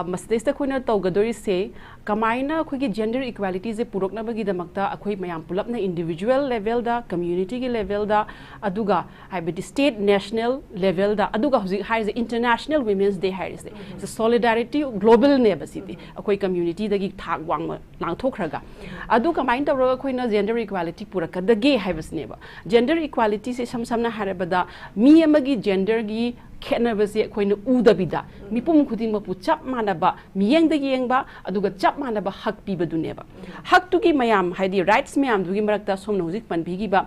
[SPEAKER 6] masdesta khoina tawgadori se kamaina khogi gender equality je puroknabagi damakta akhoi mayam pulapna individual level da community gi level da aduga haibidi state national level da aduga hoji haise international women's day haise the solidarity global ne basiti akhoi community dagi thak wangma langthokraga adu kamain tawra khoina gender equality purakadagi haibasne ba gender equality se samsamna harabada mi amagi gender gi khenabase khoina udabida mipum khuding mapu chap manaba miyeng da yengba aduga chap manaba hak piba duneba hak tugi mayam haidi rights mayam dugi marakta somna hujik panbigi ba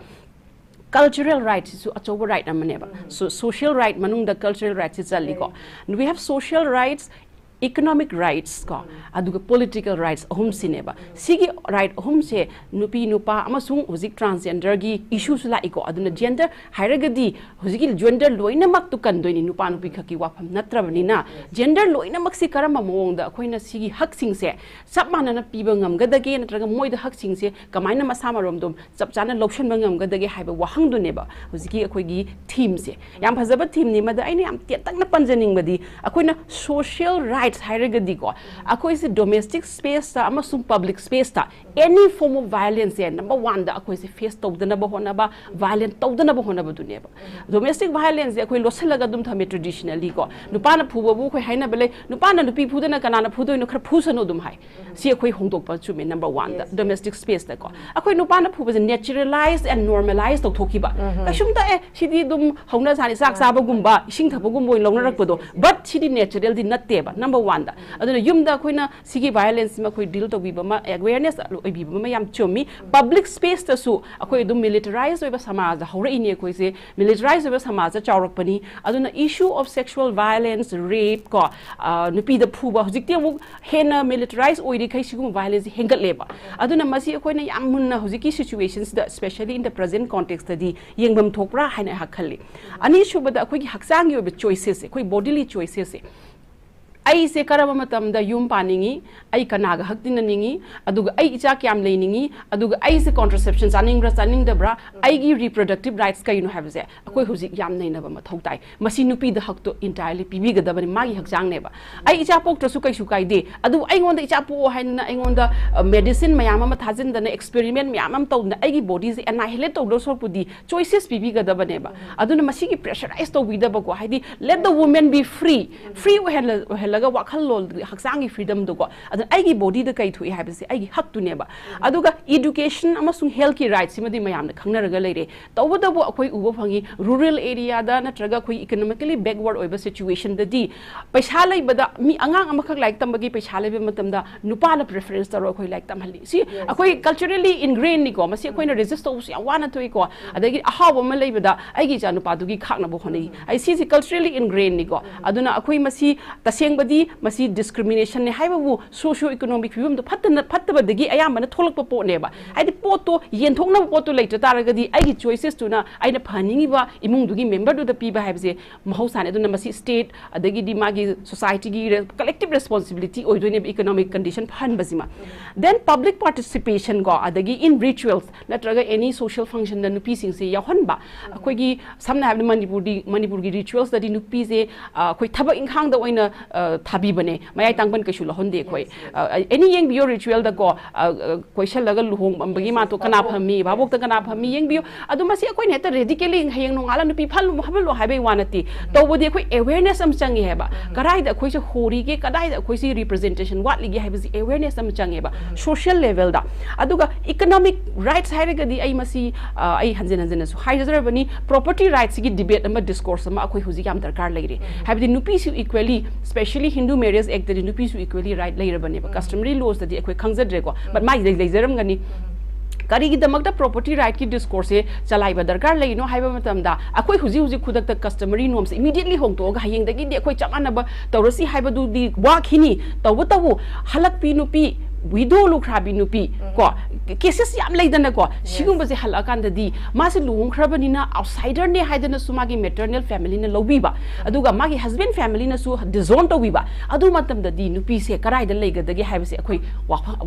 [SPEAKER 6] cultural rights is a right amaneba so social right manung the cultural rights is alliko we have social rights economic rights ko aduga political rights ahum sineba sigi right ahum se nupi nupa amasung hujik transgender gi issues la iko aduna gender hairagadi hujiki gender loina mak tu kandoini nupa nupi khaki wafam natrabani na gender loina mak si karama mong da khoina sigi hak sing se sab manana piba ngam gadage natraga moi da hak sing se kamaina masama romdom chap chana loction ngam gadage haiba wahang du neba hujiki akhoi gi theme se yam phajaba theme ni mada aini am tiak tak na panjaning badi akoina social right rights hairagadi ko akoi se domestic space ta amasung public space ta any form of violence ya number 1 da akoi se face tawdana ba hona ba violent tawdana ba hona ba dunia ba domestic violence ya akoi losalaga dum thame traditionally ko nupa na phuba bu khoi haina bele nupa na nupi phudana kanana phudoi no khar phusano dum hai si akoi hongdok pa chu me number 1 da domestic space da ko akoi nupa na phuba naturalized and normalized to thoki ba kashum ta e sidi dum hongna sani sak saba gumba ising thaba gumbo longna rakpodo but sidi natural di natte ba number 1 da aduna yumda khoina sigi violence ma khoi deal to bi ba ma awareness oi bi ba ma yam chomi public space ta su akoi dum militarized oiba samaj da hore ini khoi se militarized oiba samaj da chawrak pani aduna issue of sexual violence rape ko nupi da phuba hojik te mu hena militarized oiri khai sigum violence hengat leba aduna masi khoi na yam munna hojiki situations da especially in the present context di yengbam thokra haina hakhali ani shubada khoi gi haksang yo choices khoi bodily choices ai se karama matam da yum paningi ai kanaga haktina ningi aduga ai icha kyam leiningi aduga ai se contraception saning da bra ai gi reproductive rights ka you know have ze akoi hujik yam nei na ba mathau tai masi nupi da hak to entirely pibi ga da bani magi hakjang ne ba ai icha pok to su kai de adu ai ngon da icha po haina ai ngon da medicine mayam ma thajin da na experiment mayam am to na ai gi body se annihilate to do so pudi choices pibi ga da bane ba adu na masi gi pressurize to wi da ba ko haidi let the woman be free laga wakhal lol haksangi freedom do ko adu aigi body da kai thui habse aigi hak tu ne ba aduga education amasung health ki rights simadi mayam na khangna raga leire tawda bo akoi ubo phangi rural area da natraga khoi economically backward oiba situation da di paisa lai bada mi angang amakhak like tambagi paisa lai be matam da nupa na preference taro khoi like tam hali si akoi culturally ingrained ni ko masi akoi na resist to si wana toi ko adagi ahawa ma lai bada aigi ja nupa du gi khakna bo khoni ai si culturally ingrained ni ko aduna akoi masi taseng masi discrimination ne haibabu socio economic fibum do fattaba dagi ayamana tholakpa po ne ba haidi poto yenthokna poto leita taragadi aigi choices tuna aina phaningi ba imung dugi member do da piba haibse mahausa ne duna masi state adagi di magi society gi collective responsibility oidone economic condition phan basima then public participation go adagi in rituals natraga any social function da nupi sing se yahan ba akoi gi samna habne manipur gi rituals da di nupi se koi thaba inkhang da oina thabi bane mayai tangban kaishu lohonde khoi any yeng bio ritual da ko question laga luhong bagi ma to kana phami babok ta kana phami yeng bio adu masi khoi ne ta radically hayeng no ngala nupi phal hablo habai wanati to bodi khoi awareness am changi heba karai da khoi se hori ge kadai da khoi si representation what ligi heba si awareness am changi heba social level da aduga economic rights hairaga di ai masi ai hanjen su haijara bani property rights gi debate ama discourse ama khoi huji yam darkar lagire habdi nupi su equally especially Hindu marriage act that nupi su equally right later bane ba customary laws that ekoi khangzadre ko but mai leijaram gani kari gi damak da property right ki discourse se chalai ba darkar lai no haiba matam da akoi huji khudak ta customary norms immediately hong to ga hayeng da gi de ekoi chamana ba tawrasi haiba du di wa khini tawu halak pi nupi widow lukhrabi nupi ko cases yam leidana ko sigum base halakan da di ma se luhung khrabani na outsider ne haidana sumagi maternal family na lobi ba aduga magi husband family na su disown to wi ba adu matam da di nupi se karai da leiga da gi haibase akoi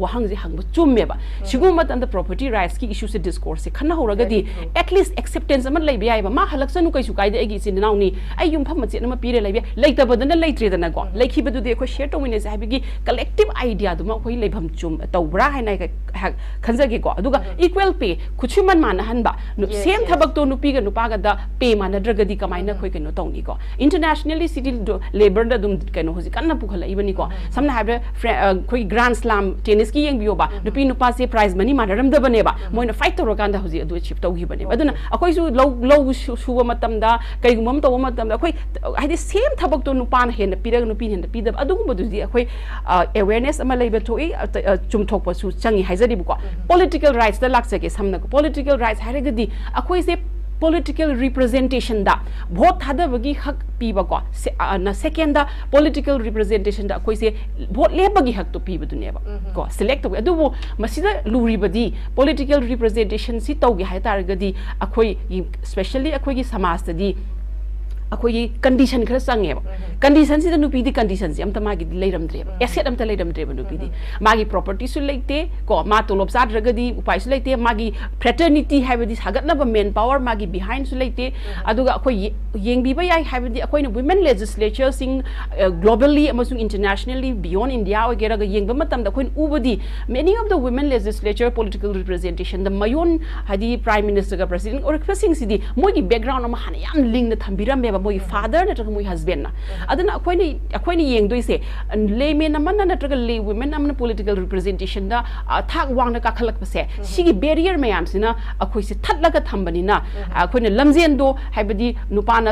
[SPEAKER 6] wahang je hang chumme ba sigum matam da property rights ki issue se discourse se khana horaga di at least acceptance am leibi ai ba ma halaksanu kai su kai da egi sin naw ni ai yum pham che na ma pire leibi leita badana leitre da na ko leikhi badu de ko share to wine se haibigi collective idea du ma khoi leibam chum tawbra hainai khanjage ko aduga equal pay kuchuman mana hanba same thabak to nupi ga nupa ga da pay mana dragadi kamaina khoi keno tawni ko internationally city labor da dum keno hoji kanna pukhala ibani ko samna habra khoi grand slam tennis ki yeng biyo ba nupi nupa se prize money mana ram da bane ba moina fight to kan da hoji adu chip tawhi bane aduna akoi su low shuwa matam da kai gumam to matam da khoi haidi same thabak to nupa na hen pirag nupi hen pi da adugum bodu di akoi awareness ama leiba thoi chumthok pa su changi haizari bu ko political rights da lakse ke samna ko political rights haragadi akoi se political representation da vote hada bagi hak piba ko na second da political representation da akoi se vote le bagi hak to piba dunia ba ko select to adu masida luri badi political representation si tawgi hai taragadi akoi especially akoi gi samaj da di अखोई condition खर संगे condition से नुपी दी condition से अमता मागी लेरमद्रे asset अमता लेरमद्रे नुपी दी मागी property सु लेते को मा तोलोब साद्रगदी उपाय सु लेते मागी फ्रेटर्निटी हाइबदी सागतनब मेन पावर मागी बिहाइंड सु लेते अदुगा अखोई येंगबीबा याई हाइबदी अखोई वुमेन लेजिस्लेचर सिंग ग्लोबली अमसुंग इंटरनेशनली बियॉन्ड इंडिया वगैरह येंगबा मतम द अखोई उबदी many of the women legislature political representation द मयोन हादी प्राइम मिनिस्टर का प्रेसिडेंट और प्रसिंग सिदी मोगी बैकग्राउंड अमा हाने याम लिंग न थंबिरम मोई फादर नत्रग मोई हस्बैंड ना अदना अखोइनी येंगदोइसे लेमेन अमन नत्रग ले वुमेन अमन पॉलिटिकल रिप्रेजेंटेशन दा थाक वांग न काखलकपसे सिगी बैरियर मयाम सिना अखोइसे थटलग थंबनिना अखोइने लमजेन दो हाइबदी नुपाना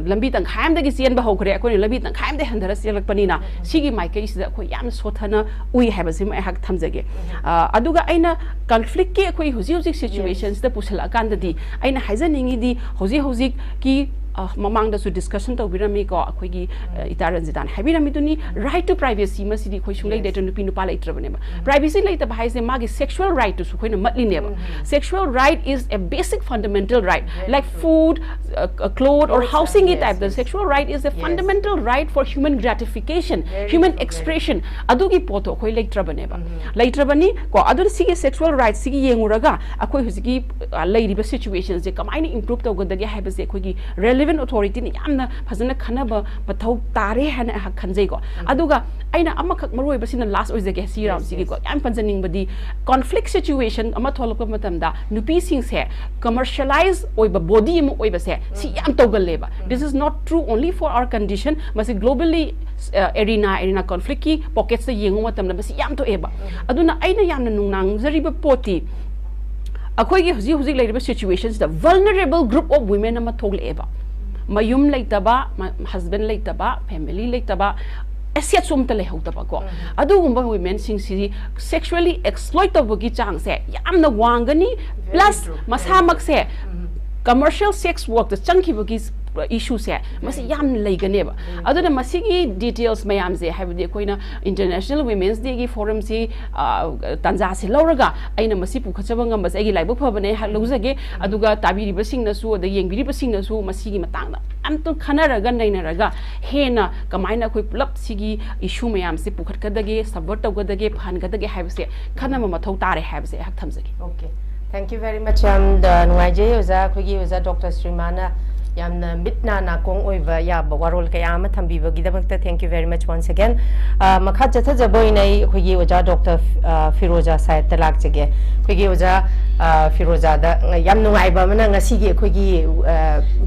[SPEAKER 6] लंबी तंग खायम दगी सियन बा होखरे अखोइने लंबी तंग खायम दे हंदर सियलकपनिना सिगी माइके इस अखोइ याम सोथना उइ हाइबसे मै हक थमजगे अदुगा आइना कॉन्फ्लिक्ट के अखोइ हुजी हुजी सिचुएशंस दा पुसला कांददी आइना हाइजनिंगी दी हुजी हुजी की ममांग दसु डिस्कशन तौबिरमी को अखोइगी इतारंजिदान हाबिरमिदुनी राइट टू प्राइवेसी मसिदी खोइ सुंगलै देट नुपी नुपा लैत्रबनेबा प्राइवेसी लैत भाइसे मागी सेक्सुअल राइट टु खोइन मटलिनेबा sexual right is a basic fundamental right like food cloth और housing it type the sexual right is a fundamental right for human gratification human expression अदुगी पोतो खोइ लैत्रबनी को अदु सिगे सेक्सुअल राइट सिगी येंगुरगा अखोइ हुजिगी लैरिबा सिचुएशन जे कमाइना इंप्रूव तौगदगे हाइबसे खोइगी relevant authority ni yamna phajana khanaba pathau tare hana khanjai ko aduga aina amakhak maroi basina last oizage si round sigi ko yam panjaning badi conflict situation ama tholok matamda nupi sing se commercialize oiba body mu oiba se si yam togal leba this is not true only for our condition masi globally arena conflict ki pockets se yengu matamda masi yam to eba aduna aina yamna nungnang zariba poti अखोइगी हुजी हुजी लेरिबा situations the vulnerable group of women अमा थोगलेबा मयुम लेतबा husband लेतबा family लेतबा एसेट सोमत लेहौतबा को अदुगुंबा वुमेन सिंग सिरी सेक्सुअली एक्सप्लॉइट तबगी चांग से यामना वांगनी प्लस मसामक से कमर्शियल सेक्स वर्क द चंखिबगी इशू से मसी याम लेगनेबा अदुना मसीगी डिटेल्स मयाम जे हाबदि कोइना इंटरनेशनल वुमेन्स डे गी फोरम से तंजा से लौरगा आइना मसी पुखचबा ngambas एगी लाइबो फबने लौजगे अदुगा ताबिरिबा सिंगनसु अद येंबिरिबा सिंगनसु मसीगी मतांगना अमतो खनरगा नैनरगा हेना कमाइना कोइ पुलप सिगी इशू मयाम से पुखटकदगे सपोर्ट तौगदगे फानगदगे हाबसे खनमा मथौ तारे हाबसे हक थमजगे
[SPEAKER 1] okay thank you very much नुवाइजे ओजा खोगी ओजा डॉक्टर श्रीमाना यामना मिटना नाकोंग ओइबा याब वारोल कयाम थंबीबगीदमक्ता thank you very much once again मखा चथजबोइनै खोगी ओजा डॉक्टर फिरोजा सायद तलाकजगे खोगी ओजा फिरोजा दा याम नुंगाइबा मना ngasiगी खोगी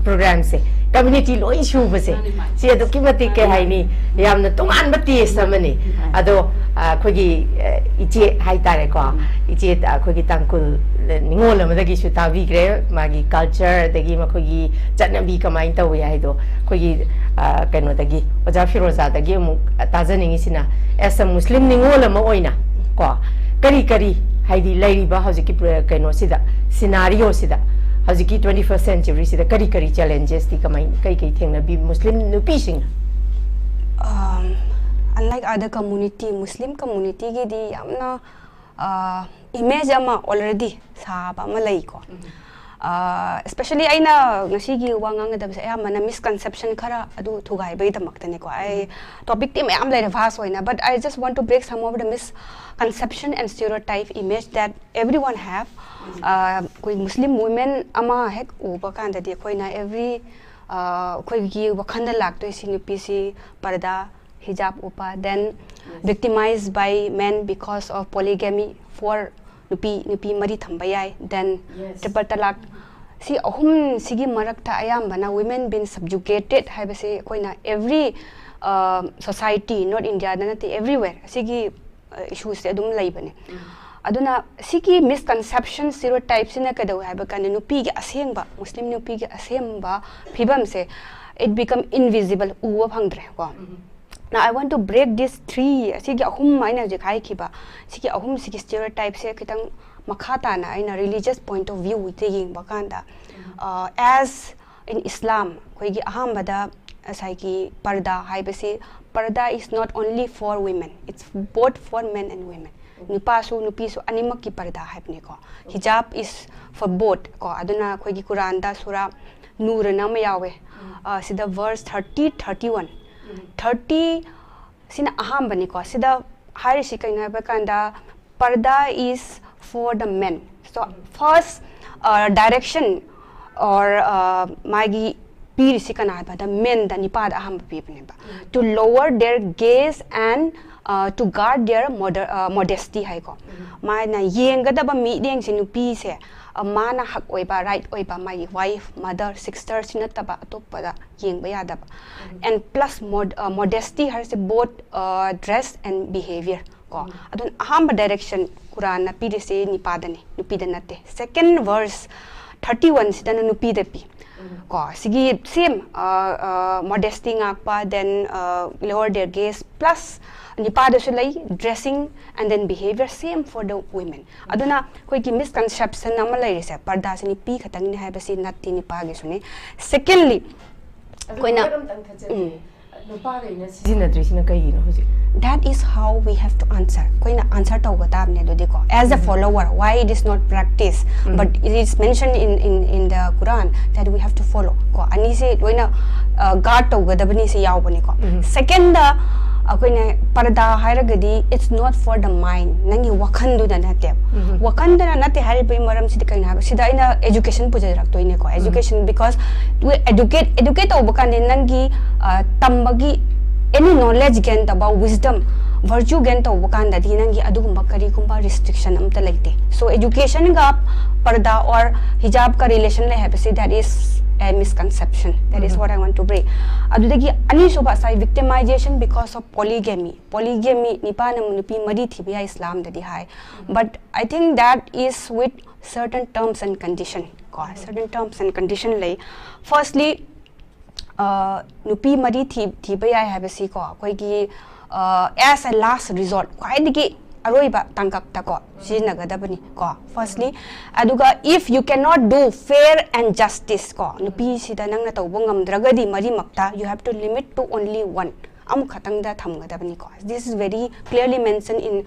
[SPEAKER 1] प्रोग्राम से कम्युनिटी लोई सुबसे से अदुकी मति के हाइनी यामना तोंगान बति समनी अदो खोगी इचे हाइ तारे को इचे खोगी तांकुल निंगोल मदगी सु ताबिग्रे मागी कल्चर दगी मखोगी चनबी कमाइन तवे हाइदो खोगी कनो दगी ओजा फिरोजा दगी मु ताजनिंगी सिना एस अ मुस्लिम निंगोल म ओइना को करी करी हाइदी लैरिबा हजिकी कनो सिदा सिनारियो सिदा हजिकी 21st century सिदा करी करी challenges ती कमाइन कई कई थेंगना B Muslim नुपीसिंग
[SPEAKER 7] unlike other community Muslim community gi di yamna image ama already saba ma lai ko especially aina ngasi gi wangang da sa mana misconception khara adu thugai bai da maktane ko ai topic te am lai vast hoina but I just want to break some of the misconception and stereotype image that everyone have koi Muslim women ama hek uba kan da di koina every koi gi wakhanda lak to si nupi si parda hijab upa then victimized by men because of polygamy for nupi mari thambayai then triple talak si ahum sigi marakta ayambana women been subjugated haibase koina every society not India not everywhere sigi issues adum laibane aduna sigi misconception stereotypes ina kadaw haiba kan nupi gi asengba Muslim nupi gi asemba phibam se it become invisible uwa phangdre ko now I want to break these three sigi ahum maina je khai khiba sigi ahum sigi stereotype se kitang makhata na in a religious point of view taking bakanda as in Islam koi gi aham bada asai ki parda haibase parda is not only for women it's both for men and women nupa su nupi su animak ki parda haibne ko hijab is for both ko aduna koi gi Quran da surah nurana ma yawe sida verse 30 31 30 sina aham bani ko sida hari si kaina ba kanda parda is for the men. So first direction or magi piri si kana ba the men da nipa da aham pi bani ba to lower their gaze and to guard their modesty hai ko mai na yenga da ba mi deng si nupi se mana hak oi ba right oi ba my wife mother sister sinata ba atop da yeng ba ya da ba and plus modesty has both dress and behavior ko adun aham direction Quran na piri se nipa da ni nupi da nate second verse 31 sida na nupi da pi ko sigi same modesty ngak pa then lower their gaze plus nipa da su lai dressing and then behavior same for the women aduna koi ki misconception na ma lai se parda se ni pi khatang ni hai ba si natti nipa ge su ne secondly koi na
[SPEAKER 1] nupa ga ina sijinadri sina kai no hoji
[SPEAKER 7] that is how we have to answer koi na answer to gata ne do deko as a follower why it is not practice but it is mentioned in the Quran that we have to follow ko ani se koi na guard to gada bani se yaw bani ko second akoina parda hairagadi it's not for the mind nangi wakhandu da nate wakhandu na nate hari pai maram sidi kaina ha sida ina education pujarak to ine ko education because we educate obakan nangi tambagi any knowledge gain about wisdom virtue gain to obakan da di nangi adugumba kari kumba restriction amta laite so education ga parda or hijab ka relation le have say that is a misconception. That is what I want to bring. Adudagi ani soba sai victimization because of polygamy. Polygamy nipa na nipi mari thibiya Islam dadi hai. But I think that is with certain terms and condition. Certain terms and condition lay. Firstly, nupi mari thibiya have si ko koi ki as a last resort. Koi digi aroiba tangkak ta ko sinagadabani ko firstly aduga if you cannot do fair and justice ko nupi sida nang na tawbo ngamdragadi mari makta you have to limit to only one am khatang da thamgadabani ko this is very clearly mentioned in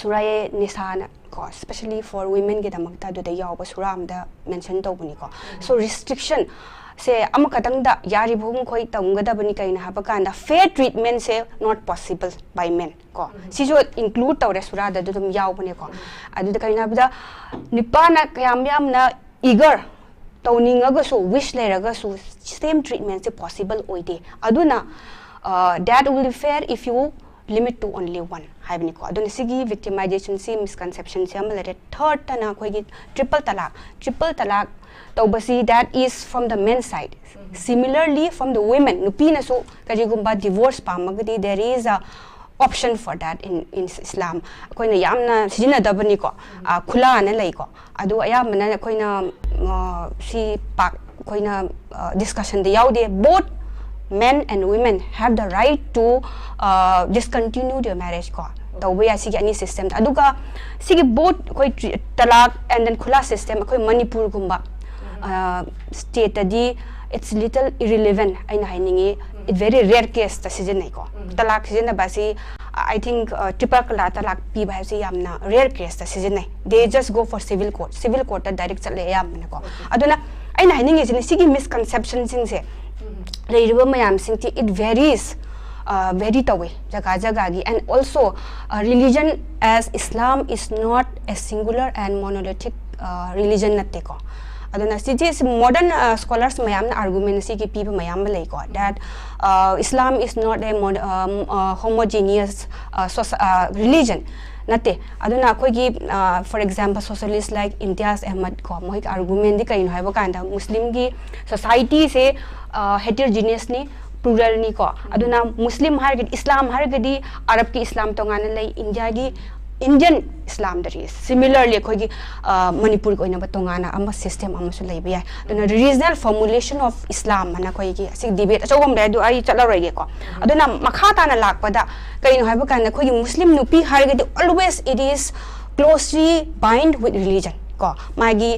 [SPEAKER 7] surah nisa ko especially for women ge damakta do da yaw surah am da mention tawbani ko so restriction se am khatang da yari bhum khoi tamgadabani kaina habakanda fair treatment se not possible by men ko si jo include tawre surah da dum yaw bane ko adu da kaina bada nipana kayam na eager tawninga ga so wish leraga so same treatment se possible oide aduna that will be fair if you limit to only one haibni ko aduna sigi victimization se misconception se amalare third tana khoi gi triple talak tawbasi that is from the men's side similarly from the women nupi na so karigumba divorce pamagadi there is a option for that in Islam koina yamna sijina dabani ko khula na lai ko adu ayamna koina si pak koina discussion de yaude both men and women have the right to discontinue their marriage ko tawbe asigi ani system aduga sigi both koi talak and then khula system koi Manipur gumba state adi it's little irrelevant aina hainingi it very rare case ta season nai ko talak season ba si I think typical talak pi ba si yamna rare case ta season nai they just go for civil court ta direct chale yamna ko aduna aina hainingi sin sigi misconception sing se leiriba mayam sing ti it varies very tawe jaga gi and also religion as Islam is not a singular and monolithic religion natte ko aduna this modern scholars mayam na argument si ki people mayam lai ko that Islam is not a homogeneous religion nate aduna koi gi for example socialist like Imtiaz Ahmad ko moi argument di kain haiba kanda Muslim gi society se heterogeneous ni plural ni ko aduna Muslim har gi Islam har gi Arab ki Islam to ngana lai India gi Indian Islam there is similarly koi gi Manipur ko ina batongana ama system ama su laiba ya aduna regional formulation of Islam mana koi gi sig debate achogam da du ai chala roi ge ko aduna makha ta na lakpada kain haiba kan koi gi Muslim nupi har gi always it is closely bind with religion ko magi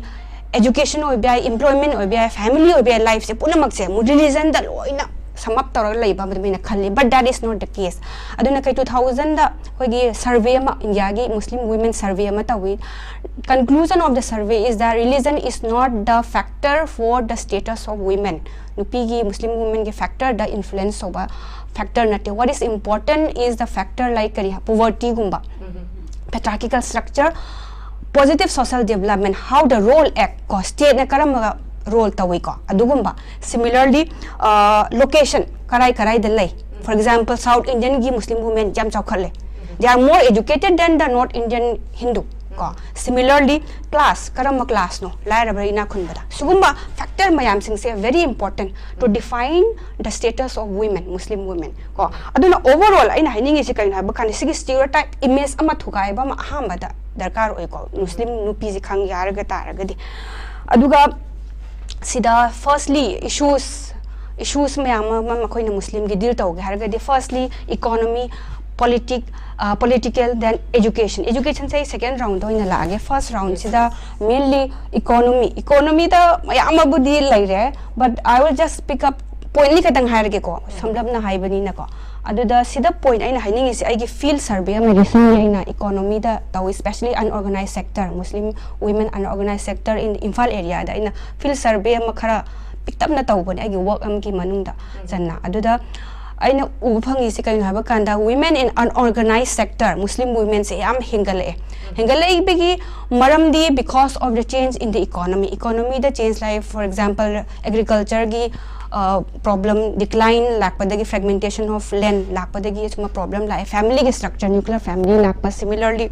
[SPEAKER 7] education oi bai employment oi bai family oi bai life se punamak se religion da loina sum up tawra leiba madina khalli, but that is not the case. Aduna kai 2000 da koigi survey ma India gi Muslim women survey ma tawi. Conclusion of the survey is that religion is not the factor for the status of women. Nupi gi Muslim women gi factor the influence of a factor nate. What is important is the factor like poverty gumba, patriarchal structure, positive social development, how the role act ko state na karam role tawi ko adugumba. Similarly, location karai the lay. For example, South Indian gi Muslim women jam chawkhalle, they are more educated than the North Indian Hindu ko. Similarly, class karam class no lai rabarina khunbada sugumba factor mayam sing se very important to define the status of women, Muslim women ko. Aduna overall aina hining isi kain ha bakan sigi stereotype image ama thukai ba ma ahambada darkar oi ko Muslim nupi ji khang yaraga taragadi. Aduga sida firstly issues mayam ma makhoi na Muslim gi deal tawge haragadi. Firstly economy, political, then education. Education say second round do ina lage. First round sida mainly economy da mayam budi laire, but I will just pick up point li katang harage ko samlab na haibani na ko. Aduda sida point aina hining is ai gi field survey ma recently aina economy da taw especially unorganized sector, Muslim women unorganized sector in Imphal area da aina field survey ma khara pick up na taw bani ai gi work am ki manung da janna. Aduda aina ubhangi se kain haba kanda women in unorganized sector, Muslim women se yam hingale begi maramdi because of the change in the economy the change, like for example agriculture gi problem decline lakpadagi, fragmentation of land lakpadagi suma problem la family gi structure, nuclear family lakpa. Similarly,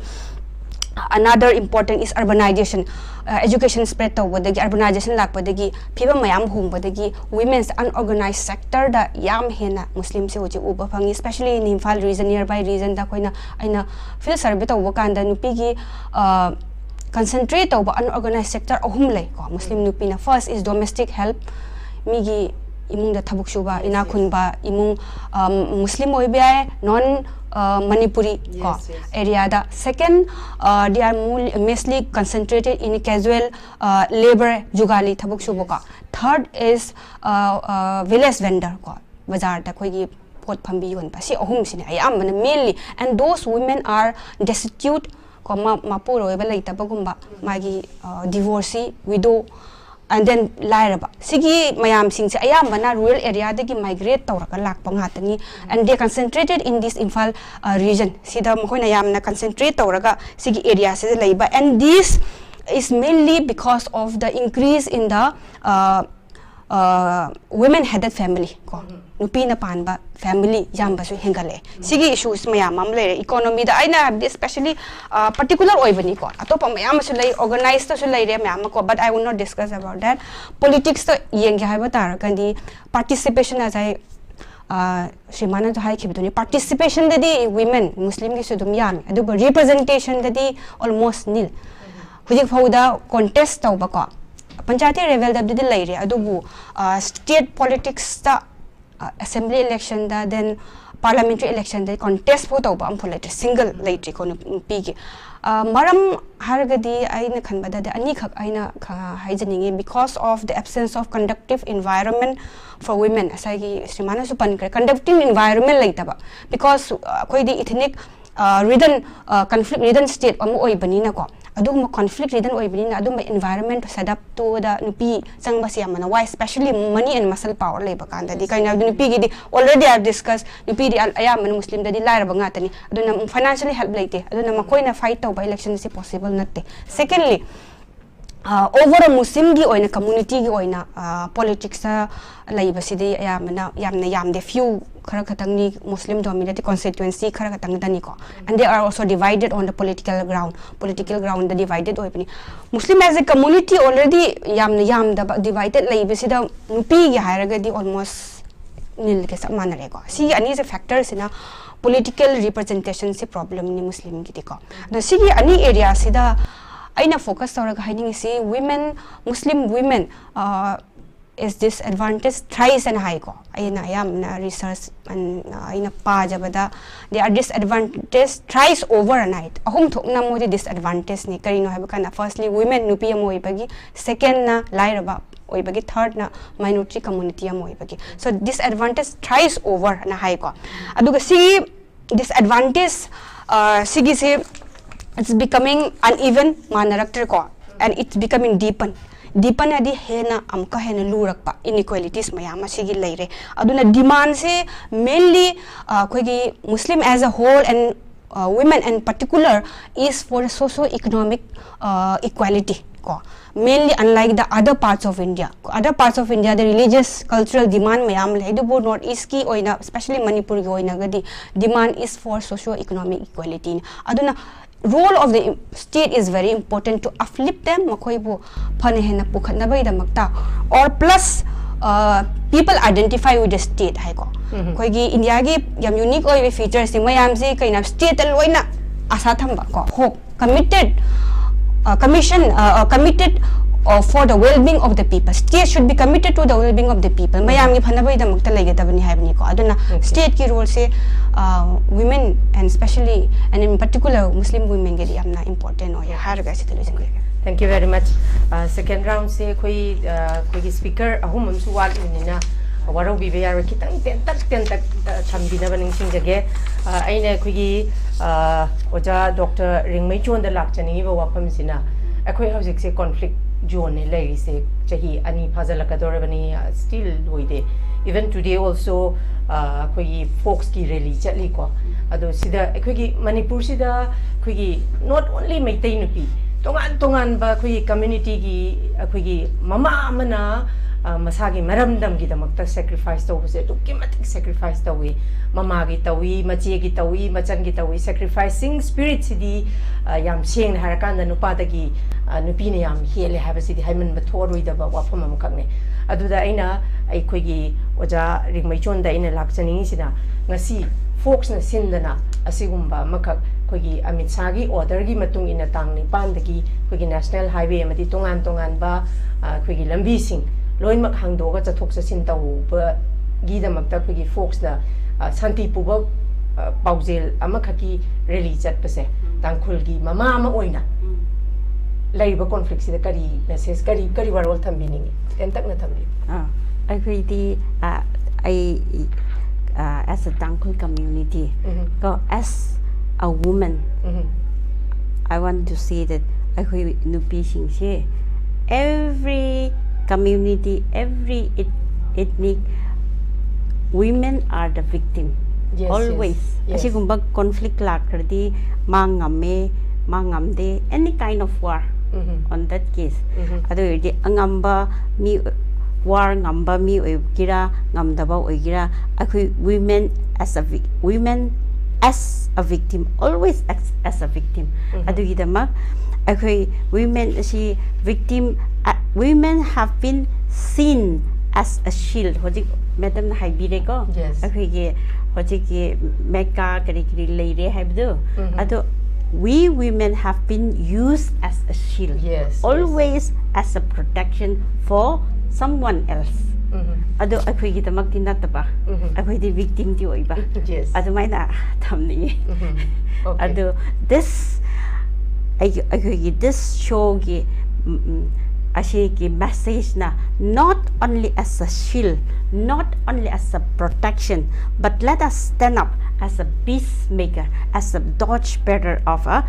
[SPEAKER 7] another important is urbanization, education spread to wadagi urbanization lakpadagi phiba mayam humbadagi women's unorganized sector da yam hena Muslim se uji uba phangi, especially in Imphal region, nearby region da koina aina field survey to wakanda nupi gi concentrate over unorganized sector ahum lay ko Muslim nupi na. First is domestic help, migi imung da thabuk shuba ina khunba imung Muslim oibai non Manipuri area da. Second, they are mostly concentrated in casual labor jugali thabuk shuboka. Third is village vendor ko bazar da koi pot phambi yon pa si ahum sine ayam mainly, and those women are destitute ko mapuro eba laita bagumba magi divorcee, widow, and then lairaba sigi mayam sing se ayam bana rural area dagi migrate tawraka lakpa ngatani, and they concentrated in this Imphal region sida mokoina yamna concentrate tawraga sigi area se leiba, and this is mainly because of the increase in the women headed family ko nupi na panba family jamba su hengale sigi issues mayam am le economy da aina especially particular oibani ko atopa mayam su lei organized to su lei re mayam ko, but I will not discuss about that. Politics to yeng ga haiba tar kandi participation as I Shreema na hai khibduni participation dadi women Muslim gi su dum yam adu representation dadi almost nil. Hujik phauda contest tawba ko panchayati level da didi laire adubu state politics ta assembly election da, then parliamentary election da contest po tawba am phulate single laitri ko pigi maram hargadi aina khanbada da ani khak aina haijaningi because of the absence of conducive environment for women. Asai Shreema su pan conducive environment laitaba because koi di ethnic ridden conflict ridden state amu oibani na ko aduma conflict ridden oibani na aduma environment set up to the nupi changba siamana. Why especially money and muscle power labor kanda di kaina nupi gi di already I have discussed nupi di ayam Muslim da di laira bangatani aduna financially help laite aduna makoi na fight to by election is possible natte. Secondly, overall Muslim gi oina community gi oina politics laiba sidi yamna de few khara khatang ni Muslim dominated constituency khara khatang dani ko, and they are also divided on the political ground the divided oipani. Muslim as a community already yam da divided laiba sida nupi gi hairaga di almost nil ke samana re ko. Si ani se factors ina political representation se problem ni Muslim gi ko na sigi ani area sida aina focus tawraga haining si women Muslim women is disadvantage thrice and high ko aina yamna research and aina pajabada there are disadvantage thrice overnight ahum thokna mo disadvantage ni karino habakana firstly women nupi mo ibagi second na lairaba oibagi third na minority community mo ibagi so disadvantage thrice over na high ko aduga si disadvantage sigi se it's becoming uneven manarakter ko and it's becoming deepen adi hena amka hena lurakpa inequalities mayama sigi leire aduna demand se mainly koigi muslim as a whole and women in particular is for socio-economic equality ko mainly unlike the other parts of India the religious cultural demand mayam le do north east ki oina especially Manipur gi oina gadi demand is for socio-economic equality aduna role of the state is very important to uplift them makoi bu phane hena pukhatna bai da makta or plus people identify with the state hai ko koi gi India gi yam unique oi features si mayam si kaina state loina asa thamba ko hope committed for the well-being of the people. State should be committed to the well-being of the people. Mayam gi phana bai da makta lege tabani haibni ko aduna state ki role se women and especially and in particular Muslim women get amna important or har ga situation ko.
[SPEAKER 1] Thank you very much. Second round se koi speaker ahum su wal inina warau bi be yar kitang ten tak chambi na baning sing jage aina koi oja Dr. RINGMICHON da lakchani ba wapam sina akoi hojik se conflict zone ne lai se chahi ani phajala ka dor bani still hoide even today also koi folks ki rally chatli ko ado sida koi gi Manipur sida koi gi not only maitai nupi tongan ba koi community gi koi gi mama amana masagi maramdam gi damakta sacrifice to se to kimatik sacrifice to we mama gi tawi machi gi tawi machan gi tawi sacrificing spirit sidi yam seng harakan da nupa da gi nupi ne yam hele have sidi haiman ba thoroi da ba wafam am kakne aduda aina ai khoi gi oja RINGMICHON da ina lakchani sina ngasi folks na sindana asigumba makak khoi gi Amit Shah gi order gi matung ina tang ni pan da gi khoi gi national highway amati tongan ba khoi gi lambi sing loin mak hangdo ga chathok chasin taw ba gi da makta khoi gi folks na santi puba paujel amakhaki rally chat pase tangkhul gi mama ama oina laiba conflict sida kari message kari warol thambi ni entak na thambi
[SPEAKER 5] I agree the as a Tangkhul community go as a woman I want to say that I agree nupi sing she every community every ethnic women are the victim always asigumba conflict lakrdi mangamde any kind of war on that case adu di angamba mi war ngamba mi oigira ngamdaba oigira akhui women as a victim always as a victim adu gidama akhui women si victim women have been seen as a shield hoji madam na haibire ko akhui ge hoji ge meka kari leire haibdu adu we women have been used as a shield always as a protection for someone else ado akhui gi tamak tin nataba akhui di victim ti oiba ado mai na thamni ado this akhui gi this show gi ashi ki message na not only as a shield not only as a protection but let us stand up as a peacemaker as a torch bearer of a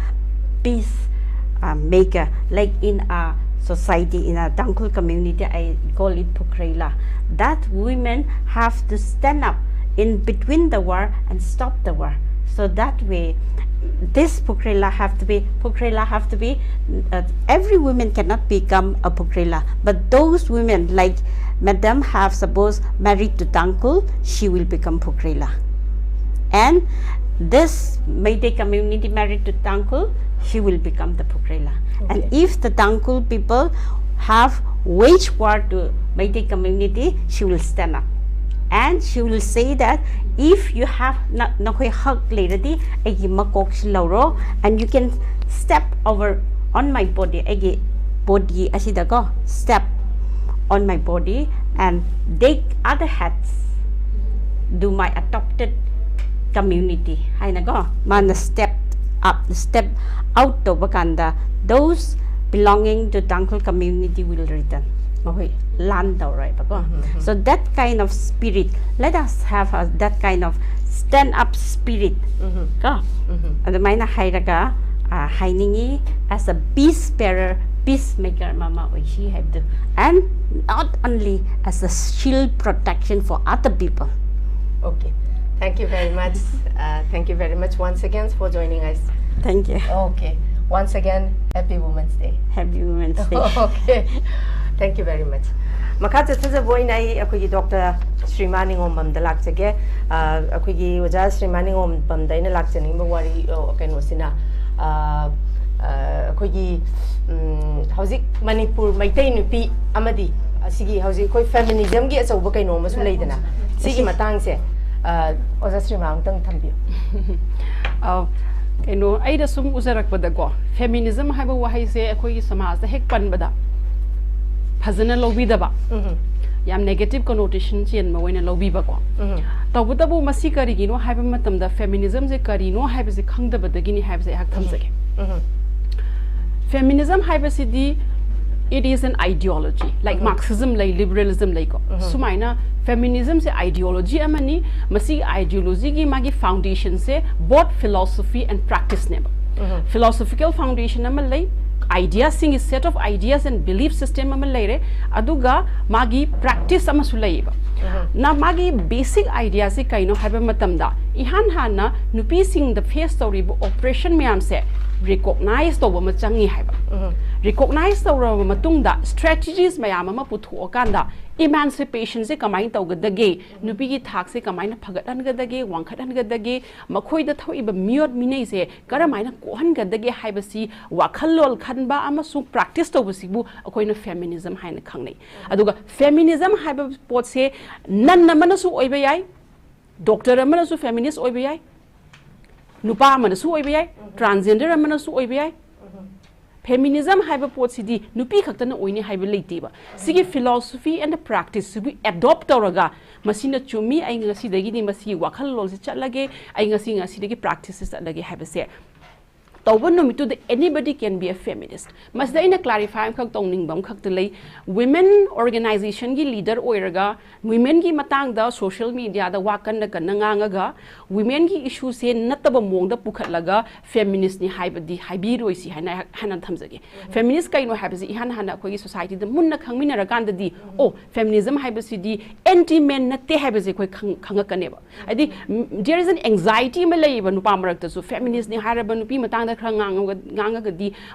[SPEAKER 5] peace maker like in a society in a Tangkhul community I call it Phukrela that women have to stand up in between the war and stop the war so that way this Phukrela have to be every woman cannot become a Phukrela but those women like madam have suppose married to Tangkhul she will become Phukrela and this Meitei community married to Tangkhul she will become the Phukrela and if the Tangkhul people have waged war to Meitei community she will stand up and she will say that if you have nakoi hak leradi agi makok lauro and you can step over on my body agi body asida go step on my body and take other hats do my adopted community. Hainago, man step out of Wakanda. Those belonging to Tangkol community will return. Land right. So that kind of spirit, let us have that kind of stand up spirit. Adamay na hairaga hainingi as a peace bearer, peacemaker mama she have to, and not only as a shield protection for other people.
[SPEAKER 1] Okay, thank you very much. Thank you very much once again for joining us.
[SPEAKER 5] Thank you.
[SPEAKER 1] Okay, once again, Happy Women's Day.
[SPEAKER 5] Happy Women's Day.
[SPEAKER 1] Okay, thank you very much. Makata thaja boina akogi Dr. Shreema Ningombam da lakjage akogi oja Shreema Ningombam da ina lakjani ba wari keno sina akogi hauzik Manipur maitai nupi amadi asigi hauzik koi feminism gi achauba kaino ma su leidana sigi matang se oja Shreema amtang thambiyo
[SPEAKER 6] keno aida sum uzarak badago feminism haiba wahai se akogi samaj da hek pan bada phazana lobi daba yam negative connotation chen ma waina lobi ba ko tawbutabu masi kari gino haiba matam da feminism je kari no haiba je khangda badagi ni haiba je hak thamjage feminism haiba sidi it is an ideology like Marxism like liberalism like sumaina feminism se ideology amani masi ideology gi magi foundation se both philosophy and practice ne philosophical foundation amalai ideas sing is set of ideas and belief system amalai aduga magi practice amasulai na magi basic ideas se kaino haiba matamda ihan hana nupi sing the face story operation myam se recognize to ma changi haiba recognize to matungda strategies mayam ama puthu okanda emancipation se kamai tawgadage nupi gi thak se kamai na phagadan gadage wangkhadan gadage makhoi da thoiba miot minei se karamaina kohan gadage haibasi wakhalol khanba ama su practice to busibu akoina feminism haina khangnei aduga feminism haiba pot se nan namana su oiba yai doctor amana su feminist oiba yai nupa amana su oiba yai transgender amana su oiba yai feminism haiba pot sidi nupi khaktana oini haiba leiteba sigi philosophy and the practice we adopt toraga masina chumi ai ngasi dagi ni masi wakhal lol se chatlage ai ngasi dagi practices chatlage haiba se to the anybody can be a feminist. Mas da ina clarify am khak tongning bam khak lei women organization gi leader oiraga women gi matang da social media da wakan da kan nga ga women gi issue se nataba mong da pukhatlaga feminist ni haibadi haibi roi si hana hanan thamjage feminist kaino haibasi ihan hana khoi society da munna khangmina ra kan da di oh feminism haibasi di anti men natte haibasi khoi khanga kaneba adi there is an anxiety malai ba nupa marak ta so feminist ni haraba nupi matang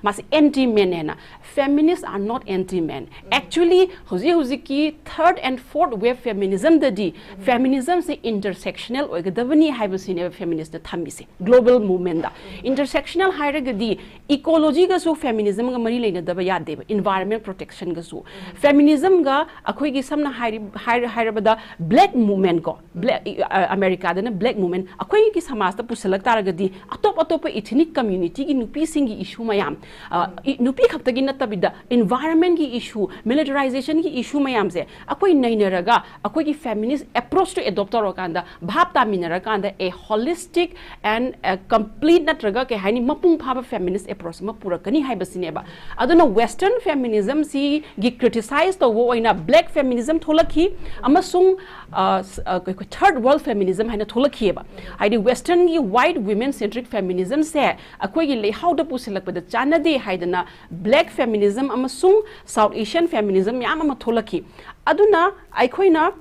[SPEAKER 6] mas anti-men. Feminists are not anti-men. Actually, huzi third and fourth wave feminism the feminism se intersectional oigadavani haibasine feminist the thamisi global movement da intersectional hairagadi ecology ga so feminism ga mari leina daba ya deba environment protection ga so feminism ga akhoi gi samna hairabada black movement ko black America da black movement akhoi gi samaj ta pusalak taragadi atop ethnic community ki nupi singi issue mayam nupi khaktagi natabida environment ki issue militarization ki issue mayam se akoi nainaraga akoi ki feminist approach to adopt rokanda bhap ta minaraganda a holistic and a complete natraga ke haini mapung phaba feminist approach ma purakani haibasineba aduna western feminism si gi criticize to wo oina black feminism tholakhi amasung third world feminism haina tholakhieba haidi western gi white women centric feminism se akoi gi how da pusilakpada chanade haidana black feminism amasung south asian feminism yam ama tholakhi aduna aikoina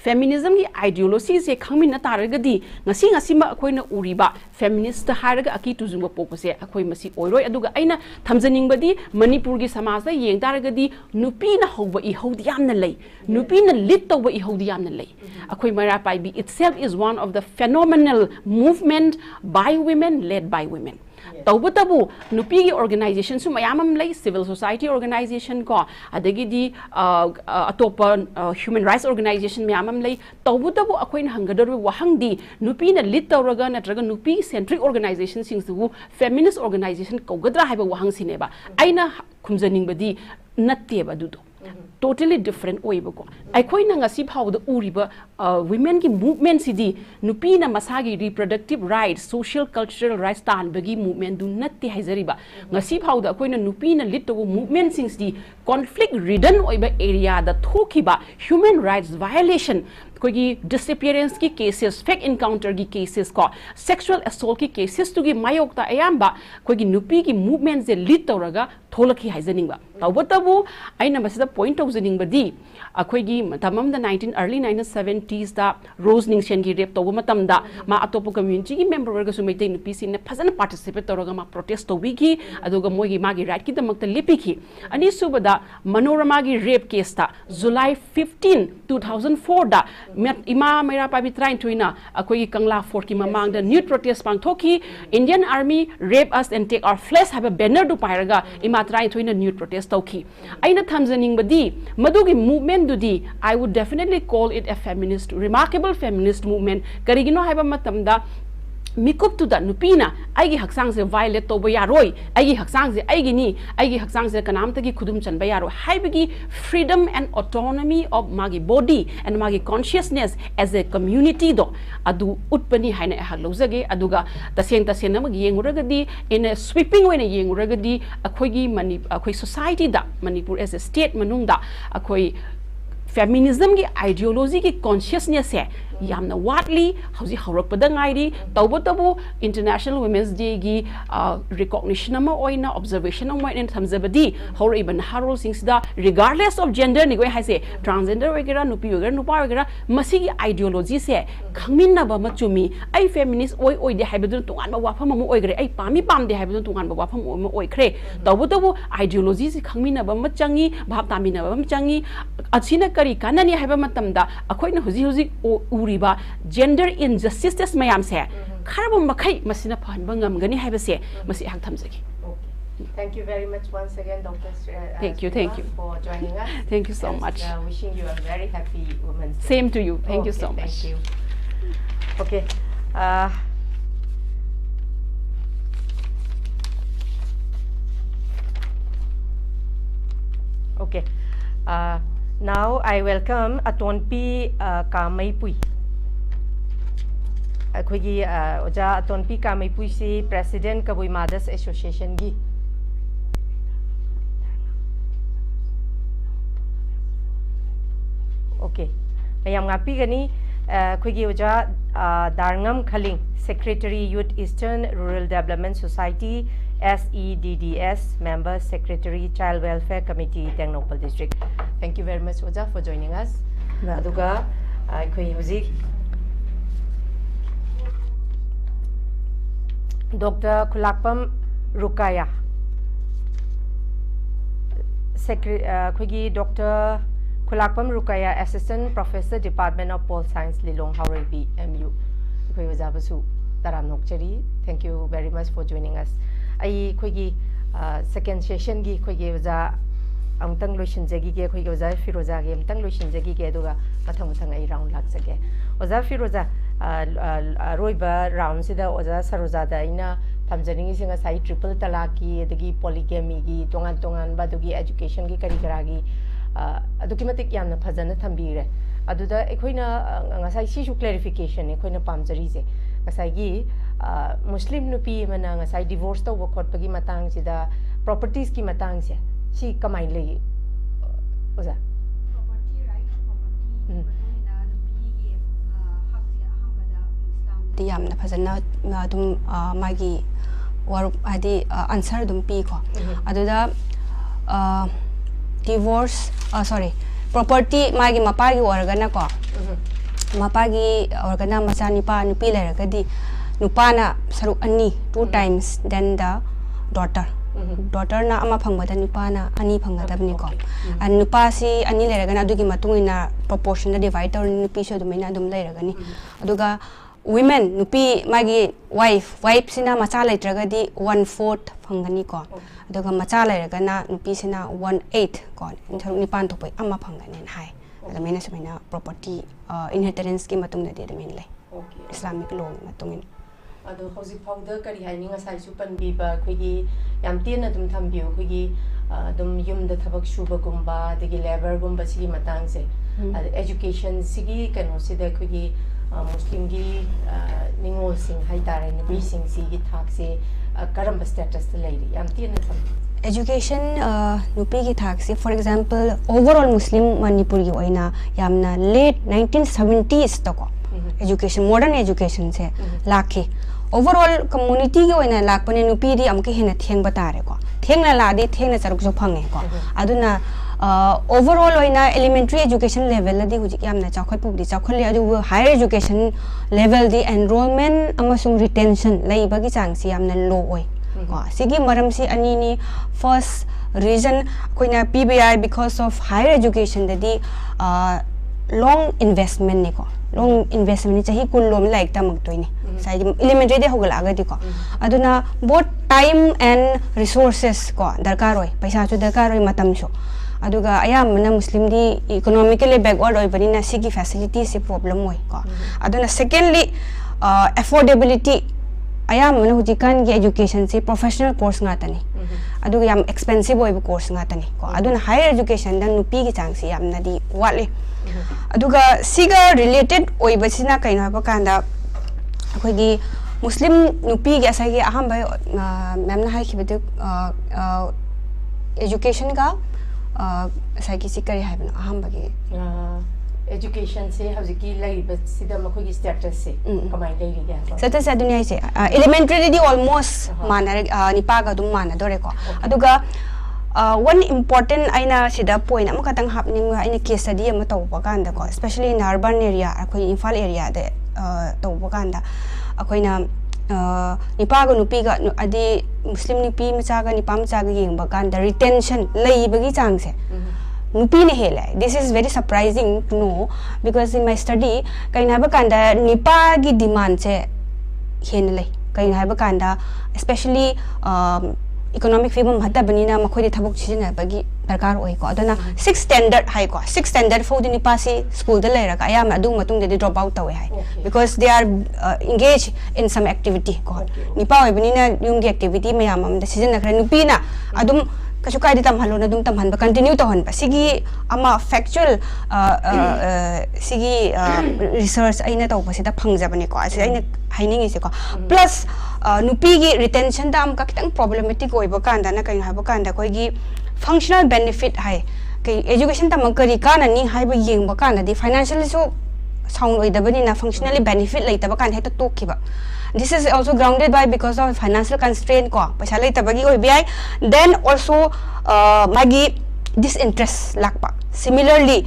[SPEAKER 6] feminism gi ideology se khangmina taragadi ngasi ma akoina uriba feminist haraga aki tujungba popose akoi masi oiroi aduga aina thamjaning badi manipur gi samaj da yeng taragadi nupi na hoba I hodi yamna lei nupi na lit toba I hodi yamna lei akoi mara pai bi itself is one of the phenomenal movement by women led by women tawbutabu nupi gi organization su mayamam lei civil society organization ko adagi di atopa human rights organization mayamam lei tawbutabu akoin hangador wahang di nupi na lit tawraga natraga nupi centric organization sing su feminist organization ko gadra haiba wahang sineba aina khumjaning badi natte ba dudo totally different oibako aikoi na ngasi phawda uriba women ki movement sidi nupi na masagi reproductive rights social cultural rights tan bagi movement du natti haizariba ngasi phawda akoi na nupi na lead to movement sings di conflict ridden oiba area da thokiba human rights violation कोई disappearance की cases, fake encounter की cases को sexual assault की cases तो की मायोक्ता अयाम्बा कोई नुपी की movement से lead तोरगा थोलक ही हाइजनिंग बा तब तबु आई नंबर से point of जनिंग बदी कोई की तमाम द early 1970s दा रोज निंगशन की rape तब मतम दा मा अतोप community की member वर्ग सुमेते नुपी से ने फजन participate तोरगा मा protest तो की अदोगा मोई की मागी right की तमक त लिपि की अनि सुबदा मनोरमा की rape case ता July 15 2004 दा Ima Mera Pabi trying to ina Akoi Kangla Fort Kimamang the nude protest Pangtoki Indian Army rape us and take our flesh have a banner to Pyraga Ima trying to in a nude protest Toki. Aina Tanzaning Badi Madugi movement Dudi I would definitely call it a feminist remarkable feminist movement Karigino have a matamda Mikup to that Nupina, Igi Haksang's violet to Bayaroi, Igi Haksang's Igini, Igi Haksang's Kanamtaki Kudumchan Bayaro, Haibigi, freedom and autonomy of Magi body and Magi consciousness as a community do. Adu Utpani Haina Halozage, Aduga, the Santa Senama Yang Ragadi, in a sweeping way, a Yang Ragadi, a Koi society da, Manipur as a state Manunda, a Koi feminism की ideology की consciousness है यामना वाटली हौजी हौरक पदंगाइरी तबो तबो international women's day की recognition अमा ओइना observation अमा ओइना थमजबदी हौरइबन हारोल सिंगसिदा regardless of gender निगोय हाइसे transgender वगैरह नुपी वगैरह नुपा वगैरह मसी की ideology से खंगमिनबा मचुमी आई feminist ओइ ओइ दे हाइबदु तुंगानबा वाफम अमा ओइगरे आई पामी पाम दे हाइबदु तुंगानबा वाफम अमा ओइखरे तबो तबो ideology से खंगमिनबा मचंगी भाब तामिनबा मचंगी अछिना करी काननी हाइबा मतमदा अखोइना हुजी हुजी उरिबा gender injustices mayam se kharabo makai masina phanba ngamgani haibase masi hak thamjagi.
[SPEAKER 1] Thank you very much once again, Dr.
[SPEAKER 6] Thank you
[SPEAKER 1] for joining us.
[SPEAKER 6] Thank you so much.
[SPEAKER 1] Wishing you a very happy Women's Day.
[SPEAKER 6] Same to you. Thank you so much.
[SPEAKER 1] Thank you. Okay. Okay. Now I welcome ATONGPI KAMEIPUI. Akhoi Oja ATONGPI KAMEIPUI si President KABUI Mothers Association gi. Okay. Mayam ngapi gani akhoi Oja Darngam Khaling, Secretary Youth Eastern Rural Development Society SEDDS Member Secretary Child Welfare Committee Tengnoupal District. Thank you very much Oja for joining us. Aduga akhoi huzik Dr. Kulakpam RUQAIYA Secretary Dr. Kulakpam RUQAIYA Assistant Professor Department of Pol Science Lilong Hauraibi MU. Akhoi Oja basu taram nokchari. Thank you very much for joining us. I khoi second session gi khoi Oja amtang loishin jagi ge khoi Oja Feroja ge amtang loishin jagi ge aduga mathang mathang ai round lak jage Oja Feroja roiba round sida Oja Saroja da ina thamjani singa sai triple talaq ki adagi polygamy gi tongan tongan ba dugi education gi kari kara gi aduki matik yamna phajana thambire aduda ekhoina ngasai sisu clarification ekhoina pamjari je ngasai gi Muslim nupi mana ngasai divorce to khot pagi matang sida properties ki matang se si kamai le Oja
[SPEAKER 7] property right property yamna phajana dum magi war adi answer dum pi ko aduda divorce sorry property magi mapagi organa ko mapagi organa macha nipa nupi leragadi nupana saruk ani 2 times then the daughter daughter na ama phangba da nupana ani phangda dabni ko an nupa si ani leragana adugi matungina proportion da divide tor nupi so dumina dum leragani aduga women nupi magi wife sina macha laitragadi 1/4 phangani ko aduga macha lairagana nupi sina 1/8 ko saruk nipan topai ama phangani hai adamena samina property inheritance ki matungna de damin lai Islamic law matungin
[SPEAKER 1] ado hausi phawda kari haini nga sai su panbi ba khoigi yam tena dum thambiu khoigi dum yum da thabak shuba gumba degi labor gumba sigi matang se education sigi kano sida khoigi muslim gi ningol sing hai tare ni sing sigi thak se karam status ta leiri yam tena tham
[SPEAKER 7] education nupi gi thak se for example overall muslim manipur gi oina yamna late 1970s to ko education modern education se lakhi overall community gi oina lakpane nupi di amke hena theng batare ko thengna la di thengna charuk so phange ko aduna overall oina elementary education level di hujik yamna chakhot pu di chakhol adu higher education level di enrollment amasung retention leiba gi chang si yamna low oi ko sigi maram si ani ni first reason koina PBI because of higher education di long investment ni ko long investment ni chahi kullom like tamak toini sai elementary de hogala aga di ko aduna both time and resources ko darkar oi paisa chu darkar oi matam so aduga ayamna muslim di economically backward oi bani na sigi facility se problem oi ko aduna secondly affordability ayamna hujikan gi education se professional course nga tani aduga yam expensive oi course nga tani ko aduna higher education dan nupi gi chang si yamna di wale aduga siga related oi basina kaina ba kanda khoigi muslim nupi gi asagi aham bai memna hai khibadu education ga asagi sikari hai bana aham bagi
[SPEAKER 1] education se hawjiki lai ba sida ma khoigi status se kamai dai ri ga
[SPEAKER 7] status adunya se elementary di almost mana nipa ga dum mana dore ko aduga one important aina sida point am katang happening aina case study am to baganda ko especially in urban area akoi Imphal area de to baganda akoina nipa ga nupi ga adi muslim nipi macha ga nipa macha ga yeng baganda retention lei bagi chang se nupi ne hele this is very surprising to know because in my study kaina baganda nipa gi demand se hen lei kaina baganda especially economic freedom hata banina makhoi de thabok china bagi darkar oi ko adana 6 standard high ko 6 standard for the nipasi school de lera ka ayam adu matung de drop out tawe hai because they are engaged in some activity ko nipa oi banina yung activity me amam de season na khra nupi na adum kasu kai de tam halo na dum tam han ba continue to hon ba sigi ama factual sigi research aina to ba sida phangja bani ko asi aina haining is ko plus nupi gi retention dam ka kitang problematic oi ba kanda na kai ha ba kanda koi gi functional benefit hai kai education tam kari ka na ni hai ba yeng ba kanda di financially so sound oi da bani na functionally benefit lai ta ba kan hai to tok ki ba this is also grounded by because of financial constraint ko paisa lai ta bagi oi bi then also magi disinterest lakpa similarly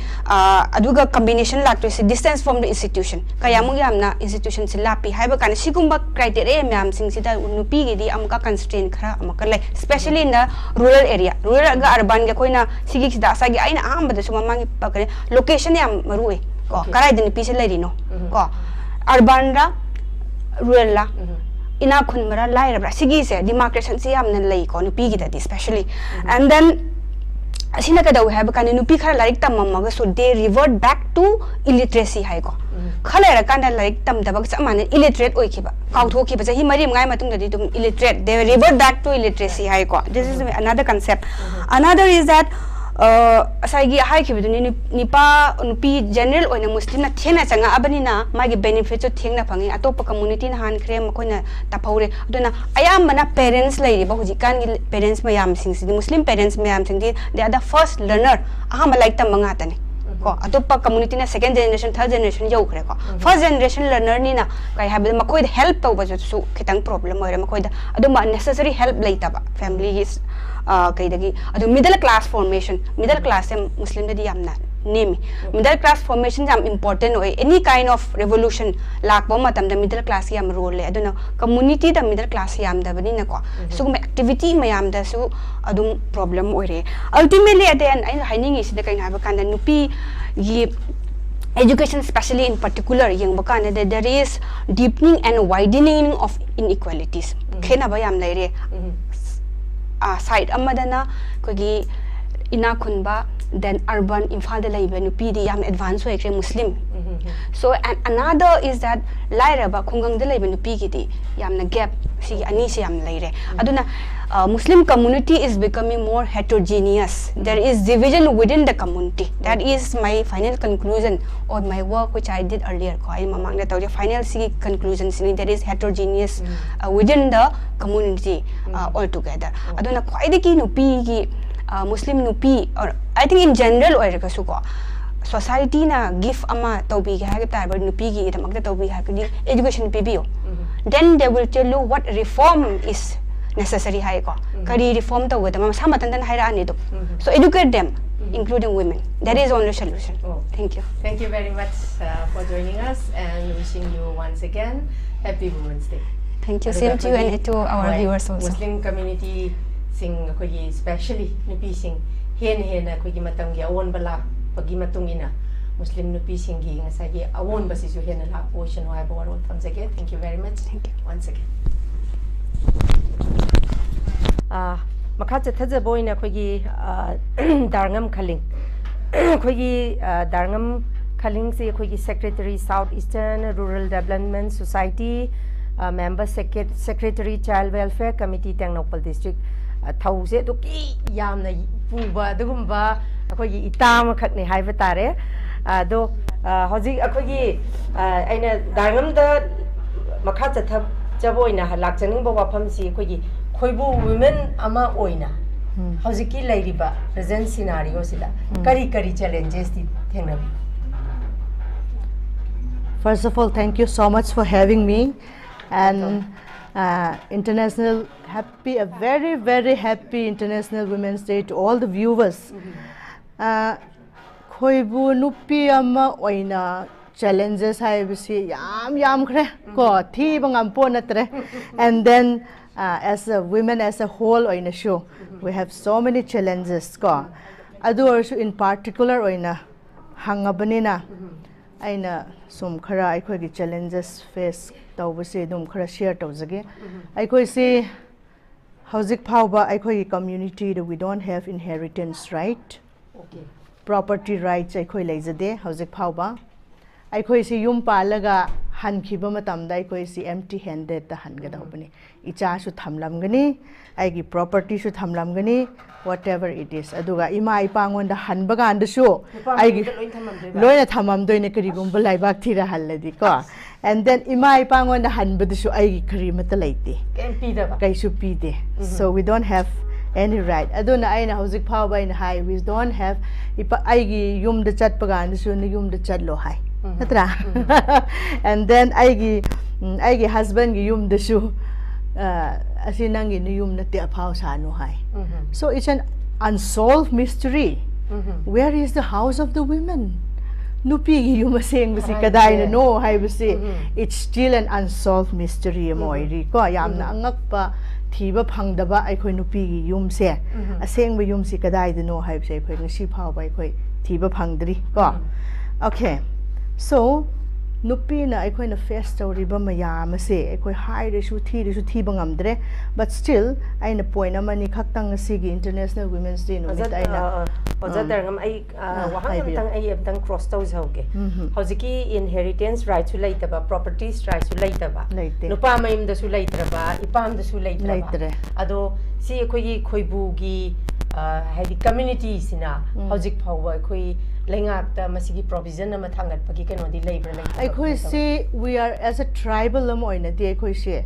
[SPEAKER 7] aduga combination lakto is distance from the institution kaya mo yamna institution se lapi haiba kan sigumba criteria myam sing sida nupi gi di amka constraint khara amka lai especially in the rural area rural ga urban ga koina sigi sida asagi aina amba da suma mangi pakare location yam maruwe ko karai din pi se lai rino ko urban ra rural la ina khun mara lai ra sigi se demarcation se yam nan lai ko nupi gi da especially and then asina ka daw hai ba kan nupi khara larik tam mamma so they revert back to illiteracy hai ko khala ra kan larik tam da ba chamane illiterate oi khiba kaw tho khiba hi mari ngai matung da di dum illiterate they revert back to illiteracy hai ko this is another concept another is that asagi hai khiba dun nipa nupi general oina muslim na thena changa abani na magi benefit so thengna phangi atopa community na han khrem koina tapaure aduna ayam mana parents lai ba huji kan parents mayam sing si muslim parents mayam sing they are the first learner aham like tam manga tani ko atopa community na second generation third generation jau khre ko first generation learner ni na kai have makoi help to ba su kitang problem ore makoi da aduma necessary help lai ta ba family is kai dagi adu middle class formation middle class em muslim da yamna name middle class formation jam important oi any kind of revolution lakba matam da middle class yam role le aduna community da middle class yam da bani na ko so activity mayam da su adum problem ore ultimately at the end I haining is the kind of kan nupi gi education especially in particular yang bakana that there is deepening and widening of inequalities khena ba yam lai re side amadana kogi ina khunba then urban Imphal da laiba nupi di yam advance hoikre Muslim. So and another is that lairaba khungang da laiba nupi gi di yamna gap si ani se yam laire. Aduna Muslim community is becoming more heterogeneous. There is division within the community. That is my final conclusion of my work which I did earlier. The final conclusion there is heterogeneous within the community altogether. Aduna kwaidiki nupi gi Muslim nupi, or I think in general or society na give ama taubi ga nupi gi itamagda taubi education PBO. Then they will tell you what reform is necessary hai ko kari reform to with them samatan dan haira ani do. So educate them, including women. That is only solution. Thank you.
[SPEAKER 1] Thank you very much for joining us and wishing you once again happy Women's Day.
[SPEAKER 7] Thank you. Same to you and to our viewers also.
[SPEAKER 1] Muslim community sing ko especially nupi sing hen ko gi matam gi awon bala pagi matung ina Muslim nupi sing gi ngasai gi awon basi su hen la ocean wa bo ron tham again. Thank you very much.
[SPEAKER 7] Thank you
[SPEAKER 1] once again. Makha chatha boina ko gi Darngam Khaling ko gi Darngam Khaling se ko gi Secretary Southeastern Rural Development Society Member Secretary Child Welfare Committee Tengnoupal District thause to ki yamna puba dugumba akogi itam khakni haiba tare do hoji akogi aina Darngam da makha chatha jaboina halakchaning bo wafam si akogi khoibu women ama oina hoji ki lairiba present scenario sida kari challenges ti thengnabi.
[SPEAKER 8] First of all, thank you so much for having me, and international a very, very happy International Women's Day to all the viewers. Khoibu nupi ama oina challenges hai bisi yam kre ko thi bangam po natre, and then as a women as a whole oina show we have so many challenges ko adu also in particular oina hangabanina aina sum khara aikoi gi challenges face tawbase dum khara share tawjage aikoi se housing phauba aikoi community we don't have inheritance right, property rights aikoi leijade housing phauba aikoi se yum palaga han khiba matamda aikoi se empty handed ta hanga dawbani icha su thamlamgani aigi property su thamlamgani whatever it is aduga ima ipangon da hanbaga andasu aigi loina thamam doine karigum balai bak thira halladi ko, and then ima ipangon da hanbadasu aigi karimata laite kaisu pide. So we don't have any right. Aduna aina housing power in high we don't have ipa aigi yum da chatpaga andasu na yum da chatlo hai natra and then aigi husband gi yum dasu asinang in yum na te apau sanu hai. So it's an unsolved mystery. Where is the house of the women? Nupi yum aseng basi kadai na no hai basi. It's still an unsolved mystery moiri ko yam na angak pa thiba phangdaba aikoi nupi gi yum se aseng ba yum si kadai da no hai basi aikoi ngasi phau ba aikoi thiba phangdri ko. Okay, so nupi na aikoi na face tawriba mayam se aikoi hai resu thi bangamdre, but still aina point amani khaktang sigi International Women's Day no mit aina
[SPEAKER 1] Darngam ai wahang tang ai abdang cross taw jauge hojiki inheritance right su laitaba properties right su laitaba nupa mayim da su laitraba ipam da su laitraba ado si aikoi gi khoibu gi haidi community sina hojik phawba aikoi lengak ta masigi provision ama thangat pagi keno di labor lai
[SPEAKER 8] aikoi see we are as a tribal oina di aikoi see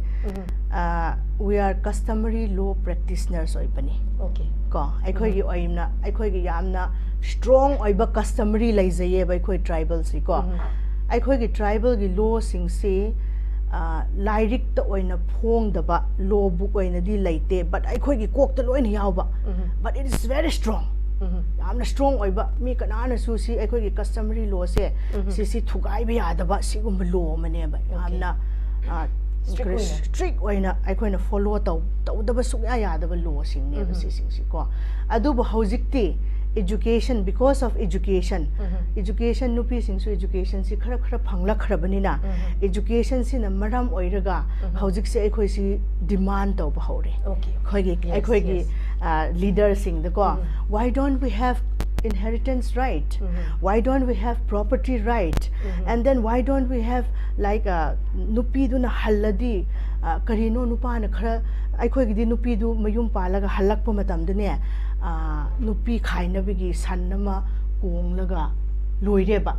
[SPEAKER 8] we are customary law practitioners oibani.
[SPEAKER 1] Okay
[SPEAKER 8] ko aikoi gi oimna aikoi gi yamna strong oiba customary laizaye ba aikoi tribal si ko aikoi gi tribal gi law sing se lairik ta oina phong daba law book oina di laite, but aikoi gi kok ta loina yawba, but it is very strong. Yamna strong oiba mi kanana su si aikoi gi customary law se si thugai bi adaba sigum law mane ba yamna strict oina aikoi na follow taw daba sukya yadaba law sing ne ba si ko adu ba hojikti education, because of education nupi sing su education si khara phangla khara banina education si na maram oiraga hojik se aikoi si demand taw ba hore khoi gi leaders sing the ko why don't we have inheritance right why don't we have property right and then why don't we have like nupi du na haladi karino nupa na khara aikhoi gi nupi du mayum palaga halak pa matam de ne nupi khaina bigi sanama kong laga loire ba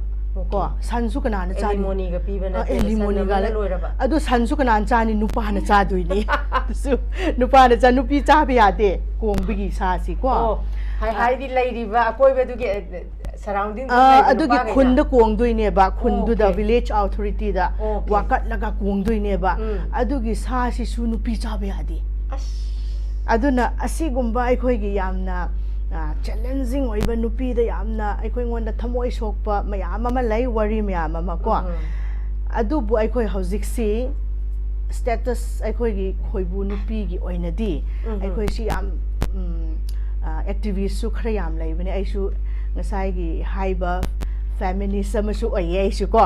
[SPEAKER 8] ko sansu kana na chani
[SPEAKER 1] elimoni ga piba na
[SPEAKER 8] elimoni ga
[SPEAKER 1] loira ba
[SPEAKER 8] adu sansu kana chani nupa na cha duini su nupa na cha nupi cha bi ade kong bigi sa si ko
[SPEAKER 1] hai di lai ri ba koi be du ge surrounding
[SPEAKER 8] adu gi khun da kong duine ba khun du da village authority da wakat laga kong duine ba adu gi sa si su nupi cha bi ade aduna asigumba aikhoi gi yamna challenging oiba nupi da yamna aikhoi ngon da thamoi sokpa mayam ama lai worry mayam ama ko adu bu aikhoi hojik si status aikhoi gi khoibu nupi gi oina di aikhoi si yam activist su khra yam lai bane ai su ngasai gi haiba feminist ama su oye su ko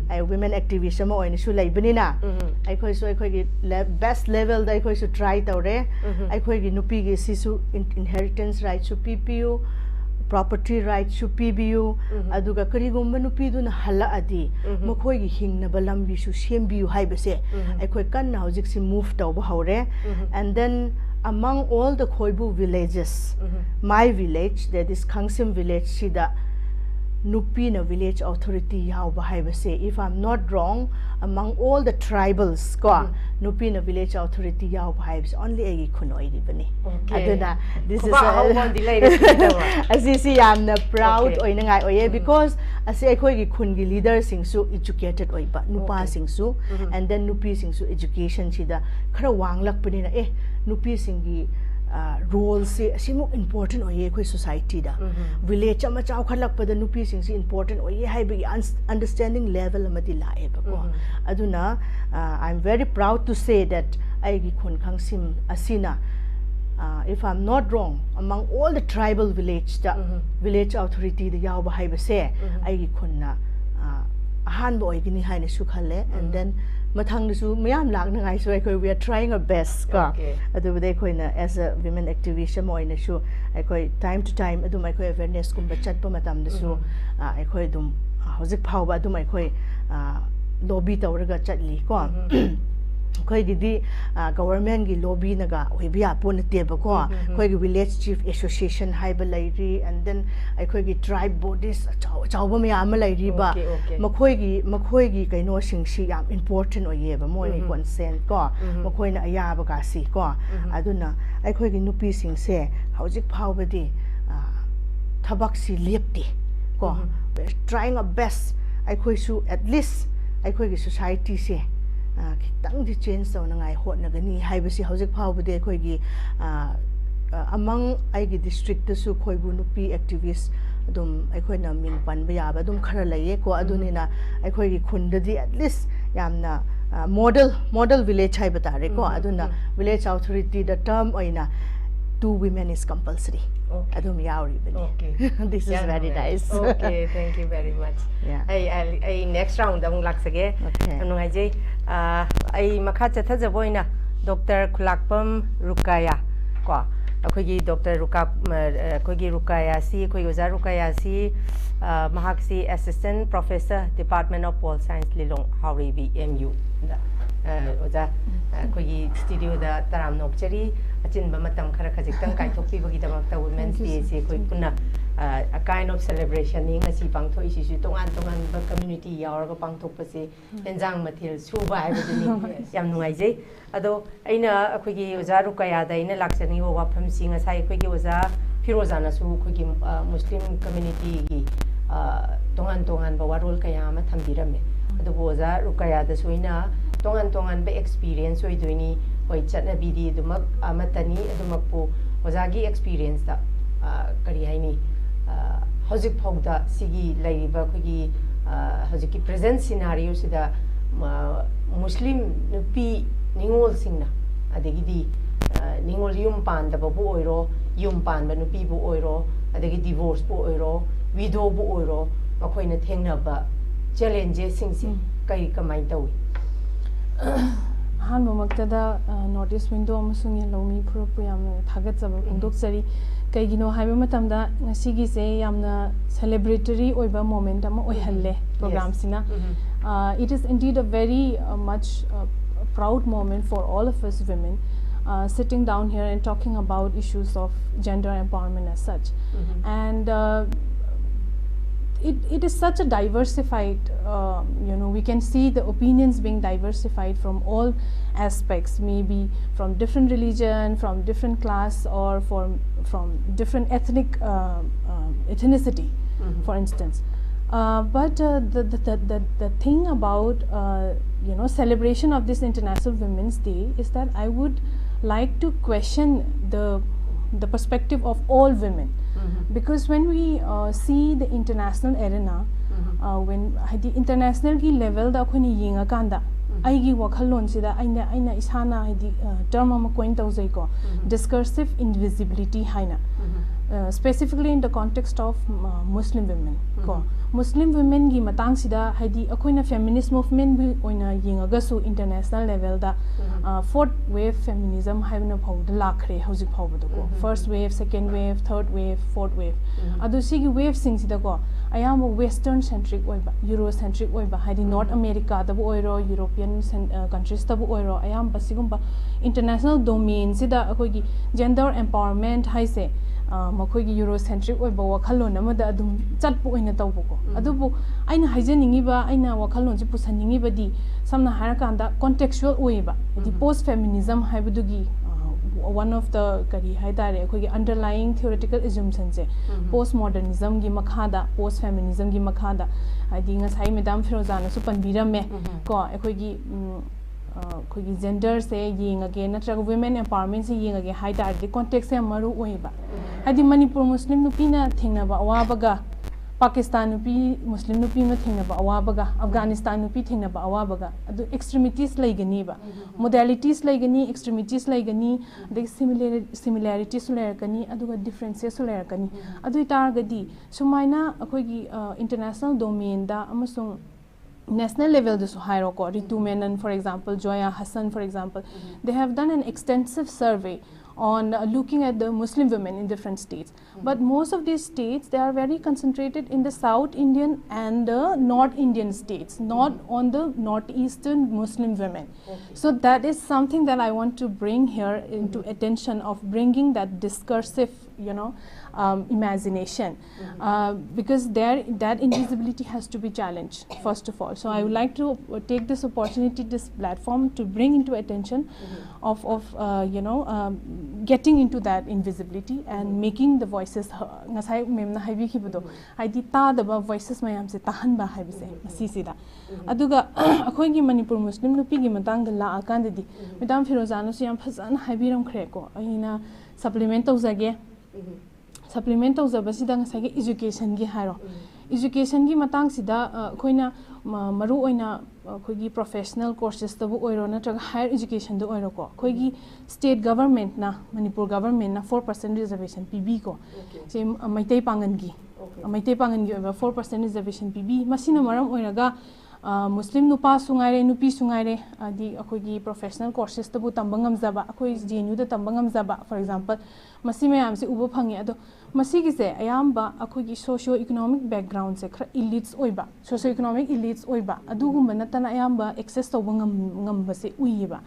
[SPEAKER 8] ai women activist ama oina su lai bane na aikhoi su aikhoi gi best level da aikhoi su try tawre aikhoi gi nupi gi si su inheritance right su PPU property right su PBU aduga karigumba nupi du na hala adi makhoi gi hingna balambi su sembiu haibase aikhoi kan na hojik si move tawba haure and then among all the Khoibu villages my village that is Khangsim village sida nupi na village authority yaw bahai say if I'm not wrong among all the tribals ko nupi na village authority yaw bahai only agi khunoi di bani aduna this is asisi yamna proud oina ngai oye because ase akhoi gi khun gi leader sing su educated oiba nupa sing su and then nupi sing su education sida khara wanglak pani na nupi sing gi role se asimu important oye khoi society da village ama chaw khalak pada nupi sing si important oye hai bi understanding level amati lae ba ko aduna I'm very proud to say that ai gi khun khangsim asina if I'm not wrong among all the tribal village da village authority da yaw ba hai ba se ai gi khun na ahan bo igini hai ne su khale and then mathang su mayam lak na ngai su ai we are trying our best ka adu bade khoi na as a women activist moi na su ai khoi time to time adu mai khoi awareness kum ba chat pa matam da su ai khoi dum hojik phau ba adu mai khoi lobby tawraga chatli ko khoi gi government gi lobby na ga oi bia pon te ba ko khoi gi village chief association hai ba lai ri and then ai khoi gi tribe bodies chaw ba mya ma lai ri ba makhoi gi kaino sing si yam important oye ba moi consent ko makhoi na aya ba ka si ko aduna ai khoi gi nupi sing se hojik phau ba di thabak si lepti ko trying our best ai khoi su at least ai khoi gi society se kitang di change so na ngai hot na gani haibasi hojik phau bude khoi gi among ai gi district ta su khoi bu nupi activist adum ai khoi na ming pan ba ya ba dum khara lai ko aduni na ai khoi gi khunda di at least yamna model village hai batare ko aduna village authority the term oina 2 women is compulsory adum yauri bani this is very nice
[SPEAKER 1] okay thank you very much I next round among laksage anungai jai ai makha chatha boina Dr. Khulakpam RUQAIYA ko akhoi Dr. RUQAIYA si khoi oza RUQAIYA si mahak si Assistant Professor Department of Pol Science Lilong Hauri BMU oza khoi studio da taram nokchari achin ba matam khara khajik tang kai thokpi bagi damak ta Women's Day se khoi puna a kind of celebration ning asi pangthoi si su tongan ba community yaur ga pangthok pa se enjang mathil suba hai bani yam nungai jai ado aina akhoi gi oza RUQAIYA da ina lakchani ho wafam sing asai khoi gi oza Feroja na su khoi gi Muslim community gi tongan ba warol kaya ma thambirame ado oza RUQAIYA da su ina tongan ba experience oi duini hoi chatna bidi dumak amatani adumak pu oza gi experience da kari haini hojik phauda sigi laiba khoi hojiki present scenario sida Muslim nupi ningol singna adegi di ningol yum pan da bu oiro yum pan ba nupi bu oiro adegi divorce bu oiro widow bu oiro makhoi na thengna ba challenges sing si kai kamai tawi
[SPEAKER 9] ꯑꯍꯥꯟꯕꯃꯛꯇꯗ notice window ꯑꯃꯁꯨꯡ Yelhoumee Phurup ꯌꯥꯝꯅ ꯊꯥꯒꯠꯆꯕ ꯐꯣꯡꯗꯣꯛꯆꯔꯤ ꯀꯩꯒꯤꯅꯣ ꯍꯥꯏꯕ ꯃꯇꯝꯗ ꯉꯁꯤꯒꯤꯁꯦ ꯌꯥꯝꯅ celebratory ꯑꯣꯏꯕ moment ꯑꯃ ꯑꯣꯏꯍꯜꯂꯦ ꯄ꯭ꯔꯣꯒ꯭ꯔꯥꯝꯁꯤꯅ it is indeed a very much proud moment for all of us women sitting down here and talking about issues of gender empowerment as such and it is such a diversified, we can see the opinions being diversified from all aspects, maybe from different religion, from different class, or from different ethnicity, for instance. But the thing about celebration of this International Women's Day is that I would like to question the perspective of all women. Because when we see the international arena, when the international level da khoni yinga kanda aigi wakhalon sida aina isana hidi term ama coin tawzai ko discursive invisibility haina specifically in the context of Muslim women ko Muslim women gi matang sida hidi akoina feminist movement bi oina yinga su international level da fourth wave feminism haibna phawd lakhre hojik phawbado ko first wave, second wave, third wave, fourth wave adu sigi wave sing sida ko ayam western centric oiba Eurocentric oiba hidi North America da bu oiro European countries da bu oiro ayam basigumba international domain sida akogi gender empowerment haise makoigi Eurocentric oiba wakhalon amada adum chatpu oina tawbuko adubu aina haijaningiba aina wakhalon ji pusaningiba di samna harakanda contextual oiba di post feminism haibudugi one of the kari haidare akoigi underlying theoretical assumptions se postmodernism gi makhada post feminism gi makhada adi ngasai madam Feroja na su panbirame ko akoigi akoigi gender se yengage natraga women empowerment se yengage haidare di context se maru oiba adi Manipur Muslim nupina thengnaba awabaga Pakistan nupi Muslim nupi ma thengnaba awabaga Afghanistan nupi thengnaba awabaga adu extremities laigani ba modalities laigani extremities laigani the similarities laigani aduga differences laigani adu targadi sumaina akoigi international domain da amasung national level da su hairo ko Ritu Menon for example Joya Hassan for example they have done an extensive survey on looking at the Muslim women in different states. But most of these states, they are very concentrated in the South Indian and the North Indian states, not on the Northeastern Muslim women. So that is something that I want to bring here into attention of bringing that discursive, imagination, because that invisibility has to be challenged, first of all. So I would like to take this opportunity, this platform, to bring into attention of getting into that invisibility and making the voices ngasai memna haibi khibudo haidi ta daba voices mayam se tahan ba haibise masisida aduga akhoi gi Manipur Muslim nupi gi matang la akan di Madam Feroja na su yam phazan haibiram khre ko aina supplement tawzage supplement tawzabasida ngasai gi education gi hairo education gi matang sida khoina maru oina khoigi professional courses tabu oiro natraga higher education do oiro ko khoigi state government na Manipur government na 4% reservation PB ko se maitai pangan gi 4% reservation PB masina maram oiraga Muslim nupa sungaire nupi sungaire di akoigi professional courses tabu tambangam zaba akoi JNU da tambangam zaba for example masi mayam se ubo phangi ado masi gi se ayamba akoigi socio economic background se khra elites oiba socio economic elites oiba adugumba natana ayamba access to ngam ba se uiba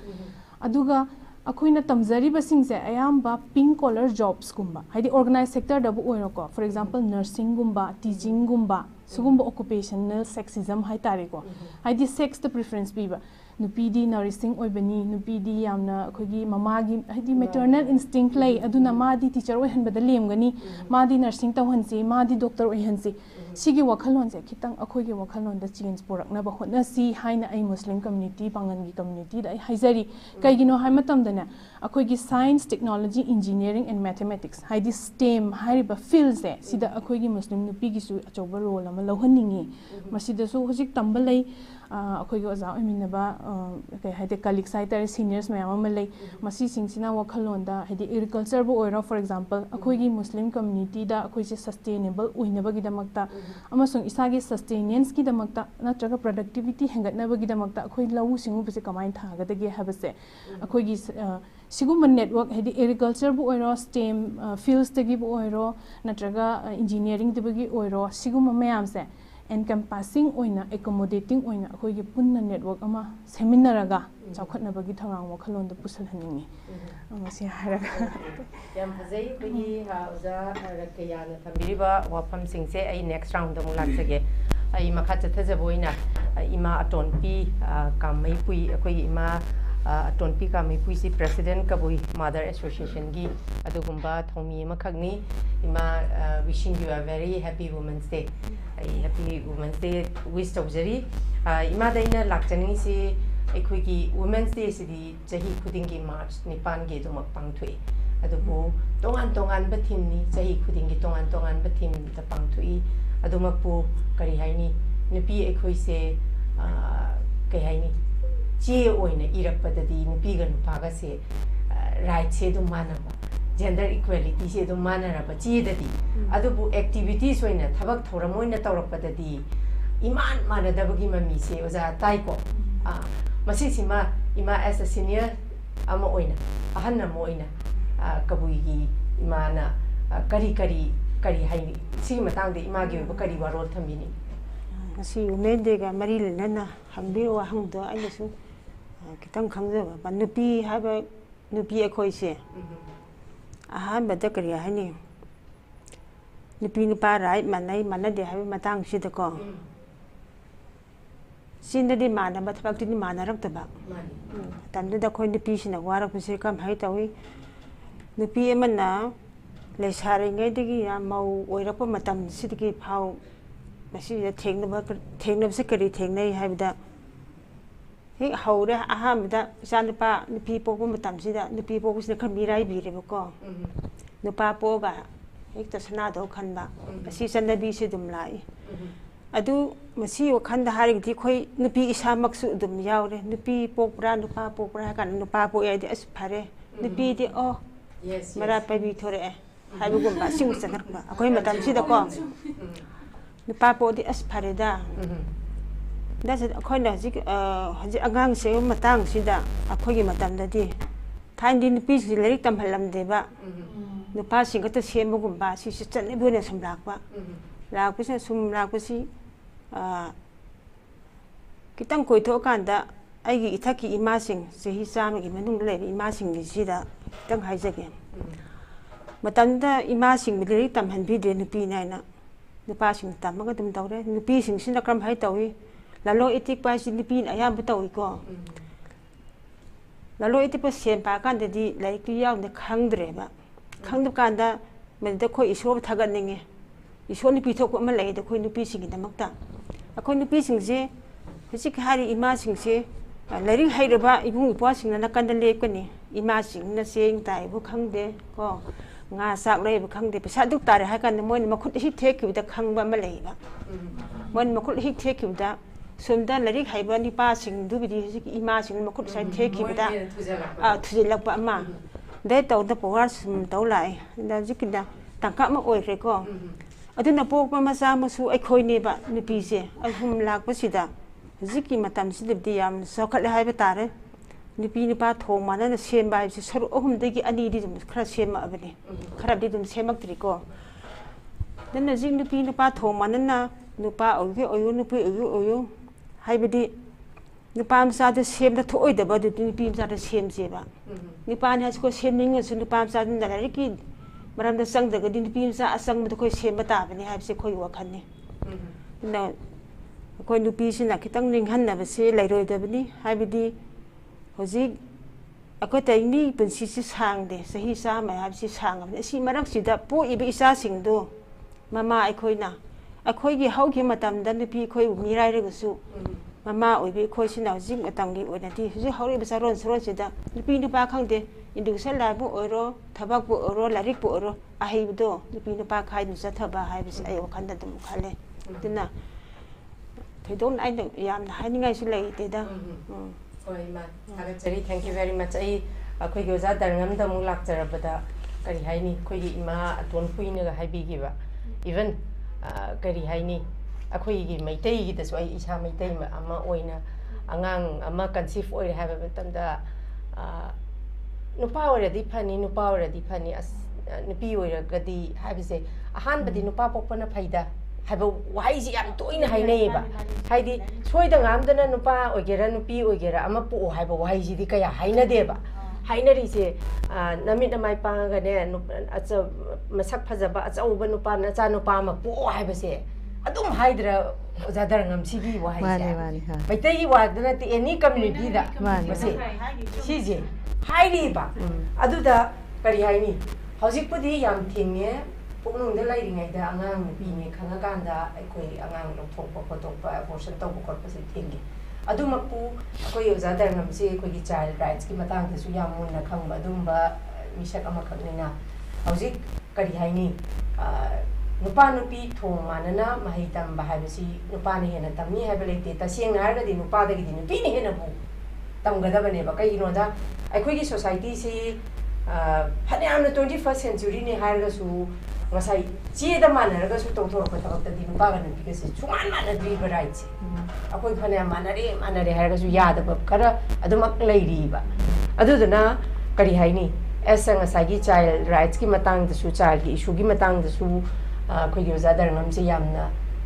[SPEAKER 9] aduga akoina tamzari basing se ayamba pink collar jobs gumba haidi organized sector da bu oiro ko for example nursing gumba teaching gumba sugumba occupational sexism hai tare ko haidi sex the preference biba nupidi nursing oibani nupidi yamna khogi mamagi haidi maternal instinct lay aduna madi teacher oi hanbada lemgani madi nursing tawhansi madi doctor oi hansi sigi wakhalon se khitang akhogi wakhalon da change porakna ba hotna si haina ai Muslim community pangan gi community da ai haizari kaigino hai matam dana akhogi science technology engineering and mathematics haidi STEM hariba fields se sida akhogi Muslim nupi gi su achoba role ama lohhaningi masida su hojik tambalai ꯑꯩꯈꯣꯏꯒꯤ ꯑꯣꯖꯥ ꯑꯣꯏꯃꯤꯟꯅꯕ ꯀꯩ ꯍꯥꯏꯗꯤ ꯀꯂꯤꯛꯁ ꯍꯥꯏꯇꯥꯔꯦ ꯁꯤꯅꯤꯌꯔꯁ ꯃꯌꯥꯝ ꯑꯃ ꯂꯩ ꯃꯁꯤꯁꯤꯡꯁꯤꯅ ꯋꯥꯈꯜꯂꯣꯟꯗ ꯍꯥꯏꯗꯤ ꯑꯦꯒ꯭ꯔꯤꯀꯜꯆꯔꯕꯨ ꯑꯣꯏꯔꯣ ꯐꯣꯔ ꯑꯦꯛꯖꯥꯝꯄꯜ ꯑꯩꯈꯣꯏꯒꯤ ꯃꯨꯁꯂꯤꯝ ꯀꯝꯃ꯭ꯌꯨꯅꯤꯇꯤꯗ ꯑꯩꯈꯣꯏꯁꯦ ꯁꯁꯇꯦꯅꯦꯕꯜ ꯑꯣꯏꯅꯕꯒꯤꯗꯃꯛꯇ ꯑꯃꯁꯨꯡ ꯏꯁꯥꯒꯤ ꯁꯁꯇꯦꯅꯦꯟꯁꯀꯤꯗꯃꯛꯇ ꯅꯠꯇ꯭ꯔꯒ ꯄ꯭ꯔꯗꯛꯇꯤꯕꯤꯇꯤ ꯍꯦꯟꯒꯠꯅꯕꯒꯤꯗꯃꯛꯇ ꯑꯩꯈꯣꯏ ꯂꯧꯎ ꯁꯤꯡꯎꯕꯁꯦ ꯀꯃꯥꯏꯅ ꯊꯥꯒꯗꯒꯦ ꯍꯥꯏꯕꯁꯦ ꯑꯩꯈꯣꯏꯒꯤ सिगुम्बा नेटवर्क है एग्रीकल्चर बु ओइरो स्टेम फील्ड्स तगी बु ओइरो नत्रगा इंजीनियरिंग दिबगी ओइरो सिगुम्बा मयाम से एनकम्पासिंग ओइना एकोमोडेटिंग ओइना अखोइगे पुन्ना नेटवर्क अमा सेमिनारगा चाखटनबगी थौरांग वखलोंद पुसलहनिंगी मसी हारगा
[SPEAKER 1] याम फजै खगी हाउजा रकयाना थंबिरिबा वाफम सिंगसे आई नेक्स्ट राउंड दमु लाक्सगे आई मखा चथजबोइना इमा अटोनपी कामैपुई अखोइ इमा ATONGPI KAMEIPUI si President KABUI Mother Association gi adugumba thomi ma khagni ima wishing you a very happy Women's Day. Happy Women's Day wish tawjari ima daina lakchani si ekhoi gi Women's Day si di jahi khuding gi March nipan ge dumak pangthui adubu tongan ba thim ni jahi khuding gi tongan ba thim da pangthui adumak pu kari haini nupi ekhoi se kai haini चे ओइना इरकपददी नुपीगा नुपागा से right से दु मानबा gender equality से दु मानरबा चेददी अदुबु activities ओइना थबक theorem ओइना तौरकपददी इमान मानदबगी mummy से ओजा ताइको मसिसिमा इमा S a senior अमा ओइना अहन अमा ओइना कबुईगी इमाना करी करी करी हाइनी सी मतांगदे इमागे ओइबा करी वारोल थमिनी
[SPEAKER 10] asi umendega mari lenana hambiro hangdo aisu kitang khangja nupi haba nupi ekhoi se ahan bada kariya hani nupi nupa rai manai manade haba matang sida ko sinda mana ba thak ti mana rak taba tamde da khoi nupi sina warak puse kam hai tawi nupi emana le sare ngai digi ya mau oirak pa matam sidiki phau masi thengna se kari thengnai haibda he haure ahamda sanpa nupi poku matam sida nupi poku sina khami rai bi rebo ko nupa poga ekta sana do khanba asi sannabi se dum lai adu masi wakhanda harig di khoi nupi isa maksu dum yaure nupi pokra nupa pokra kan nupa po ya di as phare nupi di oh yes mara pa bi thore haibu gumba sing sanar ba akoi matam sida ko nupa po di as phareda da se akhoi na ji haji agang se matang sida akhoi gi matam da di thain din nupi si lerik tam halam de ba nupa sing ga ta sem gum ba si si chan ne bu ne sum lak ba lak pu se sum lak pu si kitang koi tho kan da ai gi ithaki ima sing se hi sam gi manung le ima sing gi sida tang hai jage matam da ima sing mi lerik tam han bi de nupi na na nupa sing tamaga dum tawre nupi sing sina kram hai tawi lalo etik pa si nupi ayam tawi ko lalo etik pa sem pa kan de di lai ki yaw ne khangdre ba khangdu kan da men de khoi iso thagan ninge iso ni pi thok ko ma lai de khoi nupi sing da makta akhoi nupi sing je hisi khari ima sing se lairing hai reba ibung ipwa sing na kan da le ko ni ima sing na seng tai bu khangde ko nga sak lei ba khangde pesa duk tare ha kan moi makhut hi thek ki da khangba ma lei ba moi makhut hi thek ki da somda larik haiba ni pa sing du bi di ki ima sing makhut sai thek ki da thujilak pa ma dai taw da powar sum taw lai da jik da tangka ma oi re ko aduna pok ma sa ma su ai khoi ne ba ni pi se ai hum lak pa si da jiki matam si di yam sokhat le haiba tare nupi nupa thong mana na sem ba se saru ohum de gi ani di dum khara sem ma abani khara di dum semak tri ko den na jing nupi nupa thong mana na nupa oyu nupi oyu hai bi di nupa am sa de sem da thoi da ba de nupi am sa da sem se ba nupa ni has ko sem ning su nupa am sa din da ri ki maram da sang da ga di nupi am sa asang ma ko sem ba ta ba ni hai se khoi wa khan ni na ko nupi sin na kitang ning han na ba se lai roi da ba ni hai bi di Hoji ako taimi punsi si sang de sahi sa mai hab si sang am si marak si da po ibi isa sing do mama akhoi na akhoi gi hau gi matam da nupi khoi mirai re gusu mama oi bi khoi si na jing atang gi oi na ti ji hauri ba saron si da nupi nupa khang de indu sel la bu oro thabak bu oro larik bu oro a hei do nupi nupa khai nu sa thaba hai bi ai o khan da dum khale tina थोदोन आई याम हाइनिंगाई सु लेतेदा
[SPEAKER 1] होय मा थागचरी thank you very much आई अखोई गोजा दरंगम the मु लाक्चरबदा करी हाइनी खोई इमा अतोन पुइनगा हाइबिगिबा इवन करी हाइनी अखोई गी मैतै गी दसु आई इसा मैतै अमा ओइना angang ama conceive oi have batamda nupa already phani nupa already phani as nupi oi gadi have say ahan badi nupa pokpana phaida have why is yam toina hainai ba haidi soida ngamdana nupa ogera nupi ogera ama po have why is di kaya haina de ba hainari se namit mai pa ga ne acha masak phajaba acha uba nupa na cha nupa ma po have se adum haidra ozadar ngam sigi wa haise bai tai wa dana ti any community da mase sije hairi ba adu da kari haini hojik pudi yam thingye puknung da lai ringai da angang pi ni khanga kan da akoi angang lo thok pa thok pa abortion to ko pa se thingi adu makpu akoi ozadar ngam se akoi gi child rights ki matang da su yam mun na khang ba dum ba misak ama khangina hojik kari haini nupa nupi thong manana mahi tam bahayasi nupa ni hena tamni habalete tasing narga di nupa da gi nupi ni hena bu tam gada bane ba kai no da akhoi gi society si phane am 21st century ni harga su ngasai chi da manara ga su to thor ko ta di nupa ga nupi ga si chuman mana dri ba right si akhoi phane manare harga su ya da ba kara adumak lai ri ba adu dana kari haini esa ngasai gi child rights ki matang da su child gi issue gi matang da su ꯑꯩꯈꯣꯏꯒꯤ ꯑꯣꯖꯥ ꯗꯔꯉꯝꯁꯦ ꯌꯥꯝꯅ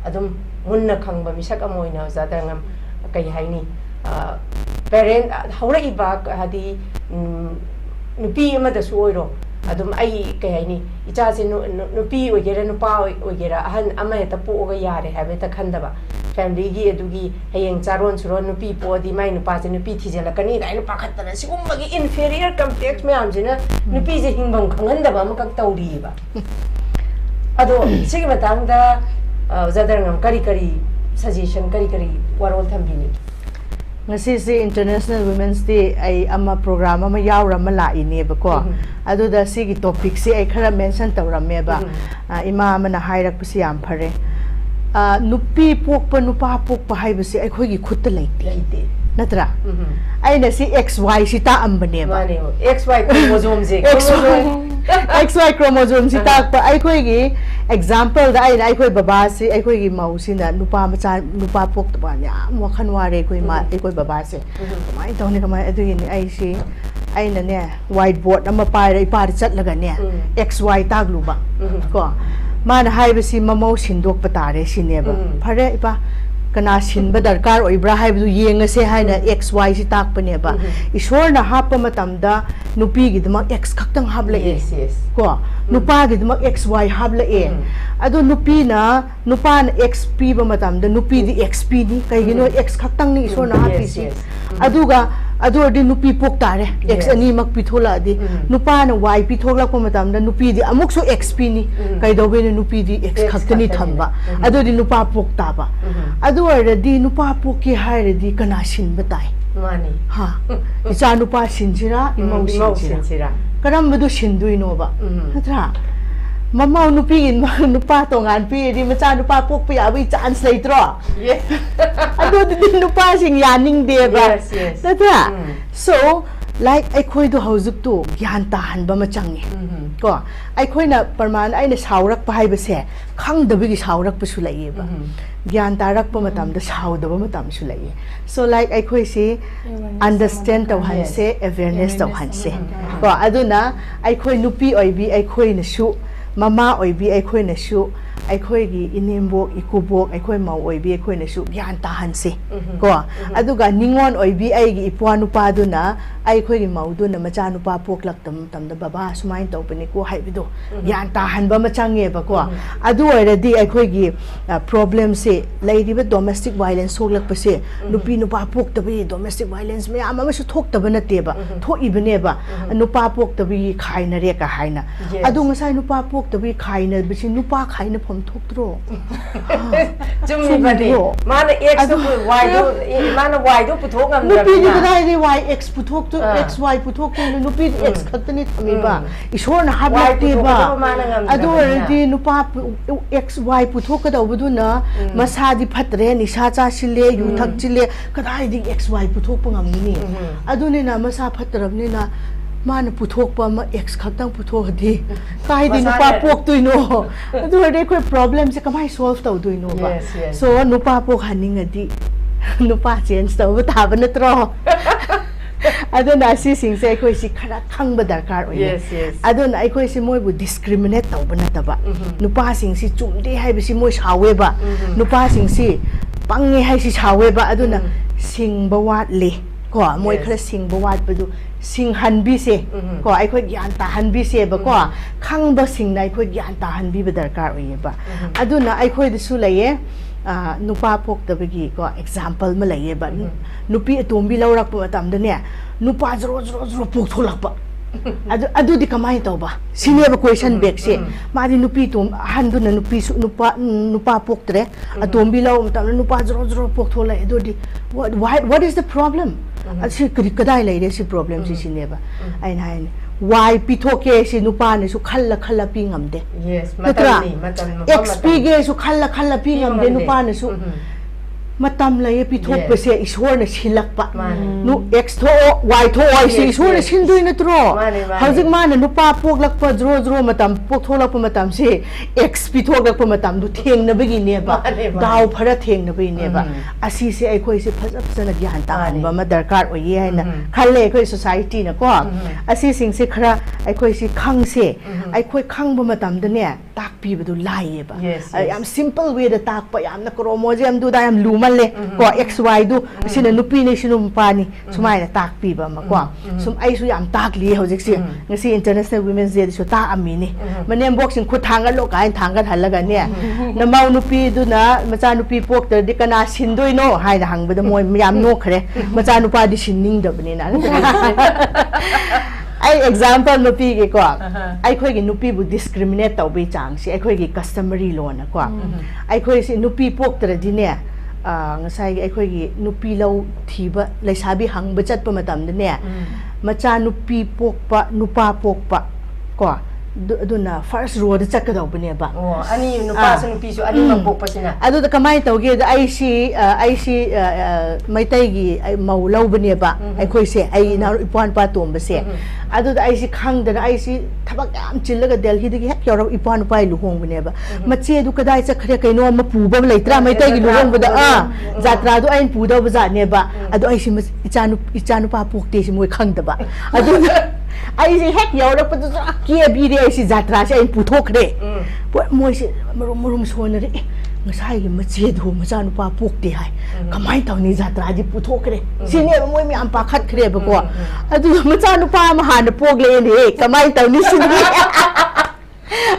[SPEAKER 1] ꯑꯗꯨꯝ ꯃꯨꯟꯅ ꯈꯪꯕ ꯃꯤꯁꯛ ꯑꯃ ꯑꯣꯏꯅ ꯑꯣꯖꯥ ꯗꯔꯉꯝ ꯀꯩ ꯍꯥꯏꯅꯤ ꯄꯦꯔꯦꯟ ꯍꯧꯔꯛꯏꯕ ꯍꯥꯏꯗꯤ ꯅꯨꯄꯤ ꯑꯃꯗꯁꯨ ꯑꯣꯏꯔꯣ ꯑꯗꯨꯝ ꯑꯩ ꯀꯩ ꯍꯥꯏꯅꯤ ꯏꯆꯥꯁꯦ ꯅꯨꯄꯤ ꯑꯣꯏꯒꯦꯔꯥ ꯅꯨꯄꯥ ꯑꯣꯏꯒꯦꯔꯥ ꯑꯍꯟ ꯑꯃ ꯍꯦꯛꯇ ꯄꯣꯛꯑꯒ ꯌꯥꯔꯦ ꯍꯥꯏꯕ ꯍꯦꯛꯇ ꯈꯟꯗꯕ ꯐꯦꯃꯤꯂꯤꯒꯤ ꯑꯗꯨꯒꯤ ꯍꯌꯦꯡ ꯆꯥꯔꯣꯟ ꯁꯨꯔꯣꯟ ꯅꯨꯄꯤ ꯄꯣꯛꯑꯗꯤ ꯃꯥꯏ ꯅꯨꯄꯥꯁꯦ ꯅꯨꯄꯤ ꯊꯤꯖꯤꯜꯂꯛꯀꯅꯤ ꯀꯥꯏꯅ ꯄꯥꯈꯠꯇꯅ ꯁꯤꯒꯨꯝꯕꯒꯤ ꯏꯟꯐꯦꯔꯤꯌꯔ ꯀꯝꯄ꯭ꯂꯦꯛꯁ ꯃꯌꯥꯝꯁꯤꯅ ꯅꯨꯄꯤꯁꯦ ꯍꯤꯡꯐꯝ ꯈꯪꯍꯟꯗꯕ ꯑꯃꯈꯛ ꯇꯧꯔꯤꯑꯕ ado sigi matang da zadarngam kari suggestion kari warol thambini
[SPEAKER 8] ngasi si International Women's Day ai ama program ama yawrama la ini ba ko adu da sigi topic si ai khara mention tawrame ba ima amana hairak pasi yam phare nupi pokpa nupa pokpa haibasi ai khoi gi khutta leite natra ai na si xy si ta ambane ba
[SPEAKER 1] xy chromosome je
[SPEAKER 8] xy chromosome si ta pa ai khoi gi example da ai khoi baba si ai khoi gi mau si na nupa macha nupa pok ta ba yam wakhan ware khoi ma ai khoi baba se kamai tawni kamai adu ni ai si ai na ne whiteboard ama pai rai par chat laga ne xy tag lu ba ko man haibasi mamau sindok patare sineba phare ipa kana sinba darkar oibra haibu yengase haina xy si takpane ba ishwar na hapa matamda nupi gi dama x khaktang habla e ko nupa gi dama xy habla e adu nupi na nupa na xp ba matamda nupi di xp ni kai gi no x khaktang ni ishwar na hapi si aduga adu adi nupi pok tare x ani mak pithola di nupa na y pitholak pa matamda nupi di amuk so xp ni kai do be nupi di x khaktani thamba adu di nupa pok ta ba adu already nupa pok ki hairedi kana sin batai
[SPEAKER 1] mani
[SPEAKER 8] ha icha nupa sinjira imau sinjira karam badu sindui no ba hatra mama nupi in nupa tongan pi di macha nupa pok pi abi chance leitro adu di nupa sing yaning de ba hatra so like ai khoi do hauzuk tu gyan ta han ba ma changi ko ai khoi na parman ai na saurak pa hai ba se khang da bi saurak pa su lai ba gyan ta rak pa matam da sau da ba matam su lai so like ai khoi si understand taw han se awareness taw han se ko aduna ai khoi nupi oi bi ai khoi na su mama oi bi ai khoi na su ai khoi gi inembo ikubok ai khoi mau oi bi ai khoi na su gyan ta han se ko aduga ningon oi bi ai gi ipwa nu pa du na ai khoi gi mau du na macha nu pa pok lak tam da baba sumain taw pani ko hai bi do gyan ta han ba ma change ba ko adu already ai khoi gi problem se lai ri ba domestic violence sok lak pa se nupi nu pa pok ta bi domestic violence me ama ma su thok ta ba na te ba tho i bne ba nu pa pok ta bi khai na re ka hai na adu ngasai nu pa pok ta bi khai na bi si nu pa khai na ผมทุกโร
[SPEAKER 1] จุ่มบันนี้มาใน X ทุก Y ทุกมาใน Y ทุกผู้ทุกงาม
[SPEAKER 8] นุปีนี่ก็ได้ใน Y X ผู้ทุกตัว X Y ผู้ทุกตัวนุปี X ขัดนี่ทำไมบ้างอีชวนหัดลักตีบ้าอะดูอะไรดีนุปา X Y ผู้ทุกก็เดาบุดุนะมาซาดิพัดเรนิชาจ้าชิเลยูทักชิเลก็ได้ดิ X Y ผู้ทุกปังงามนี่อะดูนี่นะมาซาพัดรับนี่นะมาเนี่ยผู้ทุกปะมา X ขัดตั้งผู้ทุกดีก็ให้ดินุปาพวกตัวโน่ดูอะไรคุย problem จะก็ไม่ solve ตัวตัวโน่บ้า so นุปาพวกหันนี่ไงดินุปาเจนส์ตัวบุตาบันตรออะดูนะสิสิ่งเสียคุยสิขนาดขังบัดดาร์การ์อยอะดูนะไอ้คุยสิมวยบุ discriminate ตัวบันตบะนุปาสิ่งสิจุ่มดีให้ไปสิมวยชาวเวบะนุปาสิ่งสิปังเงให้สิชาวเวบะอะดูนะสิ่งบวาดเลยก็มวยคลาสสิ่งบวาดไปดูสิ่งหันบีเสก็ไอ้คุยยานตาหันบีเสบะก็ขังบ่สิ่งไหนคุยยานตาหันบีบัดดาร์การ์อยบะอะดูนะไอ้คุยดิสุเลยนุปาพกตะบกี้ก็ example มาเลยบัดนุปีตัวมีเรารักปะตามเดเนี่ยนุปาจรพกทุลักปะอะดูดิกไม่ตัวบะซีเนียร์ question back เสมาดินุปีตัวหันดูนะนุปาพกตะเรตัวมีเราตามนุปาจรพกทุลักดูดิ what is the problem อะสิก็ได้เลยสิ problem สิซีเนียร์บะไอ้นายwhy พิโทเกสินุปาเนี่ยสุขัลละปีงามเด
[SPEAKER 1] yes มาตามนี่มาตาม
[SPEAKER 8] XP เกสุขัลละปีงามเดนุปาเนี่ยสุมาตามเลยพิโทเปเสอิชวรเนี่ยชิลักปะนุ X โท Y โท Y สิอิชวรเนี่ยชินด้วยนะตรอเขาจึงมาเนี่ยนุปาพวกลักปะจรมาตามพวกโทลักปะมาตามสิ X พิโทลักปะมาตามดูเทียงนะเบกินเนี่ยบะดาวพระเทียงนะเบกินเนี่ยบะอาศัยสิไอ้คุยสิพัฒนาสนับยานตาอันบะมาดาร์การ์โอ้ยให้นะขันเลยคุย society นะก็อาศัยสิ่งสิคราไอ้คุยสิขังเสไอ้คุยขังบะมาตามเดเนี่ยตักปีบดูไล่บะไอ้ยาม simple way เดตักปะยามนักโรโมเจมดูได้ยามลูมันเลยก็ X Y ดูสินะนุปีนี่สินุมปานี่สมัยนะตักปีบะมาก็สมไอ้สุยามตักลีเขาจะเสียงั้นสิ International Women's Day สุตาอามีนี่มันเนี่ยบอกสิ่งคุดทางกันโลกไอ้ทางกันหันละกันเนี่ยน้ำเมานุปีดูนะมาจานุปีพวกเตอร์ดิกนาชินด้วยโน่ให้หังไปดมวยยามโน่เครมาจานุปาดิชินนิ่งเดบนี่นะไอ้ example นุปีกี่กว่าไอ้คุยกินนุปีบุ discriminate ตัวไปจังสิไอ้คุยกิน customary law นะกว่าไอ้คุยสินุปีพวกเตอร์ดิเนี่ยงั้นใช่ไอ้คุยกินนุปีเราทีบะเลยชาบิหังบัจจัดประมาณนั้นเนี่ยมาจานุปีพวกปะนุปาพวกปะกว่าดูนะ first row จะจักกระดาษเป็นยังไง
[SPEAKER 1] อันนี้นุปาสนุปีสุอันนี้มาพกปัชนะ
[SPEAKER 8] อะดูแต่ก็ไม่ตัวเกี่ยวไอซีไม่ได้กี่ไอเมาเล่าเป็นยังไงไอคุยเสียไอนารุปานปาตัวมันเสียอะดูแต่ไอซีขังแต่ไอซีทับกันจิลแล้วก็เดลฮีดีแค่เกี่ยวกับอีปานไปหลวงเป็นยังไงมาเชี่ยดูก็ได้จะเคลียร์กันโน้มาปูบ้าเลยตราไม่ได้กี่หลวงเป็นจัตราดูไอปูดาวบ้าเนี่ยบ้าอะดูไอซีมาอิจานุปาพวกเตชิมวยขังแต่บ้าอะดูไอ้สิเฮ็ดยาวแล้วปะจะเกี่ยบีเดไอ้สิจัตราสิไอ้ผู้ทกเด้ปะมวยสิมารุมชวนเลยงั้นใช่ยังมาเจียดูมาจานุปาพวกเดียให้ทำไมตอนนี้จัตราจิผู้ทกเด้สิเนี่ยมวยมีอันปาคัดเครียบกว่าอะดูมาจานุปามาหาพวกเลยนี่ทำไมตอนนี้สิเนี่ย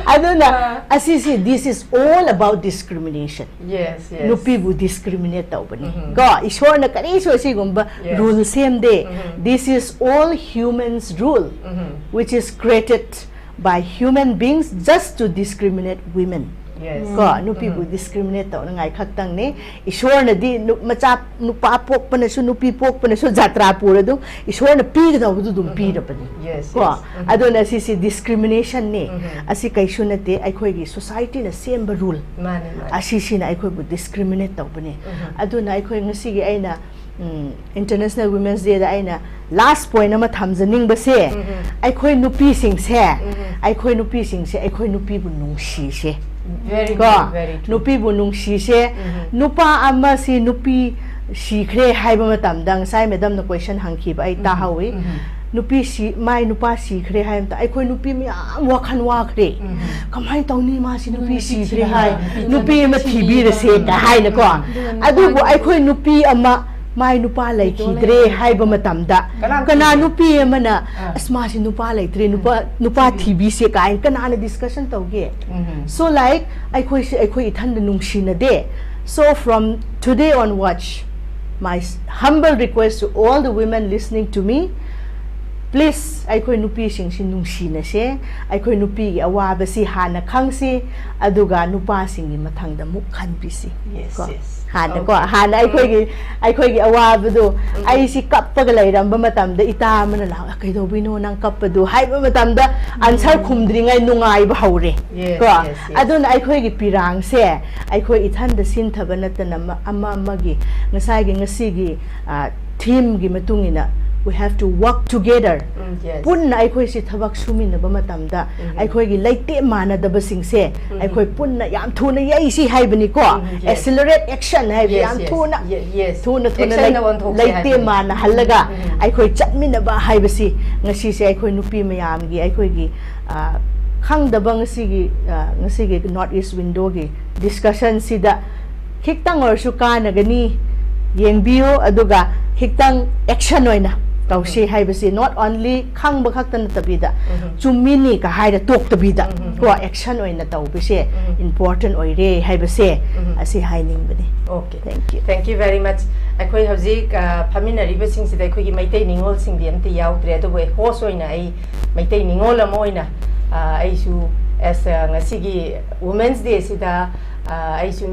[SPEAKER 8] I don't know. Asisi, this is all about discrimination.
[SPEAKER 1] Yes.
[SPEAKER 8] No people discriminate tau bani. Go, ishwar na kani so si gumba rule same day. This is all humans rule, which is created by human beings just to discriminate women.
[SPEAKER 1] Yes.
[SPEAKER 8] Go, no people discriminate tau na ngai khak tang ni. Ishwar na di macha nupa pok pa na su nupi pok pa na su jatra pura du. Ishwar na pi tau du dum pi da pani.
[SPEAKER 1] Yes.
[SPEAKER 8] Go, adon asisi discrimination ni. Asi kai su na te ai khoi gi society na same ba rule.
[SPEAKER 1] Mane.
[SPEAKER 8] Asisi na ai khoi bu discriminate tau pani. Adon ai khoi ngasi gi ai na International Women's Day da ai na last point na ma thamjaning ba se. Ai khoi nupi sing se. Ai khoi nupi sing se. Ai khoi nupi bu nung shi se.
[SPEAKER 1] Very good, very true.
[SPEAKER 8] Nupi bunung si se, nupa ama si nupi si kre hai ba matam dang sai madam na question hangki ba ai ta hawi. Nupi si mai nupa si kre hai ta ai khoi nupi mi am wa khan wa kre. Kamai tau ni ma si nupi si kre hai. Nupi ma thibi de se ta hai na ko. Adu bu ai khoi nupi ama mai nupa lai khidre hai ba matam da kana nupi amana asma si nupa lai tre nupa thibi se kai kana na discussion tauge so like ai khoi ithan da nungshi na de so from today onwards my humble request to all the women listening to me please aikoi nupi sing si nungsina se aikoi nupi gi awaba si hana khangsi aduga nupa sing gi mathang da muk khan bisi
[SPEAKER 1] Yes, yes.
[SPEAKER 8] hana ko hana aikoi gi awaba do ai si kappa ga lairam ba matam da ita mana la kai do bino nang kappa do hai ba matam da answer khumdri ngai nungai ba haure ko adun aikoi gi pirang se aikoi ithan da sin thaba natana amma magi ngasai gi ngasi gi team gi matungina we have to work together. Punna aikoi si thabak sumina ba matamda aikoi gi laite mana da basing se aikoi punna yam thuna yai si haibani ko accelerate action haibi yam thuna laite mana halaga aikoi chatmina ba haibasi ngasi se aikoi nupi mayam gi aikoi gi khang da bang si gi north east window gi discussion sida khiktang or su kana gani yengbiyo aduga khiktang action oina tawsi haibasi not only khang ba khaktan tabida chumini ka haida tok tabida ko action oina tawbise important oire haibase asi haining bani.
[SPEAKER 1] Okay, thank you very much. Akoi hauji famina riba sing sida akoi gi maitai ningol sing di amti yaudre ado we host oina ai maitai ningol amoina ai su as ngasi gi women's day sida ai su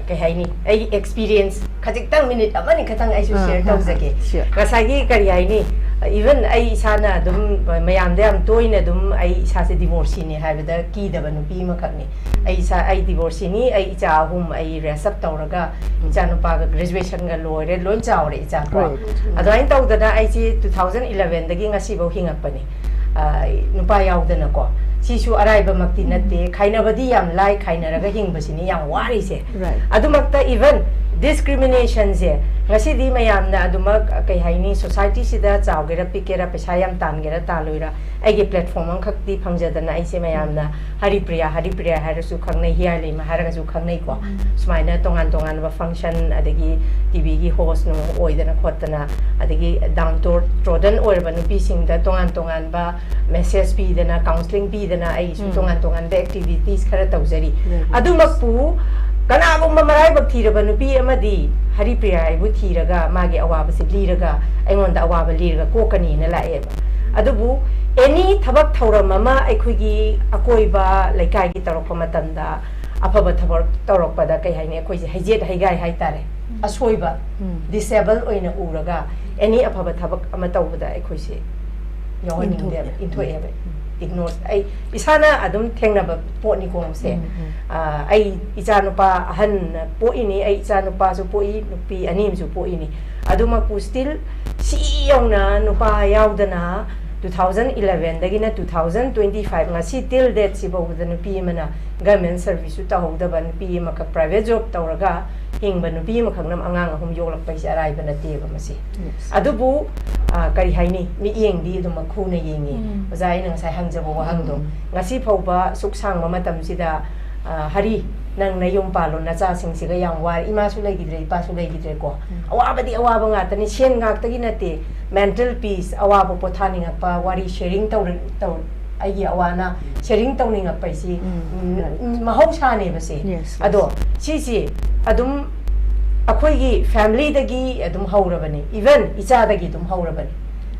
[SPEAKER 1] ke haini ai experience khajik tang minute amani khatang ai su share tawjake ngasagi kari haini even ai sana dum mayam de am toina dum ai sa se divorce ni haibada ki da banu pi ma khakni ai divorce ni ai cha hum ai resap tawraga cha no pa graduation ga loire lon chawre cha ko adain tawdana ai chi 2011 dagi ngasi bo hingapani nupa yaudana ko sisu araiba makti natte khainabadi yam lai khainaraga hingbasini yam wari se adumakta even discrimination se ngasi di mayam na adumak kai haini society sida chawgera pikera pesa yam tangera taloira aige platform ang khakti phangjadana aise mayam na haripriya harasu khangnai hiya leima harasu khangnai ko sumaina tongan ba function adagi tv gi host no oidana khotana adagi down to trodan oirba nupi singda tongan ba message pi dana counseling pi dana ai su tongan ba activities khara tawjari adumakpu kana bum marai bak thiraba nupi amadi haripriya ai bu thiraga magi awaba se liraga aingonda awaba liraga kokani na lae adubu any thabak thawra mama aikhugi akoiba laikai gi tarokpa matanda afaba thabak tarokpa da kai haini akoi je haijet haigai haitare asoiba disable oina uraga any afaba thabak ama tawbada aikoi se yawani de into ebe ignore ai isana adum thengnaba poni ko se ai ichanupa ahan po ini ai ichanupa su po I nupi anim su po ini aduma pu still si yongna nupa yaudana 2011 dagina 2025 ngasi till date si bawda nupi mana government service su tahawda nupi maka private job tawraga hingba nupi makangnam angang ahum yoglak paisa arai bana teba masi adubu kari haini mi yengdi dum khuna yengi ozai nang sai hangjabo wahangdo ngasi phauba suksang mamatam sida hari nang nayum palo na cha sing siga yang war ima su legi dre pa su legi dre ko awabadi awaba nga tani shen ngak tagi nate mental peace awaba pothani ngak pa wari sharing taw ai awana sharing taw ninga paisi mahau chane base ado si adum akhoi gi family dagi adum haurabani even icha dagi dum haurabani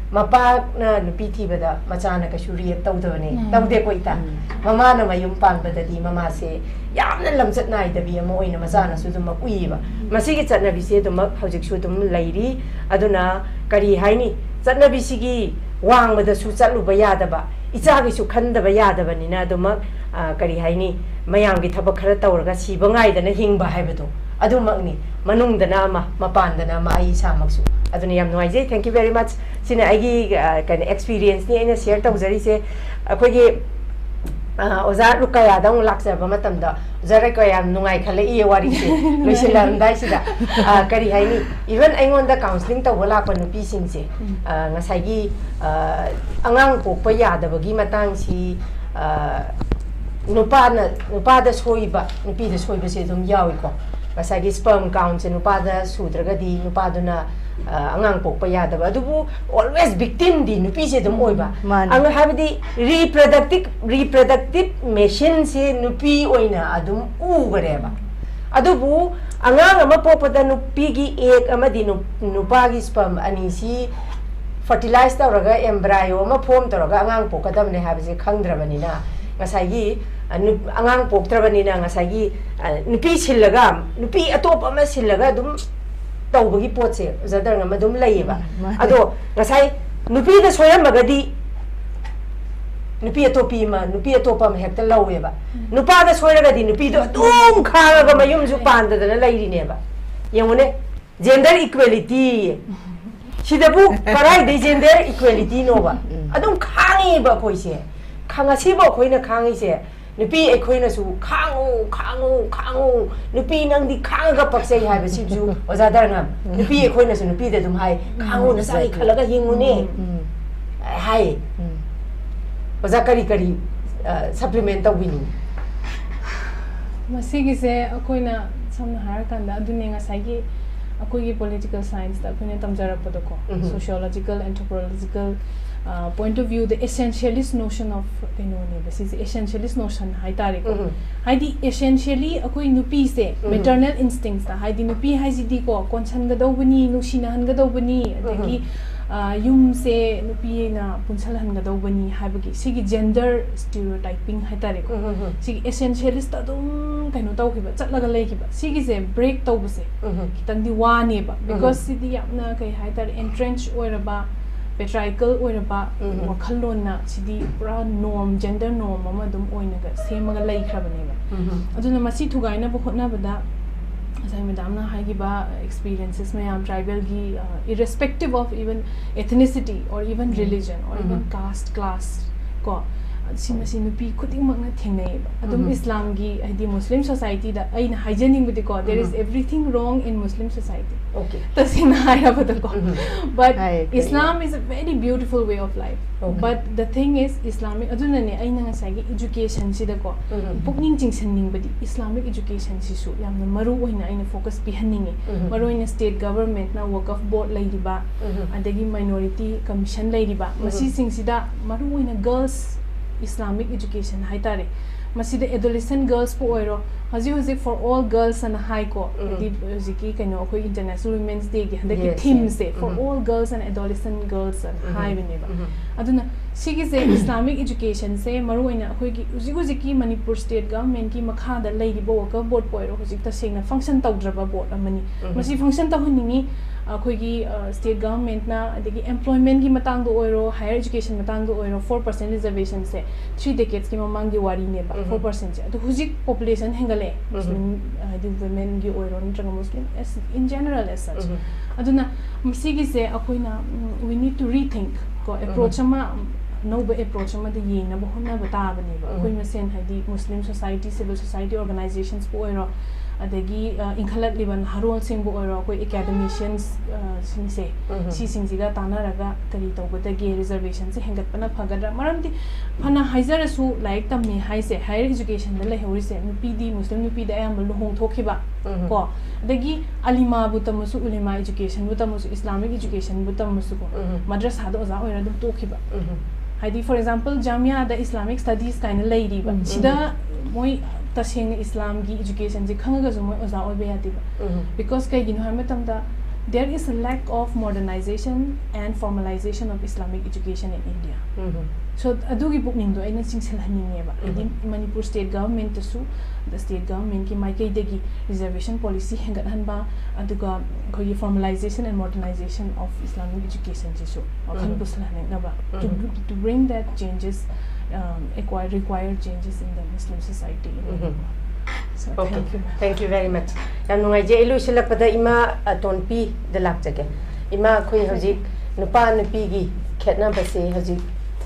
[SPEAKER 1] mapa na nupi thibada machana ka shuri tawdawani tawde ko ita mama na mayum panbadadi mama se yamna lamjat nai dabi ama oina machana su dum kuiba masigi chatnabi se dum hojik su dum lairi aduna kari haini chatnabi sigi wangmada su chatluba yadaba icha gi su khandaba yadabani na dum kari haini mayam gi thabak khara tawraga siba ngai dana hingba haibado adumakni manungdana ma mapandana ma ai samaksu aduna yam noise thank you very much sina agi kan experience ni ina share tawjari se akogi oza RUQAIYA dang laksa ba matamda oza RUQAIYA nungai khale I wari se loisilam dai sida kari haini even aingonda counseling tawala pa nupi sing se ngasai gi angang pokpa yadabagi matang si nupada soiba nupi da soiba se dum yawi ko ngasai gi sperm count se nupada sudraga di nupaduna angang pokpa yadaba adubu always victim di nupi se dum oiba ang habidi reproductive machine se nupi oina adum ugareba adubu angang ama popada nupi gi egg amadi nupa gi sperm ani si fertilize tawraga embryo ma form tawraga angang pokadamne habise khangdrabanina ngasai angang poktrabanina ngasai nupi sillaga nupi atop ama sillaga dum tawbagi potse zadarnga madum laiba ado ngasai nupi da soyamagadi nupi atopi ma nupi atopa ma hekta laweba nupa da soyragadi nupi do dum kharaga mayum ju panda da lairine yamune gender equality sidabu karai de gender equality no ba adum khangi ba koise khanga sibo khoina khangi se nupi ekhoina su khangu nupi nang di khanga paksei ha ba sibju ozadar ngam nupi ekhoina su nupi de dum hai khangu na sai khalaga yingune hai oza kari supplement tawini
[SPEAKER 9] masigi se akoina samna har kanda adune ngasai gi political science da akoina tamjarapado ko sociological anthropological point of view the essentialist notion of this is essentialist notion hai tare ko haidi essentially akoi nupi se maternal instincts da haidi nupi haidi ko konsan ga dawbani nusina han ga dawbani adagi yum se nupi na punsal han ga dawbani habagi sigi gender stereotyping hai tare ko sigi essentialist adum kaino taw khiba chatlaga lei khiba sigi se break tawbase kitang di wani ba because sidi yapna kai hai tare entrenched oiraba patriarchal oiraba wakhalon na sidi pura norm gender norm ama dum oinaga semaga lei khrabane ba aduna masi thugaina ba khotna bada asai madam na haigiba experiences mayam tribal gi irrespective of even ethnicity or even religion or even caste class ko simasi nupi khuding makna thengnai adum islam gi adi muslim society da aina hygienic with ko there is everything wrong in muslim society
[SPEAKER 1] okay
[SPEAKER 9] tasina haira badako but islam is a very beautiful way of life but the thing is islamic aduna ne aina ngasai gi education sida ko pukning jingsanning badi islamic education sisu yamna maru oina aina focus pihanningi maru oina state government na work of board lairiba adagi minority commission lairiba masi singsida maru oina girls Islamic education hai tare masida adolescent girls po oiro haji for all girls and high ko di ziki kaino ko international women's day gi handaki theme se for all girls and adolescent girls and high beneba aduna sigi se Islamic education se maru oina khoi gi uziki Manipur state government ki makha da lei di bo ka board po oiro hojik ta sengna function tawdraba board amani masi function tawhningi akhoi state government na adagi employment gi matang do oiro higher education matang do oiro 4% reservation se 3 decades ki mamang di wari ne ba 4% se to hujik population hengale muslim the women gi oiro ntranga muslim as in general as such aduna msigi se akhoi na we need to rethink ko approach ama no ba approach ama de yeng na ba honna ba ta ba ne ba akhoi masen hadi muslim society civil society organizations po oiro adagi inkhalat liban harol sing bo oiro koi academicians sing se si sing jiga tanaraga kari tawbadagi reservation se hengat pana phagadra maramdi phana haizara su like tamni haise higher education da lehori se nupi muslim nupi da ayam lohong thokhiba ko adagi alima bu tamusu ulema education bu tamusu islamic education bu tamusu ko madrasa da oza oira dum tokhiba haidi for example jamia da islamic studies kind lady ba sida moi tasing Islam gi education ji khanga ga mo oza obe yati ba because kai gino ham tamda there is a lack of modernization and formalization of Islamic education in India so adugi booking do aina singsil haninge ba edi Manipur state government su the state government ki mai kai degi reservation policy hengat hanba aduga khoi formalization and modernization of Islamic education ji su akhan busla na ba to bring that changes required changes in the Muslim society. So
[SPEAKER 1] okay. Thank you very much. Yang nungai je ilu silap pada ima ATONGPI delak jage. Ima koi hojik nupa nupi gi khetna base hojik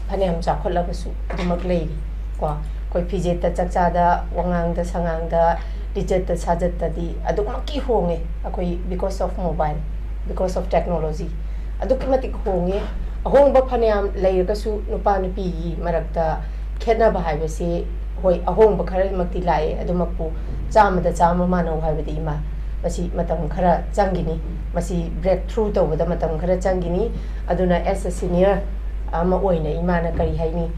[SPEAKER 1] phanem cha khola basu dumak lei kwa koi pije ta chakcha da wangang da sangang da dijet ta sajat ta di aduk maki honge akoi because of mobile because of technology aduk matik honge ahong ba phanem leiraga su nupa nupi gi marakta khena ba haibe se hoi ahong ba khara makti lai adumakpu chama da chama ma no haibe di ma masi matam khara changini masi breakthrough to da matam khara changini aduna as a senior ama oina imana kari haini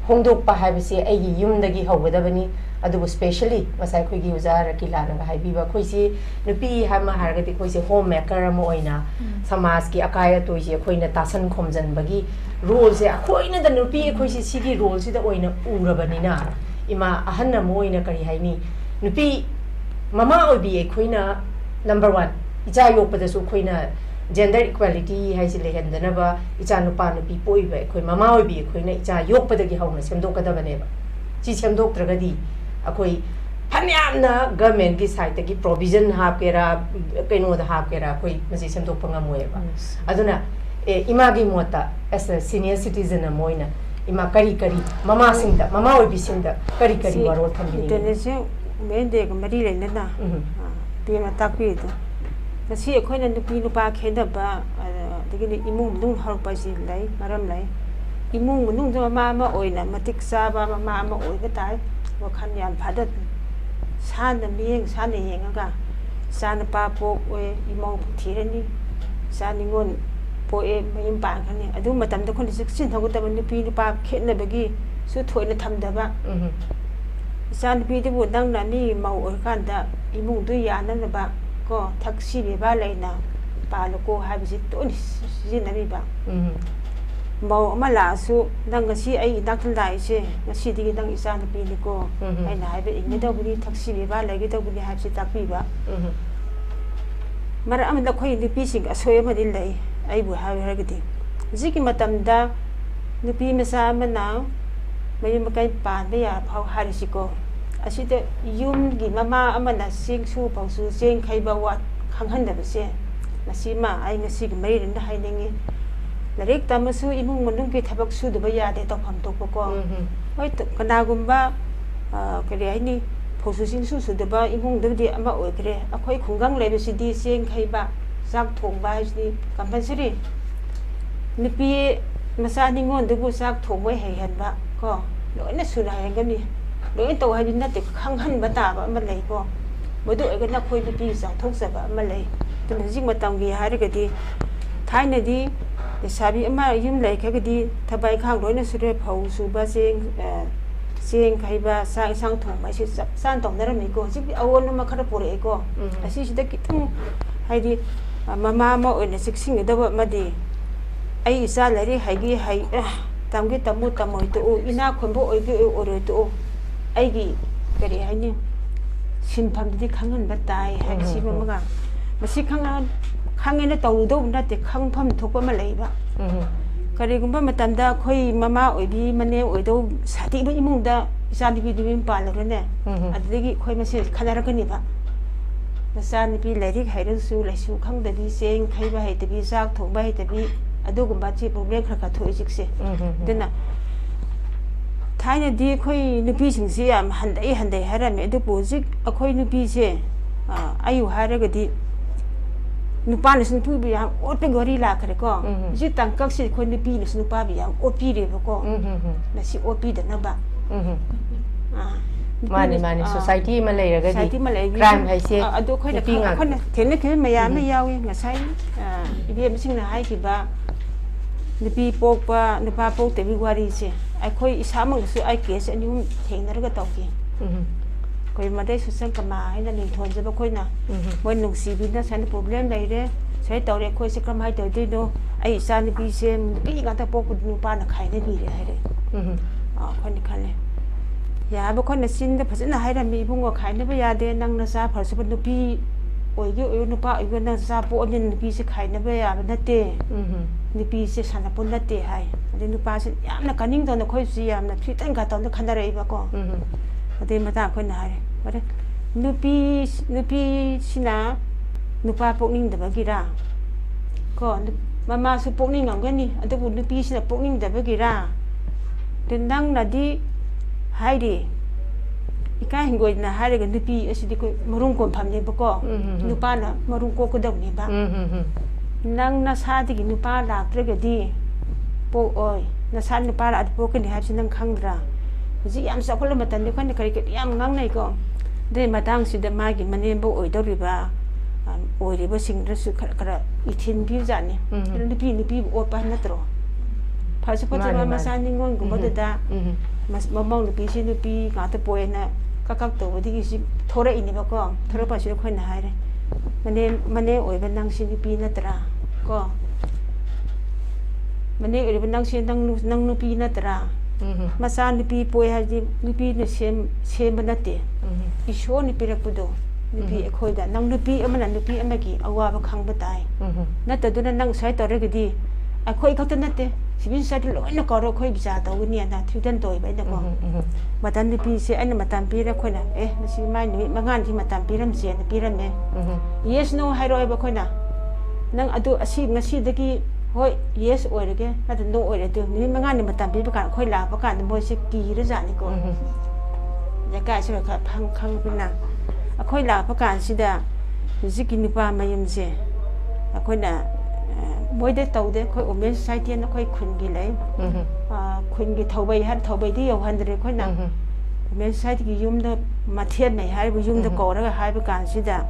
[SPEAKER 1] ꯍꯣꯡꯗꯣꯛꯄ ꯍꯥꯏꯕꯁꯤ ꯑꯩꯒꯤ ꯌꯨꯝꯗꯒꯤ ꯍꯧꯒꯗꯕꯅꯤ ꯑꯗꯨꯕꯨ ꯁ꯭ꯄꯦꯁꯤꯌꯦꯜꯂꯤ ꯉꯁꯥꯏ ꯑꯩꯈꯣꯏꯒꯤ ꯑꯣꯖꯥ ꯔꯀꯤꯂꯥꯅꯒ ꯍꯥꯏꯕꯤꯕ ꯑꯩꯈꯣꯏꯁꯤ ꯅꯨꯄꯤ ꯑꯃ ꯍꯥꯏꯔꯒꯗꯤ ꯑꯩꯈꯣꯏꯁꯦ ꯍꯣꯝ ꯃꯦꯀꯔ ꯑꯃ ꯑꯣꯏꯅ ꯁꯃꯥꯖꯀꯤ ꯑꯀꯥꯏ ꯑꯇꯣꯏꯁꯦ ꯑꯩꯈꯣꯏꯅ ꯇꯥꯁꯟ ꯈꯣꯝꯖꯟꯕꯒꯤ ꯔꯣꯜꯁꯦ ꯑꯩꯈꯣꯏꯅꯗ ꯅꯨꯄꯤ ꯑꯩꯈꯣꯏꯁꯤ ꯁꯤꯒꯤ ꯔꯣꯜꯁꯤꯗ ꯑꯣꯏꯅ ꯎꯔꯕꯅꯤꯅ ꯏꯃꯥ ꯑꯍꯟ ꯑꯃ ꯑꯣꯏꯅ ꯀꯔꯤ ꯍꯥꯏꯅꯤ ꯅꯨꯄꯤ ꯃꯃꯥ ꯑꯣꯏꯕꯤ ꯑꯩꯈꯣꯏꯅ ꯅꯝꯕꯔ 1 ꯏꯆꯥ ꯌꯣꯛꯄꯗꯁꯨ ꯑꯩꯈꯣꯏꯅ ꯖꯦꯟꯗꯔ ꯏꯀ꯭ꯋꯦꯂꯤꯇꯤ ꯍꯥꯏꯁꯤ ꯂꯩꯍꯟꯗꯅꯕ ꯏꯆꯥ ꯅꯨꯄꯥ ꯅꯨꯄꯤ ꯄꯣꯛꯏꯕ ꯑꯩꯈꯣꯏ ꯃꯃꯥ ꯑꯣꯏꯕꯤ ꯑꯩꯈꯣꯏꯅ ꯏꯆꯥ ꯌꯣꯛꯄꯗꯒꯤ ꯍꯧꯅ ꯁꯦꯝꯗꯣꯛꯀꯗꯕꯅꯦꯕ ꯁꯤ ꯁꯦꯝꯗꯣꯛꯇ꯭ꯔꯒꯗꯤ ꯑꯩꯈꯣꯏ ꯐꯅꯌꯥꯝꯅ ꯒꯚꯔꯟꯃꯦꯟꯠꯀꯤ ꯁꯥꯏꯠꯇꯒꯤ ꯄ꯭ꯔꯣꯚꯤꯖꯟ ꯍꯥꯞꯀꯦꯔꯥ ꯀꯩꯅꯣꯗ ꯍꯥꯞꯀꯦꯔꯥ ꯑꯩꯈꯣꯏ ꯃꯁꯤ ꯁꯦꯝꯗꯣꯛꯄ ꯉꯝꯃꯣꯏꯕ ꯑꯗꯨꯅ ꯏꯃꯥꯒꯤ ꯃꯣꯠꯇ ꯑꯦꯁ ꯑ ꯁꯤꯅꯤꯌꯔ ꯁꯤꯇꯤꯖꯟ ꯑꯃ ꯑꯣꯏꯅ ꯏꯃꯥ ꯀꯔꯤ ꯀꯔꯤ ꯃꯃꯥꯁꯤꯡꯗ ꯃꯃꯥ ꯑꯣꯏꯕꯤꯁꯤꯡꯗ ꯀꯔꯤ ꯀꯔꯤ ꯋꯥꯔꯣꯜ ꯊꯝꯕꯤꯅꯤꯡꯉꯤ
[SPEAKER 10] ꯏꯟꯇꯔꯅꯦꯠꯁꯦ ꯃꯦꯟꯗꯦꯒ ꯃꯔꯤ ꯂꯩꯅꯅ ꯄꯤꯃ ꯇꯥꯛꯄꯤꯗꯣ ꯉꯁꯤ ꯑꯩꯈꯣꯏꯅ ꯅꯨꯄꯤ ꯅꯨꯄꯥ ꯈꯦꯟꯅꯕ ꯑꯗꯒꯤ ꯏꯃꯨꯡ ꯃꯅꯨꯡ ꯍꯧꯔꯛꯄ ꯑꯁꯤ ꯂꯩ ꯃꯔꯝ ꯂꯩ ꯏꯃꯨꯡ ꯃꯅꯨꯡꯗ ꯃꯃꯥ ꯑꯃ ꯑꯣꯏꯅ ꯃꯇꯤꯛ ꯆꯥꯕ ꯃꯃꯥ ꯑꯃ ꯑꯣꯏꯕ ꯇꯥꯏ ꯋꯥꯈꯜ ꯌꯥꯝ ꯐꯥꯗ ꯁꯥꯅ ꯃꯤꯠꯌꯦꯡ ꯁꯥꯅ ꯌꯦꯡꯉꯒ ꯏꯆꯥ ꯅꯨꯄꯥ ꯄꯣꯛꯑꯦ ꯏꯃꯧ ꯊꯤꯔꯅꯤ ꯏꯆꯥ ꯅꯤꯉꯣꯜ ꯄꯣꯛꯑꯦ ꯃꯌꯨꯝ ꯄꯥꯟꯈ꯭ꯔꯅꯤ ꯑꯗꯨ ꯃꯇꯝꯗ ꯑꯩꯈꯣꯏꯅ ꯆꯦꯛꯁꯤꯟꯍꯧꯒꯗꯕ ꯅꯨꯄꯤ ꯅꯨꯄꯥ ꯈꯦꯠꯅꯕꯒꯤꯁꯨ ꯊꯣꯏꯅ ꯊꯝꯗꯕ ꯏꯆꯥ ꯅꯨꯄꯤꯗꯨꯕꯨ ꯅꯪꯅ ꯃꯤ ꯃꯧ ꯑꯣꯏꯔꯀꯥꯟꯗ ꯏꯃꯨꯡꯗꯨ ꯌꯥꯅꯅꯕ ko taksi beba laina paloko habisi toni sijinariba mau amala su nang ngasi ai dakthal dai se ngasi digi nang isa nupi ni ko ai na haibe ingni da buni taksi beba lagi da buni habisi takpiba mara am da khoi nupi sing asoy ma din lai ai bu ha hargati ziki matam da nupi masa mana mayum kai pan be ya phau harisi ko asida yum gi mama amana sing su pau su sing khaiba wat khanghan da se nasima ai ngasi gi mai rin da hainingi larek tamasu imung manung ki thabak su da ya de to pham to ko hoi to kana gumba kare ai ni phau su sing su da ba imung da di ama oi kre akhoi khungang le si di sing khaiba sak thong ba ji compulsory nipi masa ningon da bu sak thong mai hai han ba ko loina su ra han gam ni loi to hai din na te khang han ba ta ba ma lei ko bodu ai ga na khoi bi sa thok sa ba ma lei to na jing ma tang gi ha re ga di thai na di de sabi ama yim lei kha ga di thabai khang loi na su re phau su ba sing khai ba sa sang thong ba si san tong na ra mi ko ji awon ma khara pore ko asi si da ki thung hai di mama ma oi na sik sing da ba ma di ai isa la ri hai gi hai tam gi tamu tamoi to ina khombo oi gi ore to ai gi kari hai ni sin pham di khangan ba tai hai si ma ga masi khang ena tau do na te khang pham thokpa ma lei ba kari gumba matam da khoi mama oi bi mane oi do sati ba imung da isa ni bi du pa la ne adigi khoi masi khanara ka ni ba masa ni bi lai ri hai ru su lai su khang da bi seng khai ba hai ta bi sak thok ba hai ta bi adu gumba chi problem khra ka thoi jik se dena थाइना दी खोई नुपी सिंगसे याम हंदई हारमे अदु पोजिक अखोई नुपी से आयु हारगदी नुपान सुन पु बि याम ओटपे गरी लाखरे को जि तंकक से खोई नुपी न सुनुपा बि याम ओपी रे बको नसी ओपी दनबा
[SPEAKER 1] माने सोसाइटी मा लेरगदी क्राइम हाइसे
[SPEAKER 10] अदु खोई खोना थेने खे मयाम न यावी ngasai इबे मिसिंग ना हाइ किबा नुपी पोकपा नुपा पोक तेबि वारी से अखोई इसामंगसु आई केस अनिम थेंगनरगा तौकी कोई मदे सुसन कमा हैना निथोन जब खोइना मोय नुंसीबिना सन प्रॉब्लम लैरे सै तौरे खोइ से क्रम हाइ तौदिनो आई इसा निपि से निपि गाता पोक नुपा न खाइने बिरे हैरे खोनि खाले या बो खोना सिन द फजना हाइरा मी बुंगो खाइने बा यादे नंग न सा फरसु नुपि ओइगे ओइ नुपा ओइगे न सा पो नि निपि से खाइने बा या नते निपि से साना पुन नते हाइ अदे नुपा से यामना कनिंग दन खोइ सि यामना फितन गा तन खनरइ बा को अदे मता खोइ ना हाइ अरे नुपि सिना नुपा पोकनिंग दबा गिरा को ममा सु पोकनिंग ngam अदे बु नुपि सिना पोकनिंग दबा गिरा de nang na di hai di ikai hingoi na hai ga nupi asidi ko marung kon pham ne ba ko nupa na marung ko ko dam ni ba nang na sa di nupa la tre ga di po oi na san nupa la po ke ni ha sin nang khang dra ji yam sa ko la matan ni khan kari ke yam ngang nai ko de matang si de ma gi mane bo oi do ri ba oi ri ba sing ra su khara ithin bi ja ni nupi o pa na tro phase pa ma sa ningon ko ba da mong nupi si nupi ngata poe na kakak to wadi si thora ini ba ko thora pa si khoi na hai re mane oi ba nang si nupi na tra ko mane oi ba nang si nang nupi na tra masa nupi poe ha ji nupi ne sem ba na te isho ni pirak pudo nupi khoi da nang nupi amana nupi amagi awa ba khang ba tai na ta duna nang sai to re gidi a khoi khot na te sibin sa di loi na ko ro khoi bisa to ni na thudan toy ba na ko matan nupi se ana matan pi ra khoi na si mai ni mangan thi matan pi ram se na pi ram ne yes no hai ro ba khoi na nang adu asi ngasi dagi hoi yes oi re na ta no oi re tu ni mangan ni matan pi ba kan khoi la ba kan mo se ki ra ja ni ko ya ka se ka phang khang pina akhoi la pa kan sida ziki nipa mayam se akhoi na moi de tau de khoi women society na khoi khun gi lai khun gi thaubai han thaubai di yo han re khoi na women society gi yum da mathian mai hai bu yum da ko ra hai ba kan sida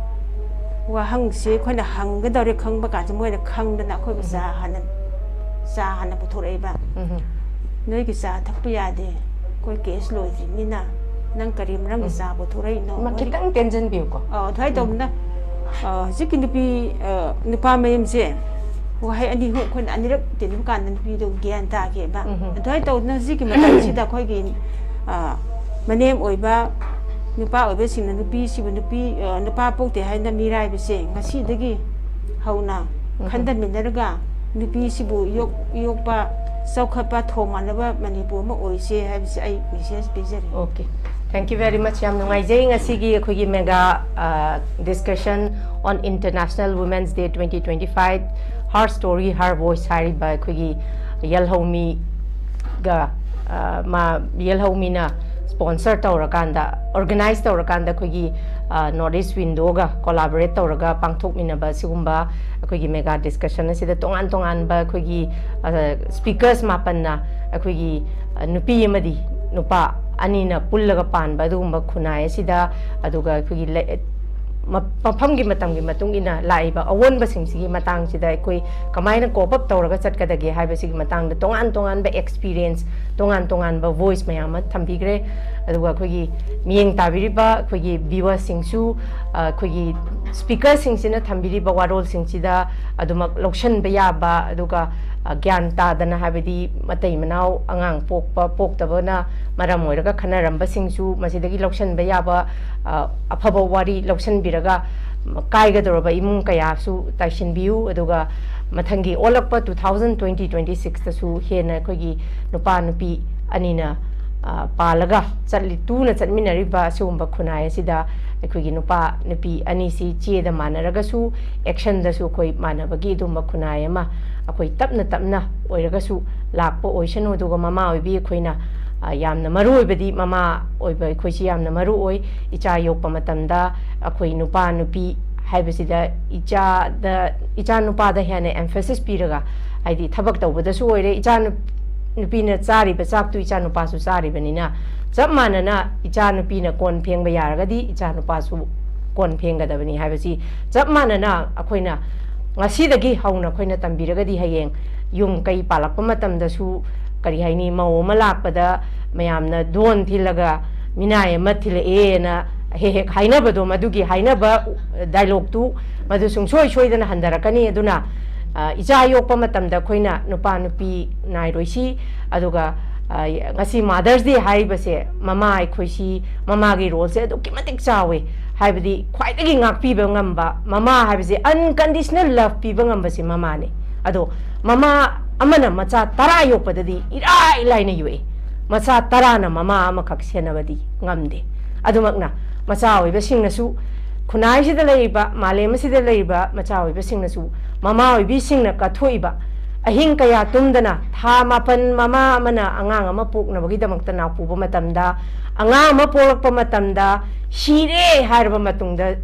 [SPEAKER 10] wa hang se khoi na hang ga dore khang ba kan moi na khang da na khoi ba sa han bu thore ba noi gi sa thak pa ya de khoi case loi ni na nang karim rang sa bo thurai no
[SPEAKER 1] ma kitang tension bi ko
[SPEAKER 10] thai to na zikin pi nupa mayem se wa hai ani hu khon ani rak tin kan nan pi do gyan ta ke ba thai to na zikin ma ta si da khoi gi manem oi ba nupa oi be sing na nupi si bu nupa pok te hai na mi rai be se ngasi dagi hauna khandan min raga nupi si bu yok ba saukhat pa thoman ba Manipur ma oi se hai se ai message be jare
[SPEAKER 1] okay thank you very much yam nungai jai ngasi gi khoi gi mega discussion on International Women's Day 2025 her story her voice hari by khoi gi Yelhoumee ga ma Yelhoumee na sponsor tawrakanda organize tawrakanda khoi gi Northeast Window ga collaborate tawraga pangthok minaba sigumba khoi gi mega discussion asida tongan ba khoi gi speakers mapan na khoi gi nupi amadi nupa anina pullaga pan ba dugumba khunai sida aduga khoi mafam gi matam gi matung ina laiba awon ba sing sigi matang sida khoi kamaina cope up tawraga chatkadage haiba sigi matang da tongan ba experience tongan ba voice mayama thambigre aduga khoi miyeng tabiriba khoi viewers singsu khoi speaker singsina thambiriba warol singsida aduma lokshan ba ya ba aduga gyan ta dana habidi matai manau angang poktabana maram moiraga khanaramba singsu masidagi lokshan ba ya ba afaba wari lokshan biraga kaiga doroba imung kaya su taishin biu aduga mathangi olakpa 2020-26 tasu hena khogi nupa nupi anina palaga chatli tuna chatminariba sumba khunai sida khogi nupa nupi ani si cheda manaraga su action da su khoi manabagi dumba khunai ama akhoi tapna oiraga su lakpo oisanu duga mama oibi khoina yamna maru oibadi mama oiba khoi si yamna maru oi icha yokpa matamda akhoi nupa nupi haibasida icha nupa da hena emphasis piraga haidi thabak tawbada su oire icha nupi na chari ba chak tu icha nupa su chari banina chap manana icha nupi na kon pheng ba yaragadi icha nupa su kon pheng ga dabani haibasi chap manana akhoina ngasi dagi hauna khoina tambiragadi hayeng yung kai palakpa matamda su kari haini mau malakpada mayamna don thilaga minay mathila na he haina bado madugi haina ba dialogue tu madu sung soi dana handarakani aduna icha yokpa matamda khoina nupa nupi nai roisi aduga ngasi Mother's Day haibase mama ai khoisi mama gi role se adu kimatik chawe haibadi khwaidagi ngakpi ba ngamba mama haibase unconditional love pi ba ngamba se mama ne ado mama amana macha tara yokpadadi irai laina yue macha tara na mama ama khaksena badi ngamde adumakna macha oi ba singnasu khunai sida leiba malem sida leiba macha oi ba singnasu mama oi bi singna kathoiba ahing kaya tumdana tha mapan mama amana angang ama pokna bagi damakta na puba matamda angang ama polakpa matamda shire harba matungda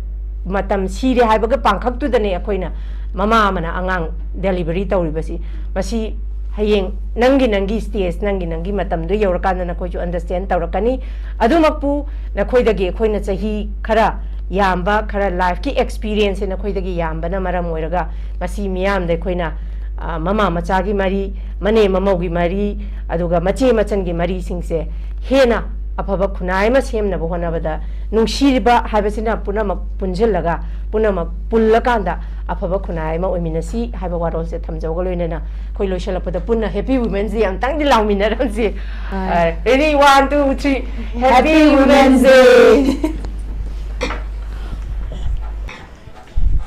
[SPEAKER 1] matam shire haibaga pangkhak tu dane akoina mama amana angang delivery tawribasi masi hayeng nangi stage nangi matam do yorakana na koju understand tawrakani adumakpu na khoidagi khoina chahi khara yamba khara life ki experience na khoidagi yamba na maram oiraga masi miyam de khoina mama machagi mari mane mamaugi mari aduga mache machangi mari singse hena afaba khunai ma semna bo hona bada nungshiriba habasina punama punjelaga punama pullakanda afaba khunai ma oiminasi haba warol se thamjawga loinena khoi loishalapada punna happy women's day am tangdi lawmina ramsi ready 1 2 3 happy women's day